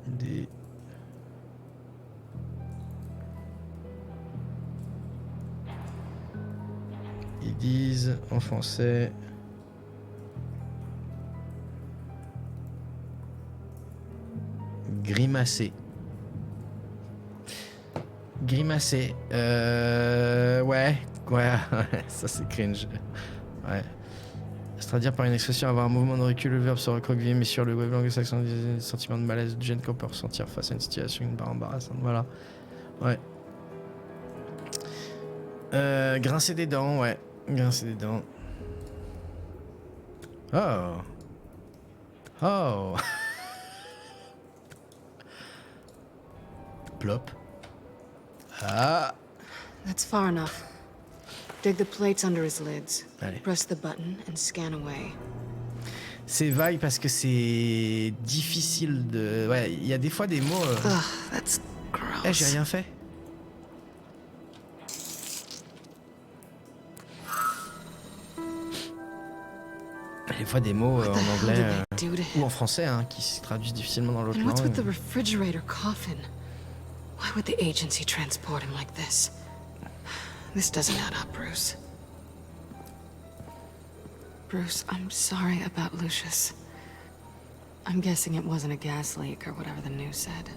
Des. Ils disent en français. Grimacer. Grimacer. Ouais. Ça c'est cringe. Ouais. Se traduire par une expression, avoir un mouvement de recul, le verbe se recroqueviller, mais sur le web anglo-saxon, des sentiments de malaise, de gêne qu'on peut ressentir face à une situation, une barre embarrassante. Voilà. Ouais. Grincer des dents, ouais. Grincer des dents. Oh. Oh. Plop. Ah. That's far enough. Dig the plates under his lids. Allez. Press the button and scan away. C'est vague parce que c'est difficile de... Ouais, il y a des fois des mots... That's gross. Eh, j'ai rien fait. Des fois des mots en anglais ou en français hein, qui se traduisent difficilement dans l'autre And what's with langue. the refrigerator coffin? Why would the agency transport him like this? This doesn't add up, Bruce. Bruce, I'm sorry about Lucius. I'm guessing it wasn't a gas leak or whatever the news said.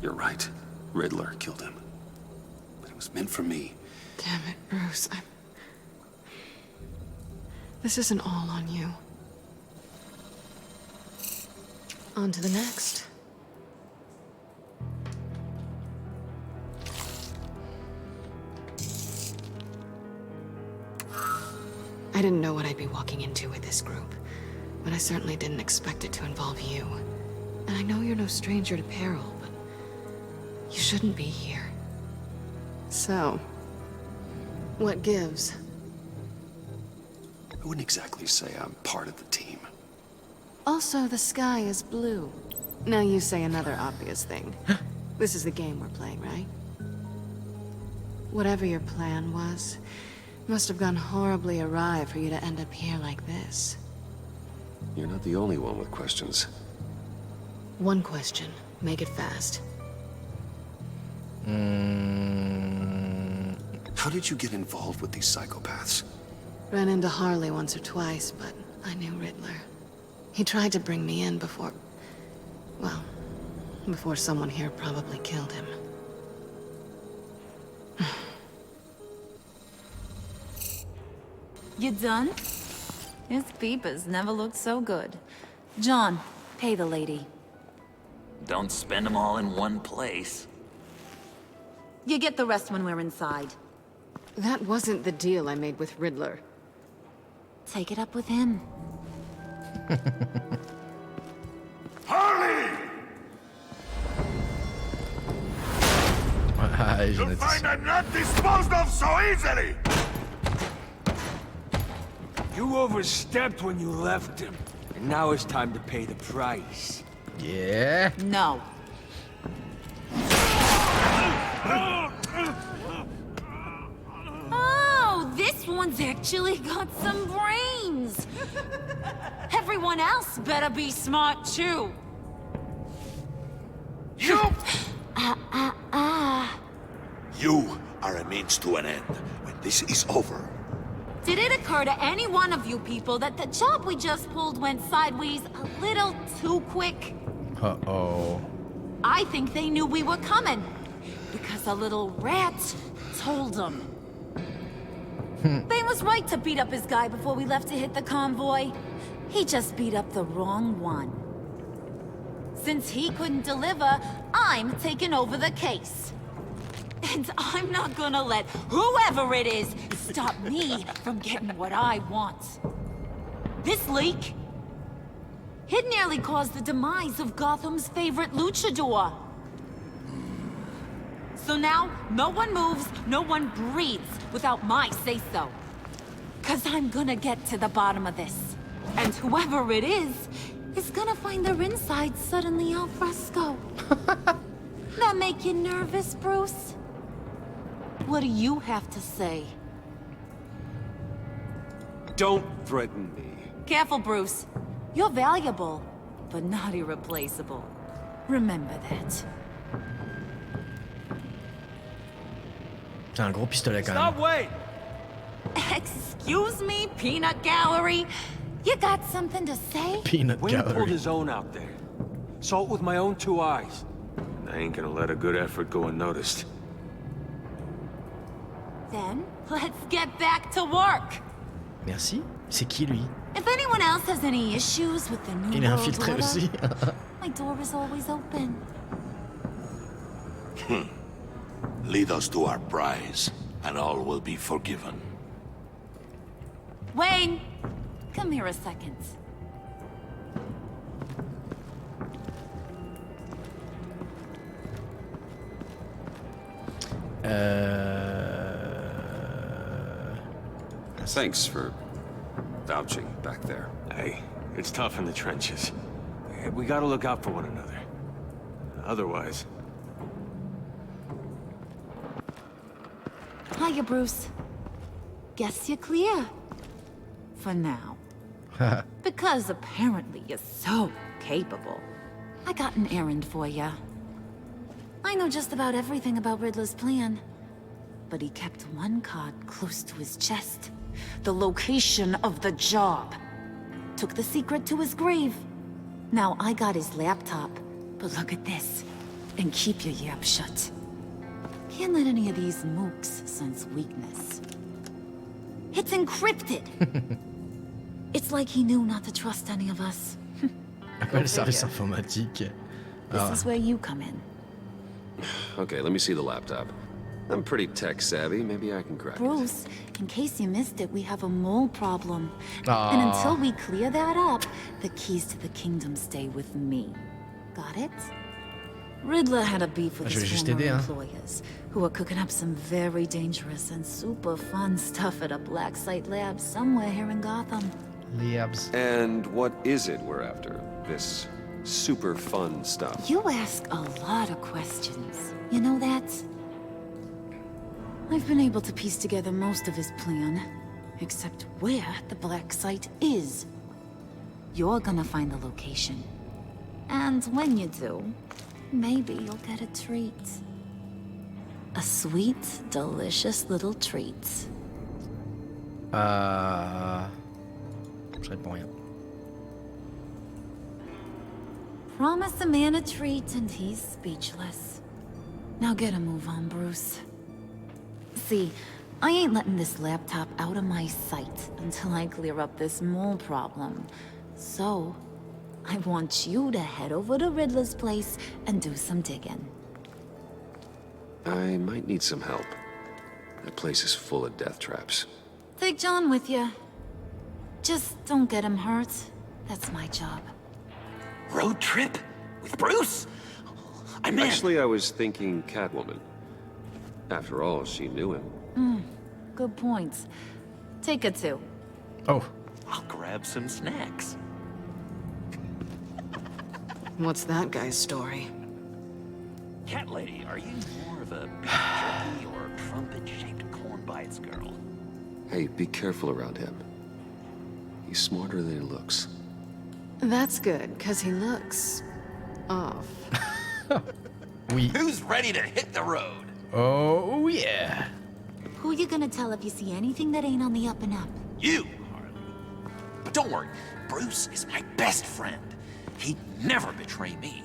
You're right. Riddler killed him. But it was meant for me. Damn it, Bruce. This isn't all on you. On to the next. I didn't know what I'd be walking into with this group, but I certainly didn't expect it to involve you. And I know you're no stranger to peril, but you shouldn't be here. So, what gives? I wouldn't exactly say I'm part of the team. Also, the sky is blue. Now you say another obvious thing. This is the game we're playing, right? Whatever your plan was, must have gone horribly awry for you to end up here like this. You're not the only one with questions. One question. Make it fast. How did you get involved with these psychopaths? Ran into Harley once or twice, but I knew Riddler. He tried to bring me in before... well, before someone here probably killed him. You done? His peepers never looked so good. John, pay the lady. Don't spend them all in one place. You get the rest when we're inside. That wasn't the deal I made with Riddler. Take it up with him. Harley! You'll find I'm not disposed of so easily! You overstepped when you left him. And now it's time to pay the price. Yeah. No. Oh, this one's actually got some brains. Everyone else better be smart too. You! You are a means to an end. When this is over, Did it occur to any one of you people that the job we just pulled went sideways a little too quick? Uh-oh. I think they knew we were coming, because a little rat told them. Bane was right to beat up his guy before we left to hit the convoy. He just beat up the wrong one. Since he couldn't deliver, I'm taking over the case. And I'm not gonna let whoever it is stop me from getting what I want. This leak, it nearly caused the demise of Gotham's favorite luchador. So now, no one moves, no one breathes without my say-so. 'Cause I'm gonna get to the bottom of this. And whoever it is gonna find their insides suddenly al fresco. That make you nervous, Bruce? What do you have to say? Don't threaten me. Careful, Bruce. You're valuable, but not irreplaceable. Remember that. C'est un gros pistolet quand Stop, même. wait! Excuse me, Peanut Gallery. You got something to say? Peanut Wayne pulled Gallery. his own out there. Saw it with my own 2 eyes. I ain't gonna let a good effort go unnoticed. Then, let's get back to work. Merci. C'est qui lui? If anyone else has any issues with the new Il est world infiltré order, aussi. my door is always open. lead us to our prize, and all will be forgiven. Wayne, come here a second. Thanks for vouching back there. Hey, it's tough in the trenches. We gotta look out for one another. Otherwise... Hiya, Bruce. Guess you're clear. For now. Because apparently you're so capable. I got an errand for you. I know just about everything about Riddler's plan. But he kept one card close to his chest. The location of the job. Took the secret to his grave. Now I got his laptop. But look at this. And keep your yap shut. Can't let any of these mooks sense weakness. It's encrypted! It's like he knew not to trust any of us. Après le service informatique. This is where you come in. Okay, let me see the laptop. I'm pretty tech savvy. Maybe I can crack it. Bruce, in case you missed it, we have a mole problem. Aw. And until we clear that up, the keys to the kingdom stay with me. Got it? Riddler had a beef with Je vais his juste former t'aider, hein. employers, who were cooking up some very dangerous and super fun stuff at a black site lab somewhere here in Gotham. Labs. And what is it we're after? This super fun stuff. You ask a lot of questions. You know that? I've been able to piece together most of his plan, except where the black site is. You're gonna find the location. And when you do, maybe you'll get a treat. A sweet, delicious little treat. Je réponds rien. Promise a man a treat and he's speechless. Now get a move on, Bruce. See, I ain't letting this laptop out of my sight until I clear up this mole problem. So, I want you to head over to Riddler's place and do some digging. I might need some help. That place is full of death traps. Take John with you. Just don't get him hurt. That's my job. Road trip? With Bruce? I'm in. Actually, I was thinking Catwoman. After all, she knew him. Good points. Take it too. Oh. I'll grab some snacks. What's that guy's story? Cat lady, are you more of a beef jerky or trumpet-shaped corn bites girl? Hey, be careful around him. He's smarter than he looks. That's good, because he looks... off. Oui. Who's ready to hit the road? Oh, yeah. Who you gonna tell if you see anything that ain't on the up and up? You, Harley. But don't worry, Bruce is my best friend. He'd never betray me.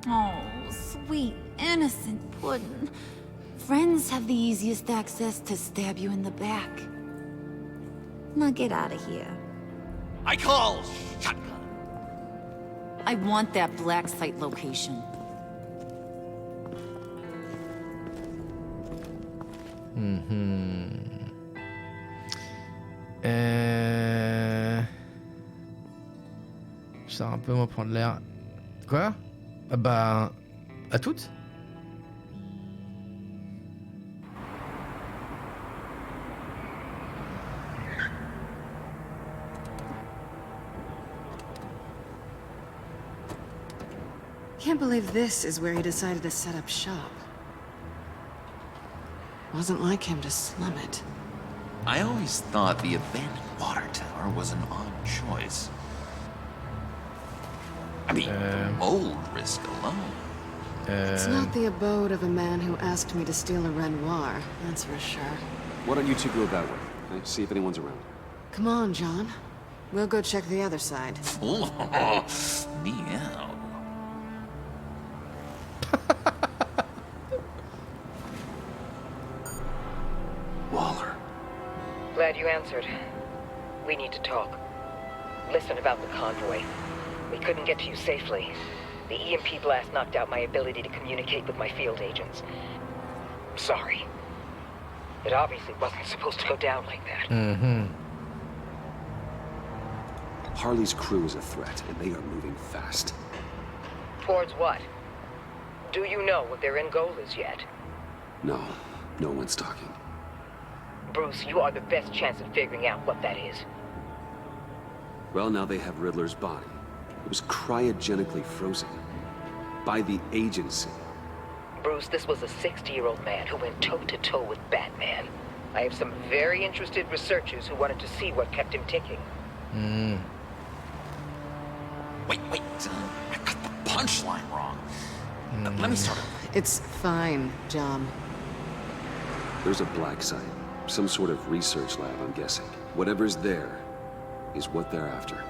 Oh, sweet, innocent puddin'. Friends have the easiest access to stab you in the back. Now get out of here. I call shotgun. I want that black site location. Je sors un peu, moi, prendre l'air. Quoi? Ah bah... à toutes? Can't believe this is where he decided to set up shop. Wasn't like him to slum it. I always thought the abandoned water tower was an odd choice. I mean, mold risk alone. It's not the abode of a man who asked me to steal a Renoir, that's for sure. Why don't you two go that way? Okay? See if anyone's around. Come on, John. We'll go check the other side. Meow. Waller. Glad you answered. We need to talk. Listen about the convoy. We couldn't get to you safely. The EMP blast knocked out my ability to communicate with my field agents. Sorry. It obviously wasn't supposed to go down like that. Harley's crew is a threat, and they are moving fast. Towards what? Do you know what their end goal is yet? No, no one's talking. Bruce, you are the best chance at figuring out what that is. Well, now they have Riddler's body. It was cryogenically frozen. By the agency. Bruce, this was a 60-year-old man who went toe-to-toe with Batman. I have some very interested researchers who wanted to see what kept him ticking. Wait, I got the punchline wrong. Let me start over. It's fine, John. There's a black site. Some sort of research lab, I'm guessing. Whatever's there is what they're after.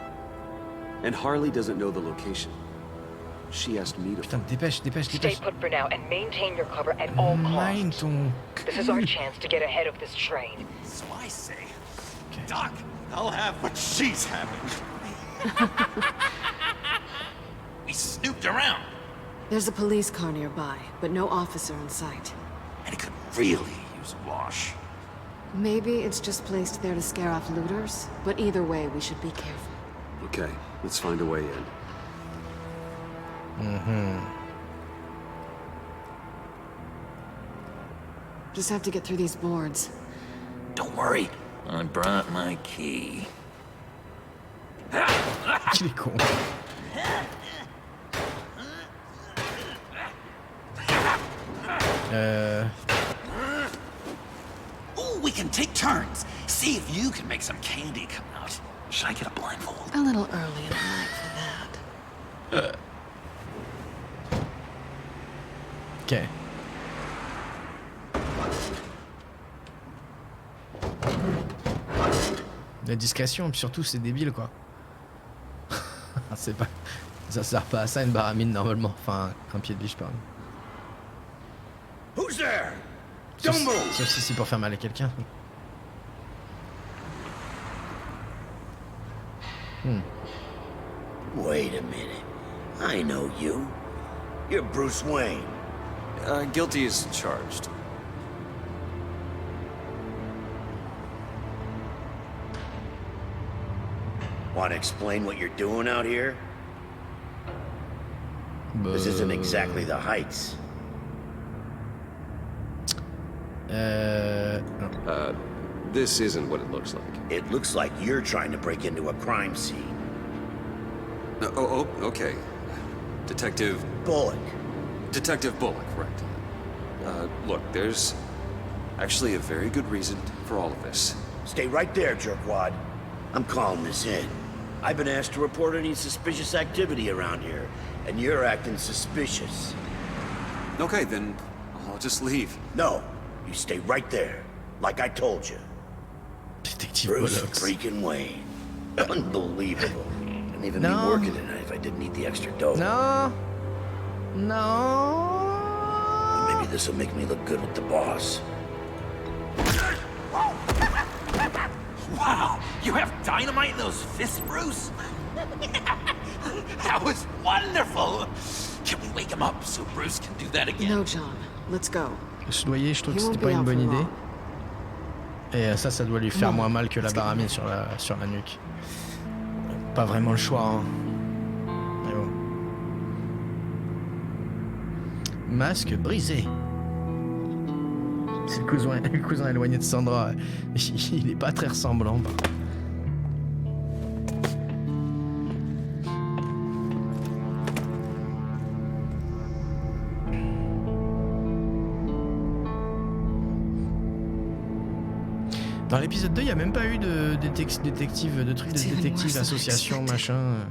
And Harley doesn't know the location. She asked me to... Putain, dépêche. Stay put for now and maintain your cover at all costs. This is our chance to get ahead of this train. So I say, Doc, I'll have what she's having. We snooped around. There's a police car nearby, but no officer in sight. And it could really heaps of wash. Maybe it's just placed there to scare off looters, but either way, we should be careful. Okay, let's find a way in. Just have to get through these boards. Don't worry, I brought my key. Il est con. Ooh, we can take turns. See if you can make some candy come out. Should I get a blindfold? A little early in the night for that. Ok. La discrétion, puis surtout c'est débile quoi. C'est pas... Ça sert pas à ça une baramine normalement. Enfin, un pied de biche pardon. Who's there? Sauf si c'est pour faire mal à quelqu'un. Wait a minute. I know you. You're Bruce Wayne. Guilty as charged. Want to explain what you're doing out here? This isn't exactly the Heights. This isn't what it looks like. It looks like you're trying to break into a crime scene. Okay. Detective... Bullock. Detective Bullock, right. Look, there's actually a very good reason for all of this. Stay right there, jerkwad. I'm calling this in. I've been asked to report any suspicious activity around here, and you're acting suspicious. Okay, then I'll just leave. No, you stay right there, like I told you. Detective Bruce Bullock. freaking Wayne. Unbelievable. Couldn't even No. be working tonight if I didn't need the extra dough. No. No. Maybe this will make me look good with the boss. Wow, you have dynamite in those fists, Bruce? That was wonderful. Can we wake him up so Bruce can do that again? No, John. Let's go. Se noyer, je trouve que He c'était won't pas be une out bonne for idée. long. Et ça doit lui faire moins mal que la baramine sur la nuque. Pas vraiment le choix, hein. Mais bon. Masque brisé. C'est le cousin éloigné de Sandra. Il est pas très ressemblant. Dans l'épisode 2, il n'y a même pas eu de détective, de trucs de détective, association, machin.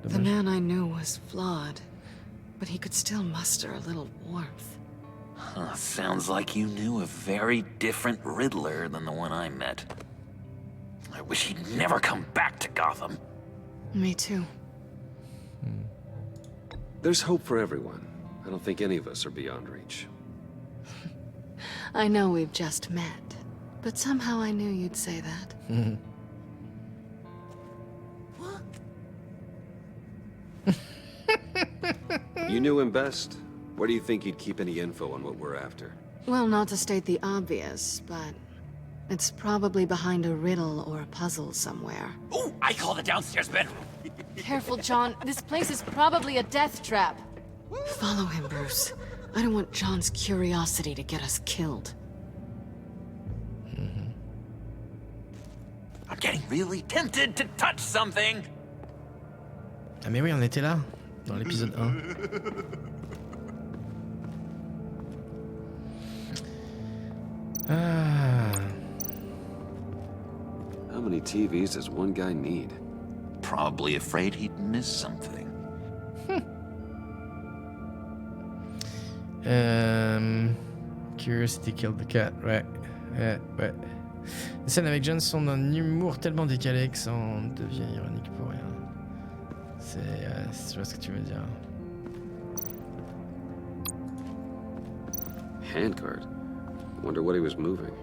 The man I knew was flawed, but he could still muster a little warmth. Sounds like you knew a very different Riddler than the one I met. I wish he'd never come back to Gotham. Me too. There's hope for everyone. I don't think any of us are beyond reach. I know we've just met, but somehow I knew you'd say that. You knew him best. Where do you think he'd keep any info on what we're after? Well, not to state the obvious, but it's probably behind a riddle or a puzzle somewhere. Ooh, I call the downstairs bedroom. Careful, John. This place is probably a death trap. Follow him, Bruce. I don't want John's curiosity to get us killed. I'm getting really tempted to touch something. Ah mais oui, on était là, dans l'épisode 1. How many TVs does one guy need? Probably afraid he'd miss something. Curiosity killed the cat, ouais. Ouais. Les scènes avec John sont d'un humour tellement décalé que ça en devient ironique pour rien. Je vois ce que tu veux dire. Handcart. Wonder what he was moving.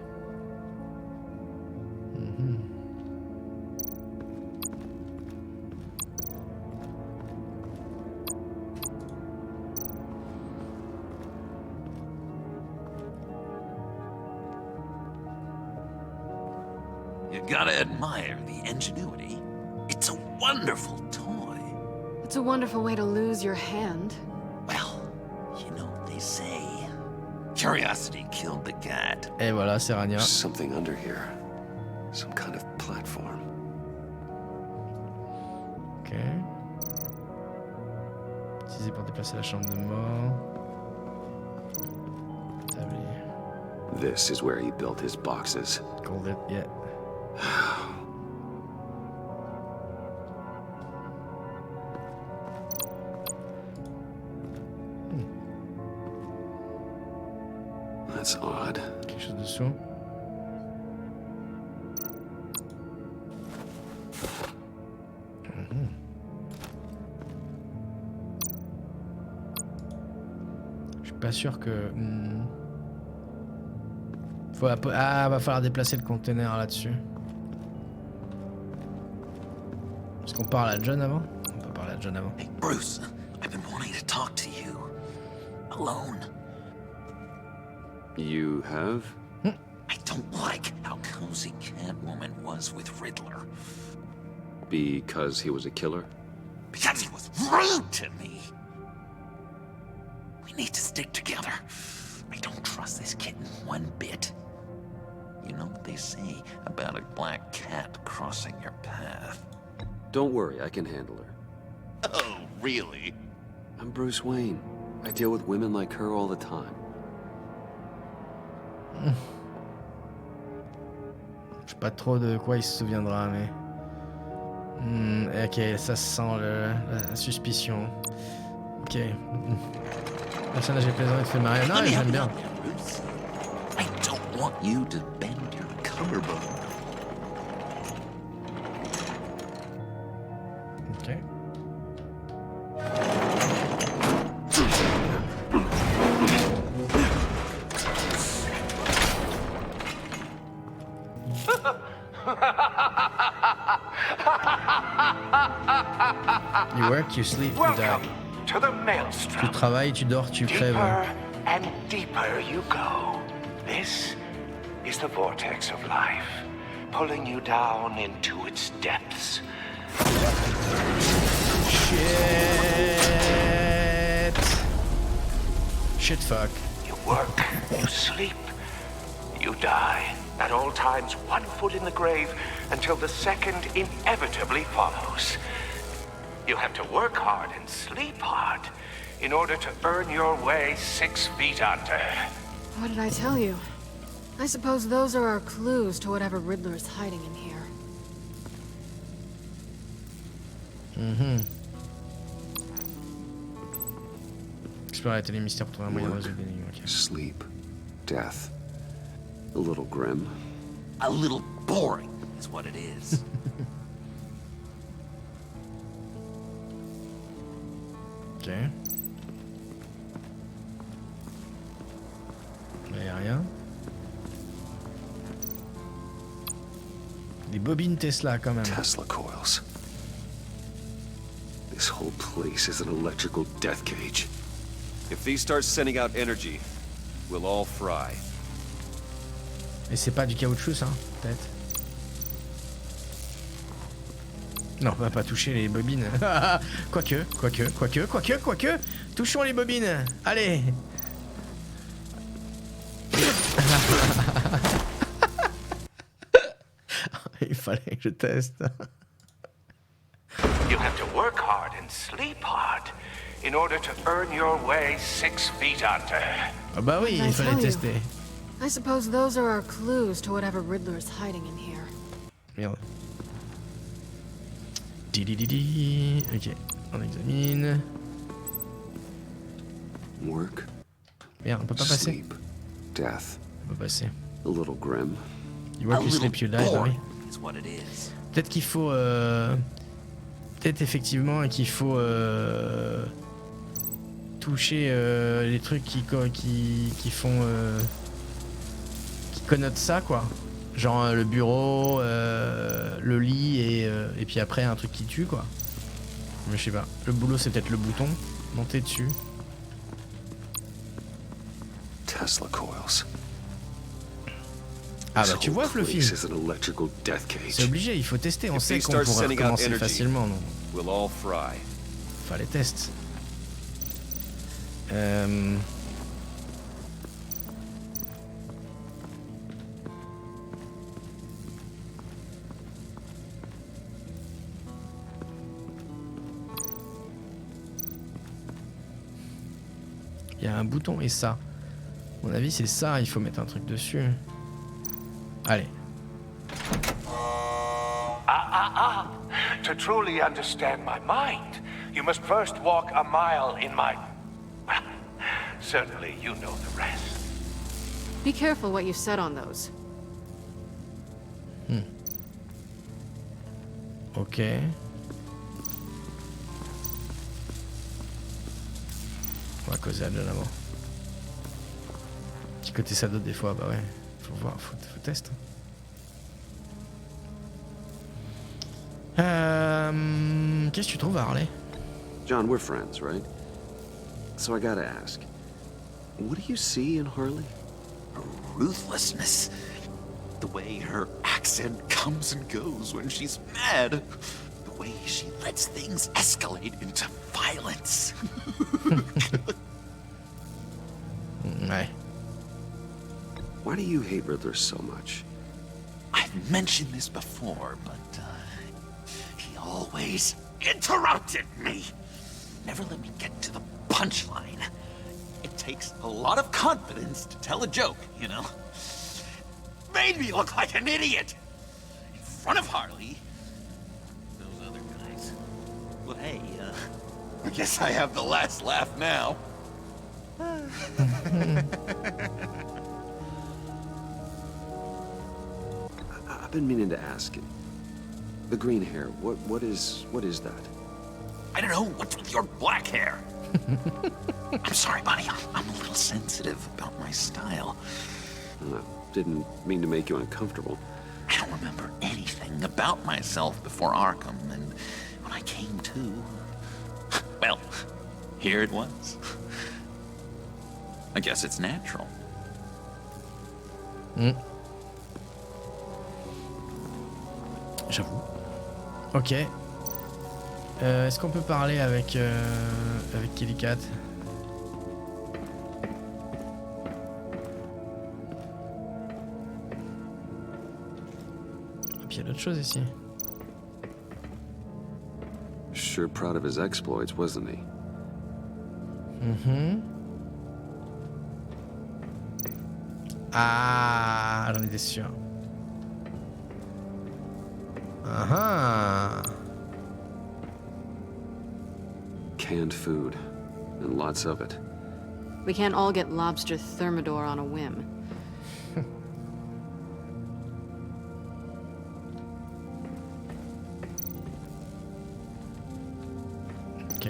You gotta admire the ingenuity. It's a wonderful toy. It's a wonderful way to lose your hand. Well, you know what they say. Curiosity killed the cat. Et voilà, c'est Rania. There's something under here. Some kind of platform. Ok. Utilisé pour déplacer la chambre de mort. Tablier. This is where he built his boxes. Called it, yeah. That's odd. Quelque chose dessous. Je suis pas sûr que... va falloir déplacer le conteneur là-dessus. Est-ce qu'on parle à John avant? On peut parler à John avant. Hey, Bruce, I've been wanting to talk to you. Alone. You have? I don't like how cozy Catwoman was with Riddler. Because he was a killer? Because he was rude to me. We need to stick together. I don't trust this kitten one bit. You know what they say about a black cat crossing your path? Don't worry, I can handle her. Oh, really? I'm Bruce Wayne. I deal with women like her all the time. Je sais pas trop de quoi il se souviendra, mais... ok, ça sent la suspicion. Ok. Personnage est plaisant, il te fait marrer. Non, j'aime bien. I don't want you to bend your collarbone. Ok. You work, you sleep, you die. To the maelstrom. Tu travailles, tu dors, tu crèves. Deeper and deeper you go. This is the vortex of life, pulling you down into its depths. Shit fuck. You work, you sleep, you die. At all times, one foot in the grave until the second inevitably follows. You have to work hard and sleep hard in order to earn your way 6 feet under. What did I tell you? I suppose those are our clues to whatever Riddler's hiding in here. Explorer la télé mystère pour trouver un moyen de résoudre l'énigme. Okay. Sleep. Death. A little grim. A little boring is what it is. Ok. Là, y'a rien. Des bobines Tesla quand même. Tesla coils. This whole place is an electrical death cage. If these start sending out energy, we'll all fry. Et c'est pas du caoutchouc ça, peut-être? Non, on va pas toucher les bobines. Quoique. Touchons les bobines. Allez. Il fallait que je teste. You have to work hard and sleep hard in order to earn your way 6 feet under. Ah bah oui, il fallait tester. I suppose those are our clues to whatever Riddler's hiding in here. Merde. Di. Ok, on examine. Work. Merde, on peut pas passer. Sleep. Death. On peut passer. A little grim. You work, you sleep, you die, bah oui. Is what it is. Peut-être qu'il faut... Peut-être effectivement qu'il faut... toucher les trucs qui font... qui connotent ça, quoi. Genre le bureau, le lit et puis après un truc qui tue, quoi. Mais je sais pas. Le boulot, c'est peut-être le bouton. Monter dessus. Tesla coils. Ah bah tu vois Fluffy. Place is an electrical death cage. C'est obligé, il faut tester. On If sait he qu'on starts pourrait sending out recommencer energy, facilement, non? We'll all fry. Enfin les tests. Il y a un bouton et ça. À mon avis, c'est ça, il faut mettre un truc dessus. Allez. To truly understand my mind, you must first walk a mile in my... Certainly, you know the rest. Be careful what you set on those. Ok. On va causer à deux d'abord. Petit côté ça d'autre des fois, bah ouais. Faut voir, faut tester. Qu'est-ce que tu trouves, Harley? John, we're friends, right? So I gotta ask, what do you see in Harley? Her ruthlessness. The way her accent comes and goes when she's mad. The way she lets things escalate into violence. Ouais. Why do you hate Riddler so much? I've mentioned this before, but he always interrupted me. Never let me get to the punchline. It takes a lot of confidence to tell a joke, you know? Made me look like an idiot! In front of Harley. Those other guys. Well, hey, I guess I have the last laugh now. I've been meaning to ask you. The green hair, what is that? I don't know, what's with your black hair? I'm sorry, buddy, I'm a little sensitive about my style. Didn't mean to make you uncomfortable. I don't remember anything about myself before Arkham, and when I came to... Well, here it was. I guess it's natural. J'avoue. Ok. Est-ce qu'on peut parler avec Kelly Cat? Et puis il y a d'autres choses ici. Sure proud of his exploits, wasn't he? Ah, j'en étais sûr. Canned food, and lots of it. We can't all get lobster thermidor on a whim. Ok.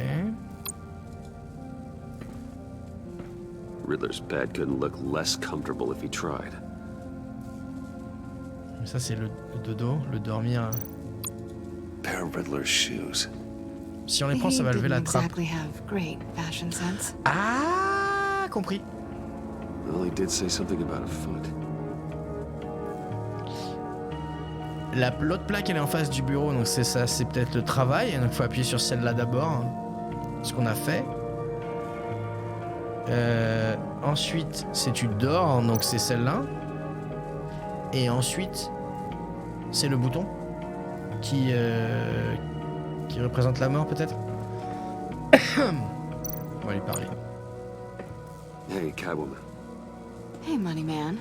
Riddler's bed couldn't look less comfortable if he tried. Ça c'est le dodo, le dormir. Pair of Riddler's shoes. Si on les prend, ça va lever la trappe. Exactly have great fashion sense. Ah, compris. Well, he did say something about a foot. L'autre plaque, elle est en face du bureau, donc c'est ça, c'est peut-être le travail. Donc il faut appuyer sur celle-là d'abord. Ce qu'on a fait. Ensuite, c'est tu dors, donc c'est celle-là. Et ensuite, c'est le bouton qui représente la mort, peut-être. On va lui parler. Hey, Catwoman. Hey, Money Man.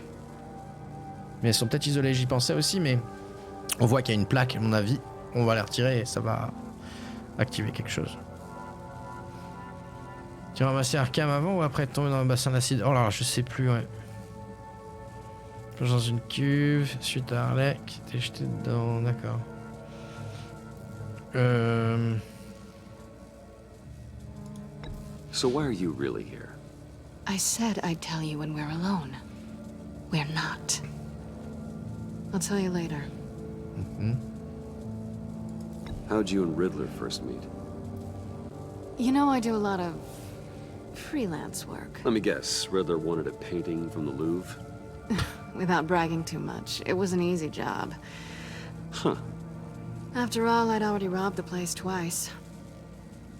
Mais elles sont peut-être isolées, j'y pensais aussi, mais on voit qu'il y a une plaque, à mon avis. On va les retirer et ça va activer quelque chose. Tu as ramassé Arkham avant ou après de tomber dans le bassin d'acide? Oh là là, je sais plus, ouais. Plonge dans une cuve, suite à Harley qui t'est jeté dedans, d'accord. So why are you really here? I said I'd tell you when we're alone. We're not. I'll tell you later. How'd you and Riddler first meet? You know I do a lot of freelance work. Let me guess, Riddler wanted a painting from the Louvre? Without bragging too much, it was an easy job. Huh. After all, I'd already robbed the place twice.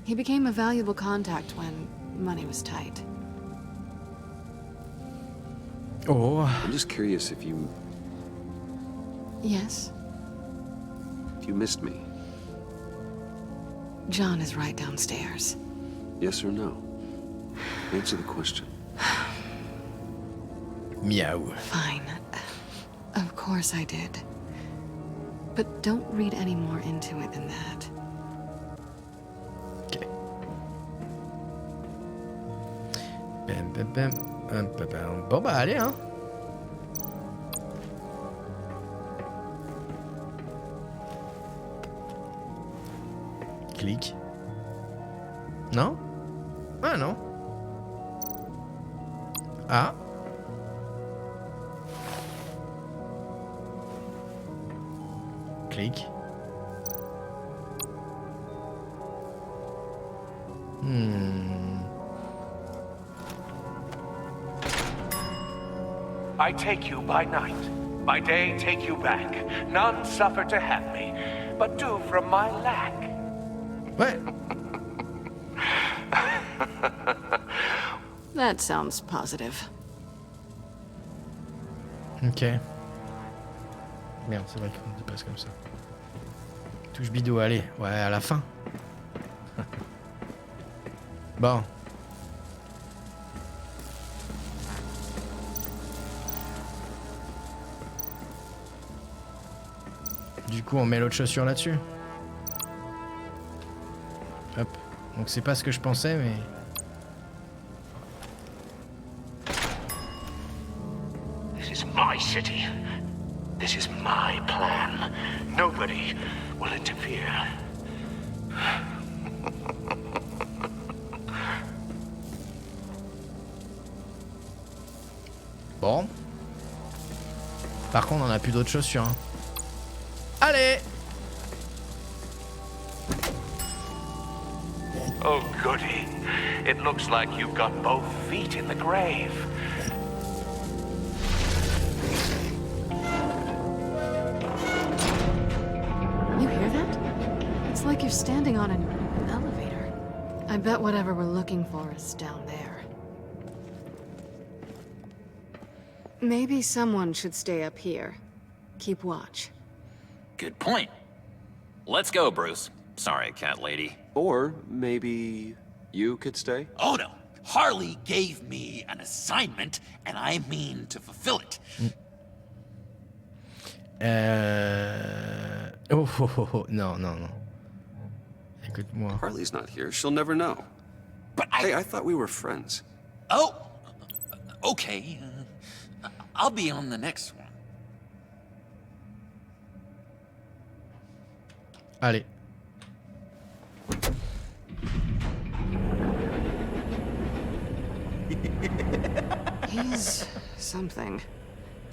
He became a valuable contact when money was tight. Oh. I'm just curious if you Yes? missed me. John is right downstairs. Yes or no? Answer the question. Meow. Fine. Of course I did. But don't read any more into it than that. Ok. Bam, bam, bam. Bam, bam. Bon bah allez hein. Clique. Non? Ah non. Ah. Clique. I take you by night. By day take you back. None suffer to have me, but do from my lack. Ouais. That sounds positive. Ok. Merde, c'est vrai qu'on dit pas comme ça. Touche bidou, allez. Ouais, à la fin. Bon. Du coup, on met l'autre chaussure là-dessus. Hop. Donc c'est pas ce que je pensais, mais... This is my city. This is my plan. Nobody will interfere. Bon. Par contre, on a plus d'autres chaussures. Hein. Allez! Oh, goody. It looks like you've got both feet in the grave. You hear that? It's like you're standing on an elevator. I bet whatever we're looking for is down there. Maybe someone should stay up here. Keep watch. Good point. Let's go, Bruce. Sorry, cat lady. Or maybe you could stay? Oh no! Harley gave me an assignment, and I mean to fulfill it. Oh, non, non, non. Écoute-moi. Harley's not here. She'll never know. But Hey, I thought we were friends. Oh! Okay. I'll be on the next one. Allez. He's something.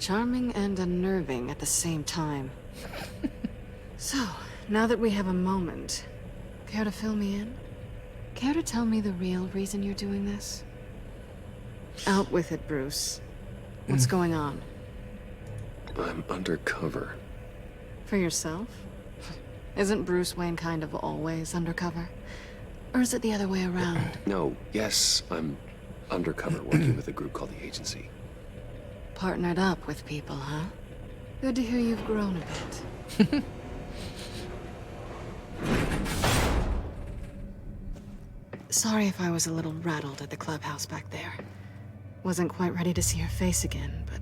Charming and unnerving at the same time. So, now that we have a moment, care to fill me in? Care to tell me the real reason you're doing this? Out with it, Bruce. What's going on? I'm undercover. For yourself? Isn't Bruce Wayne kind of always undercover? Or is it the other way around? No, yes, I'm undercover working with a group called the Agency. Partnered up with people, huh? Good to hear you've grown a bit. Sorry if I was a little rattled at the clubhouse back there. Wasn't quite ready to see your face again, but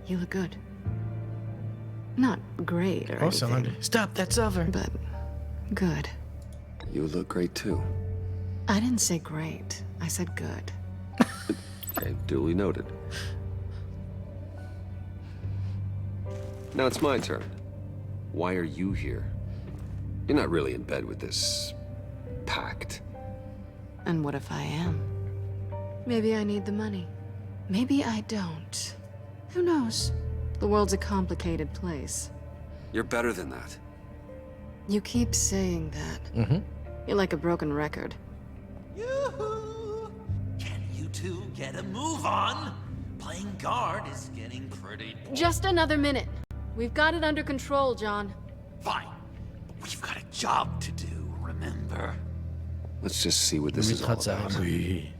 you look good. Not great or anything. Stop, that's over. But good. You look great too. I didn't say great. I said good. Okay, duly noted. Now it's my turn. Why are you here? You're not really in bed with this pact. And what if I am? Maybe I need the money. Maybe I don't. Who knows? The world's a complicated place. You're better than that. You keep saying that. Mm-hmm. You're like a broken record. Yoo-hoo! Can you two get a move on? Playing guard is getting pretty... Just another minute. We've got it under control, John. Fine. We've got a job to do, remember? Let's just see what this is all about. Oui.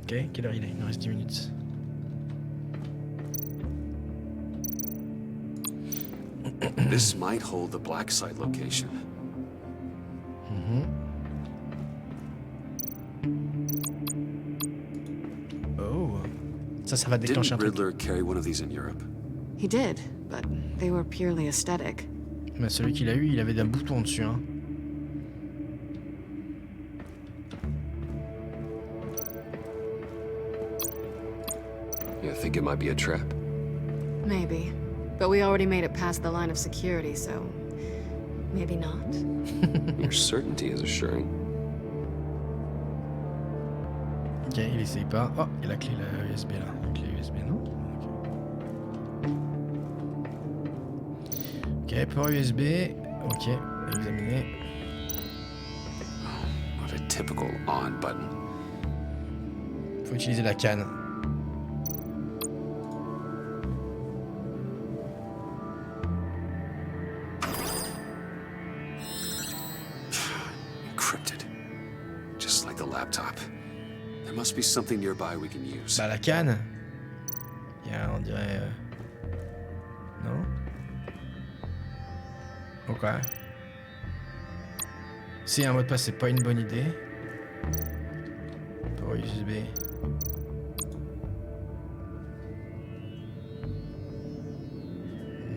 Ok, quelle heure il est? Il nous reste 10 minutes. This might hold the black site location. Oh. Ça va déclencher un Didn't truc. Riddler carry one of these in Europe? He did, but they were purely aesthetic. Mais celui qu'il a eu, il avait un bouton dessus, hein. You think it might be a trap? Maybe. But we already made it past the line of security, so... maybe not. Your certainty is assuring. Ok, il essaye pas. Oh, il y a la clé USB là. La clé USB, non? Ok, port USB. Ok, examiner. What a typical on button. Faut utiliser la canne. Encrypted. Just like the laptop. There must be something nearby we can use. Bah la canne. Il y a, on dirait... Non? Ok. Si un mot de passe, c'est pas une bonne idée. Port USB.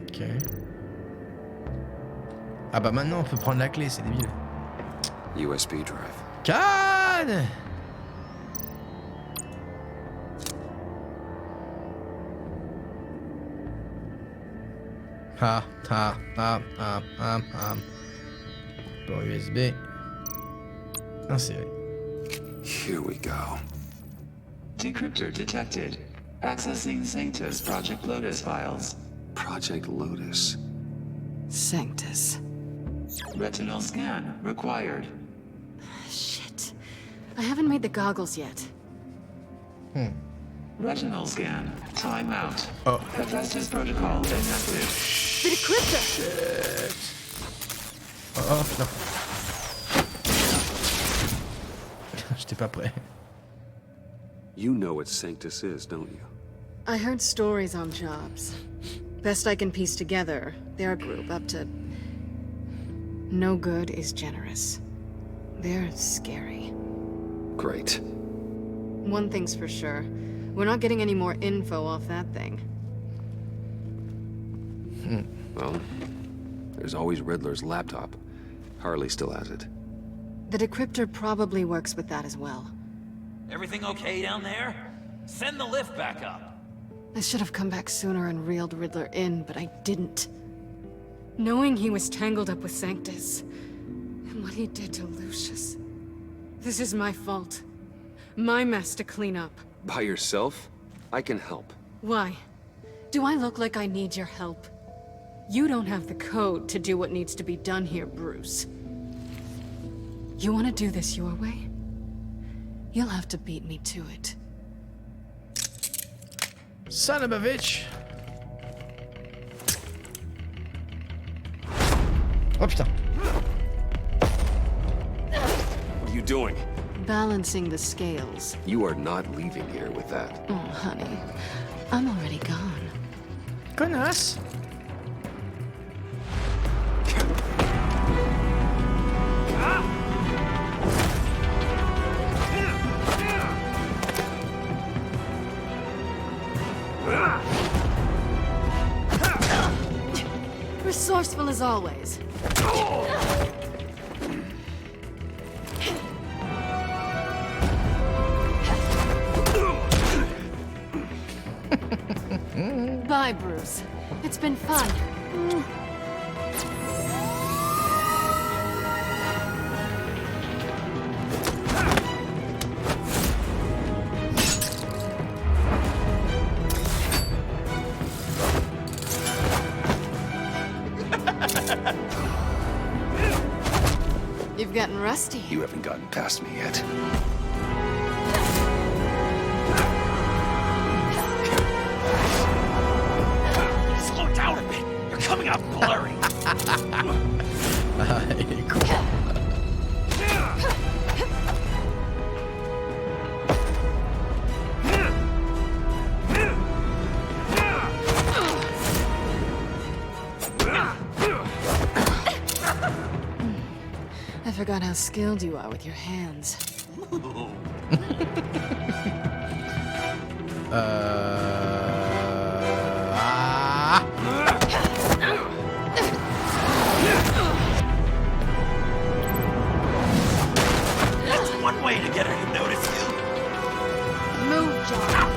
Ok. Ah bah maintenant on peut prendre la clé, c'est débile. USB drive. Canne! Ah. Port USB. Inséré. Here we go. Decryptor detected. Accessing Sanctus Project Lotus files. Project Lotus. Sanctus. Retinal scan required. Shit. I haven't made the goggles yet. Retinal scan. Timeout. Oh. Hephaestus protocol inactive. The decryptor! Oh, non. J'étais pas prêt. You know what Sanctus is, don't you? I heard stories on jobs. Best I can piece together, they're a group up to... no good is generous. They're scary. Great. One thing's for sure. We're not getting any more info off that thing. Well, there's always Riddler's laptop. Harley still has it. The decryptor probably works with that as well. Everything okay down there? Send the lift back up. I should have come back sooner and reeled Riddler in, but I didn't. Knowing he was tangled up with Sanctus, and what he did to Lucius. This is my fault. My mess to clean up. By yourself? I can help. Why? Do I look like I need your help? You don't have the code to do what needs to be done here, Bruce. You want to do this your way? You'll have to beat me to it. Son of a bitch! Oh putain! What are you doing? Balancing the scales. You are not leaving here with that. Oh, honey. I'm already gone. Connasse! Resourceful as always. Bye, Bruce. It's been fun. You've gotten rusty. You haven't gotten past me yet. forgot how skilled you are with your hands. That's one way to get her to notice you. Move, John.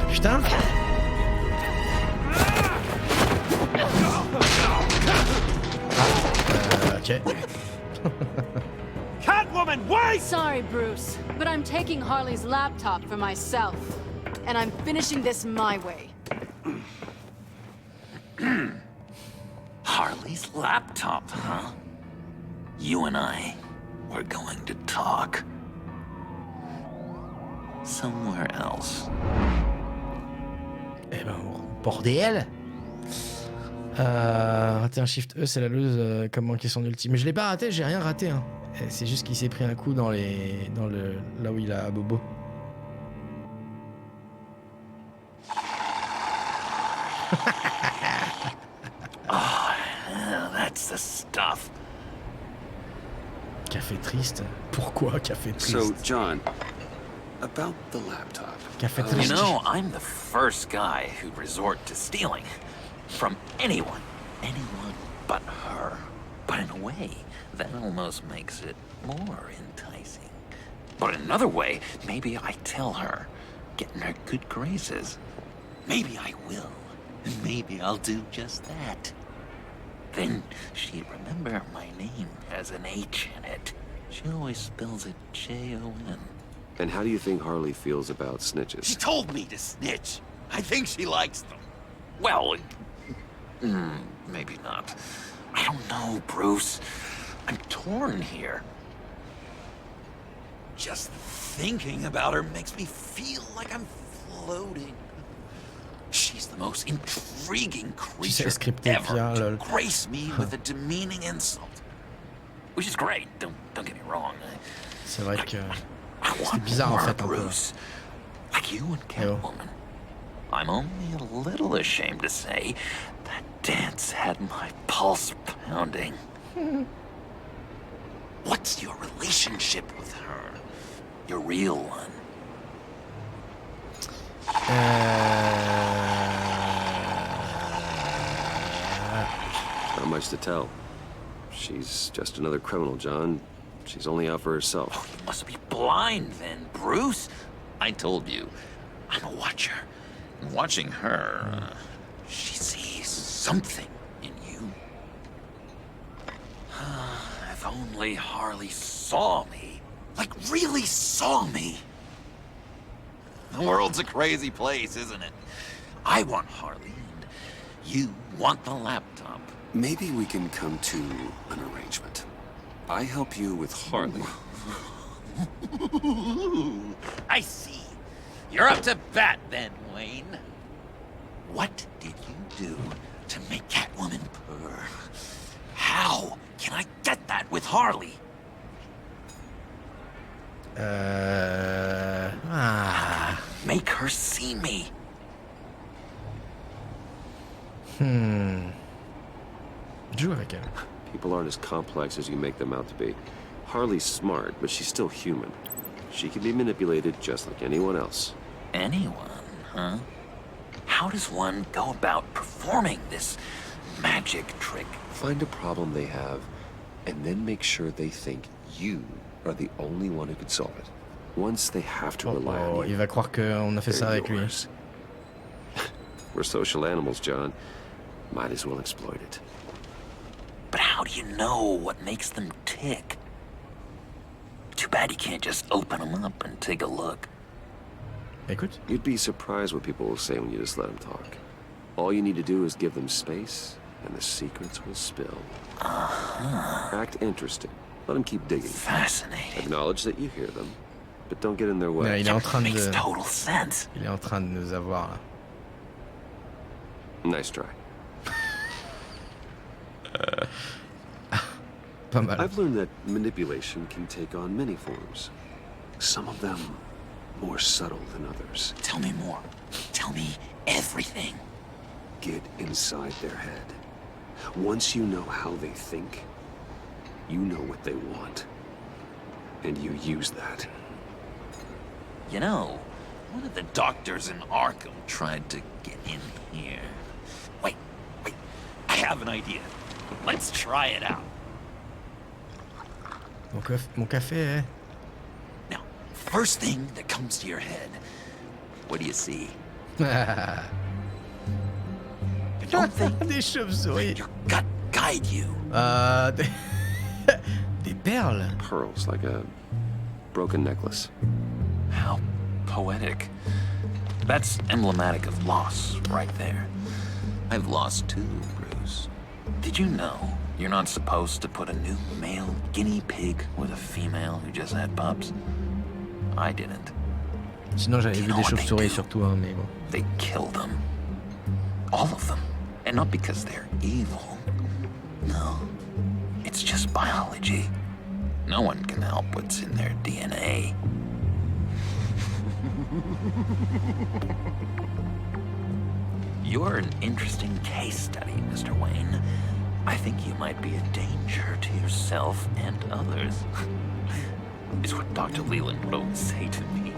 Putain. Ok. Catwoman, wait! Sorry, Bruce, but I'm taking Harley's laptop for myself. And I'm finishing this my way. Harley's laptop, huh? You and I, we're going to talk. Somewhere else. Eh ben, bordel! Rater un Shift E, c'est la loose comme manquer son ulti. Mais je l'ai pas raté, j'ai rien raté. Hein. C'est juste qu'il s'est pris un coup dans là où il a Bobo. Oh, that's the stuff. Café triste. Pourquoi café triste? So, John, about the laptop. Café triste. You know, I'm the first guy who'd resort to stealing. From anyone. Anyone but her. But in a way, that almost makes it more enticing. But in another way, maybe I tell her, get in her good graces. Maybe I will. And maybe I'll do just that. Then she'd remember my name has an H in it. She always spells it J-O-N. And how do you think Harley feels about snitches? She told me to snitch. I think she likes them. Well, maybe not. I don't know, Bruce. I'm torn here. Just thinking about her makes me feel like I'm floating. She's the most intriguing creature ever to grace me with a demeaning insult. Which is great, don't get me wrong. C'est vrai que c'est bizarre en fait un peu. Bruce, like you and Catwoman. I'm only a little ashamed to say that dance had my pulse pounding. What's your relationship with her? Your real one? Not much to tell. She's just another criminal, John. She's only out for herself. Oh, you must be blind then, Bruce. I told you, I'm a watcher. And watching her, she sees something in you. If only Harley saw me. Like, really saw me. The world's a crazy place, isn't it? I want Harley, and you want the laptop. Maybe we can come to an arrangement. I help you with Harley. I see. You're up to bat then, Wayne. What did you do to make Catwoman purr? How can I get that with Harley? Make her see me. Joue avec elle. People aren't as complex as you make them out to be. Harley's smart, but she's still human. She can be manipulated just like anyone else. Anyone, huh? How does one go about performing this magic trick? Find a problem they have, and then make sure they think you are the only one who could solve it. Once they have to rely on you. Il va croire qu'on a fait ça avec lui. We're social animals, John. Might as well exploit it. But how do you know what makes them tick? Too bad you can't just open them up and take a look. Écoute. You'd be surprised what people will say when you just let them talk. All you need to do is give them space, and the secrets will spill. Act interesting. Let them keep digging. Fascinating. Acknowledge that you hear them, but don't get in their way. Il est en train de... Makes total sense. Il est en train de nous avoir là. Nice try. Pas mal. I've learned that manipulation can take on many forms. Some of them more subtle than others. Tell me more. Tell me everything. Get inside their head. Once you know how they think, you know what they want. And you use that. You know, one of the doctors in Arkham tried to get in here. Wait. I have an idea. Let's try it out. Mon café, eh? Now, first thing that comes to your head. What do you see? Don't think. Des chauves-souris. Your gut guide you. Des perles. Pearls, like a broken necklace. How poetic. That's emblematic of loss, right there. I've lost too, Bruce. Did you know you're not supposed to put a new male guinea pig with a female who just had pups? I didn't. Sinon j'avais vu des chauves-souris sur toi, mais bon. They kill them. All of them. And not because they're evil. No. It's just biology. No one can help what's in their DNA. You're an interesting case study, Mr. Wayne. I think you might be a danger to yourself and others. Is what Dr. Leland would always say to me.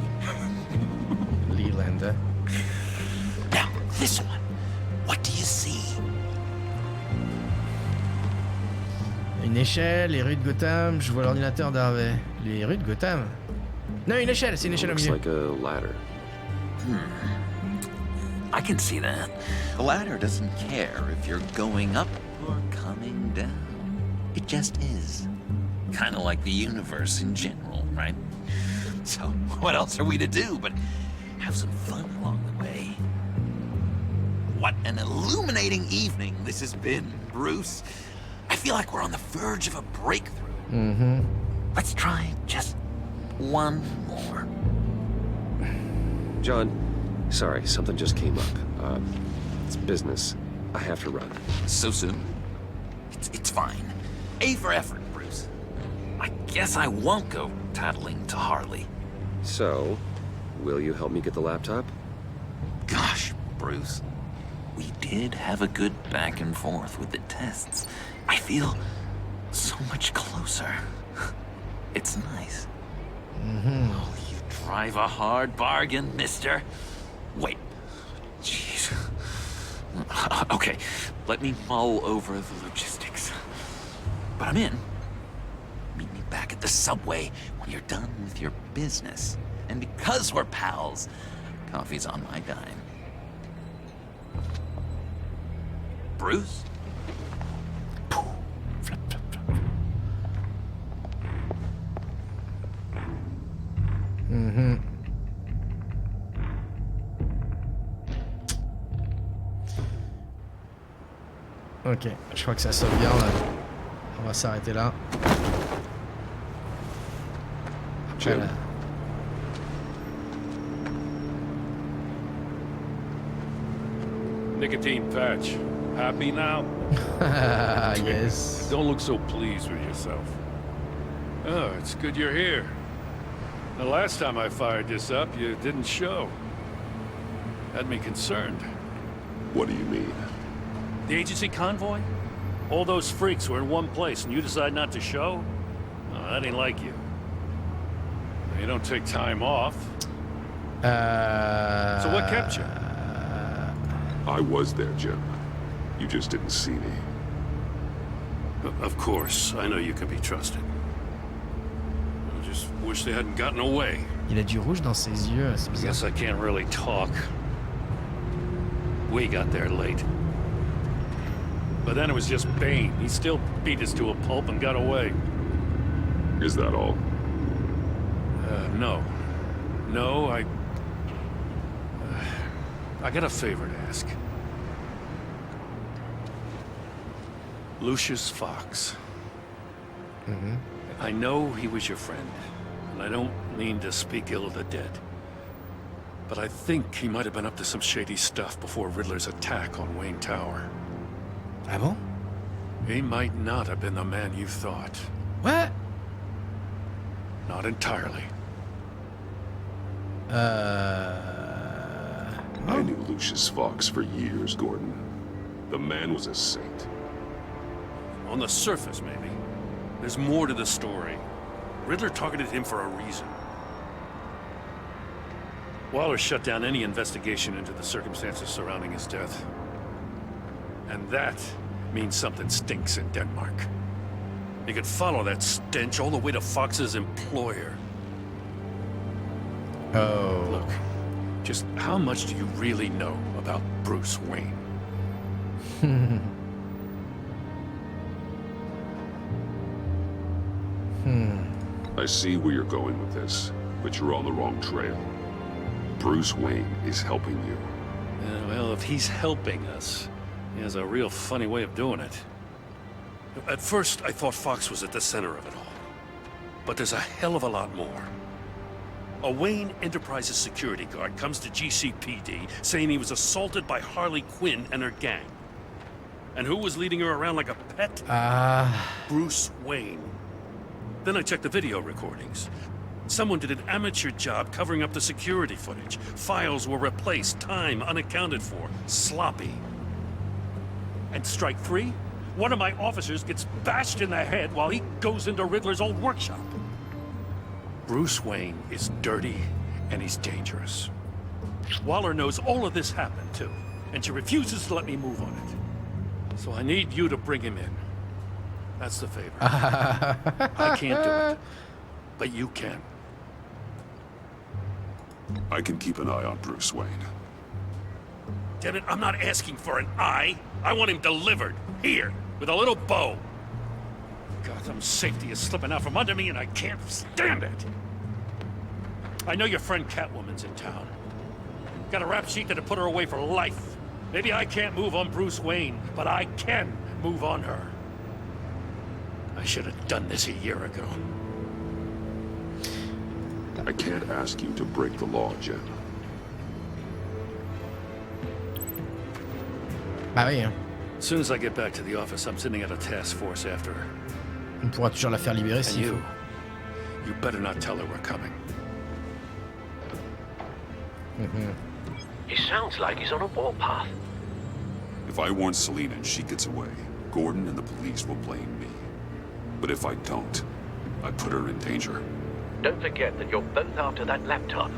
Leland, eh? Now, this one. What do you see? Une échelle, les rues de Gotham, je vois l'ordinateur d'Harvey. Les rues de Gotham? Non, une échelle, c'est une échelle au Looks milieu. like a ladder. I can see that. The ladder doesn't care if you're going up or coming down. It just is. Kind of like the universe in general, right? So, what else are we to do but have some fun along the way? What an illuminating evening this has been, Bruce. I feel like we're on the verge of a breakthrough. Mm-hmm. Let's try just one more. John, sorry, something just came up. It's business. I have to run. So soon? It's fine. A for effort, Bruce. I guess I won't go tattling to Harley. So, will you help me get the laptop? Gosh, Bruce. We did have a good back and forth with the tests. I feel so much closer. It's nice. Mm-hmm. Oh, you drive a hard bargain, mister. Wait. Jeez. Okay, let me mull over the logistics. But I'm in. Meet me back at the subway when you're done with your business. And because we're pals, coffee's on my dime. Bruce? Mhm. Ok, je crois que ça sauvegarde. On va s'arrêter là. Jim. Voilà. Nicotine patch. Happy now? Yes. Don't look so pleased with yourself. Oh, it's good you're here. The last time I fired this up, you didn't show. Had me concerned. What do you mean? The agency convoy? All those freaks were in one place and you decide not to show? Oh, that ain't like you. You don't take time off. So what kept you? I was there, Jim. You just didn't see me. Of course, I know you can be trusted. I just wish they hadn't gotten away. Il a du rouge dans ses yeux, c'est I bizarre. guess I can't really talk. We got there late. But then it was just Bane. He still beat us to a pulp and got away. Is that all? No. No, I got a favor to ask. Lucius Fox. Mhm. I know he was your friend, and I don't mean to speak ill of the dead. But I think he might have been up to some shady stuff before Riddler's attack on Wayne Tower. Ah bon? He might not have been the man you thought. What? Not entirely. I knew Lucius Fox for years, Gordon. The man was a saint. On the surface, maybe. There's more to the story. Riddler targeted him for a reason. Waller shut down any investigation into the circumstances surrounding his death. And that means something stinks in Denmark. You could follow that stench all the way to Fox's employer. Oh. Look, just how much do you really know about Bruce Wayne? I see where you're going with this, but you're on the wrong trail. Bruce Wayne is helping you. Well, if he's helping us, he has a real funny way of doing it. At first, I thought Fox was at the center of it all. But there's a hell of a lot more. A Wayne Enterprises security guard comes to GCPD saying he was assaulted by Harley Quinn and her gang. And who was leading her around like a pet? Bruce Wayne. Then I checked the video recordings. Someone did an amateur job covering up the security footage. Files were replaced, time unaccounted for, sloppy. And strike three? One of my officers gets bashed in the head while he goes into Riddler's old workshop. Bruce Wayne is dirty and he's dangerous. Waller knows all of this happened too, and she refuses to let me move on it. So I need you to bring him in. That's the favor. I can't do it, but you can. I can keep an eye on Bruce Wayne. Damn it, I'm not asking for an eye. I want him delivered, here, with a little bow. Gotham's safety is slipping out from under me and I can't stand it. I know your friend Catwoman's in town. Got a rap sheet that'll put her away for life. Maybe I can't move on Bruce Wayne, but I can move on her. I should have done this a year ago. I can't ask you to break the law, Jen. Ah oui, hein. As soon as I get back to the office, I'm sending out a task force after her. On pourra toujours la faire libérer And s'il faut. you better not tell her we're coming. He sounds like he's on a warpath. If I warn Selina and she gets away, Gordon and the police will blame me. But if I don't, I put her in danger. Don't forget that you're both after that laptop.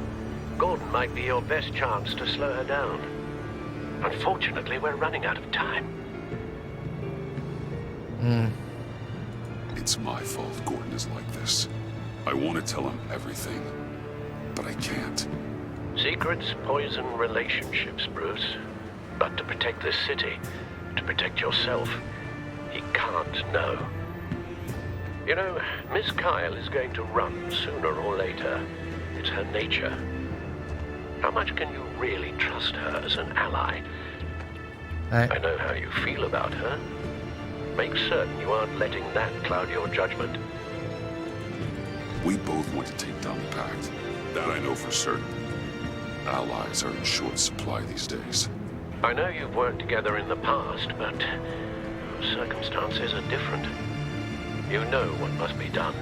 Gordon might be your best chance to slow her down. Unfortunately, we're running out of time. It's my fault Gordon is like this. I want to tell him everything, but I can't. Secrets poison relationships, Bruce. But to protect this city, to protect yourself, he can't know. You know, Miss Kyle is going to run sooner or later. It's her nature. How much can you really trust her as an ally? I know how you feel about her. Make certain you aren't letting that cloud your judgment. We both want to take down the Pact. That I know for certain. Allies are in short supply these days. I know you've worked together in the past, but circumstances are different. You know what must be done.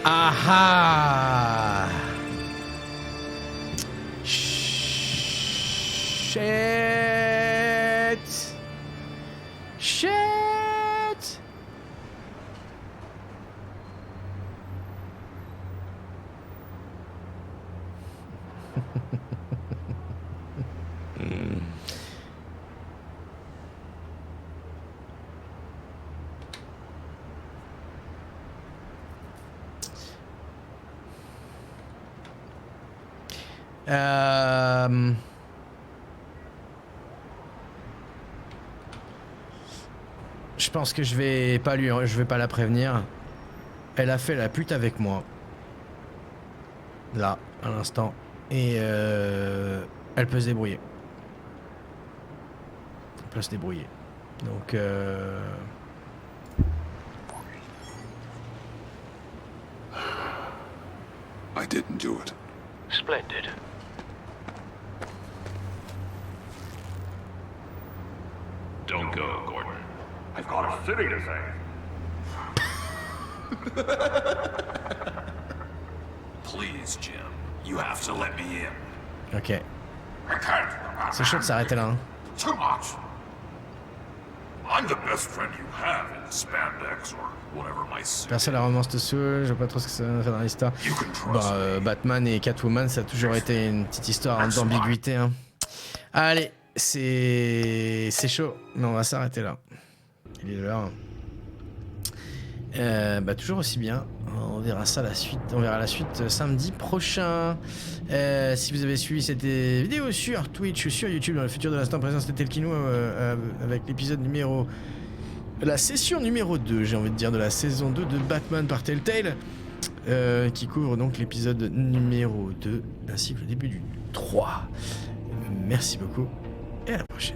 Aha! Shit! Shit! Je pense que je vais pas la prévenir. Elle a fait la pute avec moi. Là, à l'instant. Et elle peut se débrouiller. Elle peut se débrouiller. Donc didn't do it. Splendid. Don't go, Gordon. I've got a city to save. Please, Jim. You have to let me in. Ok. I can't. C'est chaud de s'arrêter là. Hein. Too much. I'm the best friend you have in spandex or whatever my suit. Perso, la romance de Sue, je vois pas trop ce que ça va faire dans l'histoire. Bah, Batman et Catwoman, ça a toujours été une petite histoire d'ambiguïté. Hein. Allez, c'est chaud, mais on va s'arrêter là. Il est l'heure. Bah, toujours aussi bien. On verra ça la suite. On verra la suite samedi prochain. Si vous avez suivi cette vidéo sur Twitch ou sur YouTube dans le futur de l'instant présent, c'était Telkino avec l'épisode numéro... La session numéro 2, j'ai envie de dire, de la saison 2 de Batman par Telltale, qui couvre donc l'épisode numéro 2, ainsi que le début du 3. Merci beaucoup, et à la prochaine.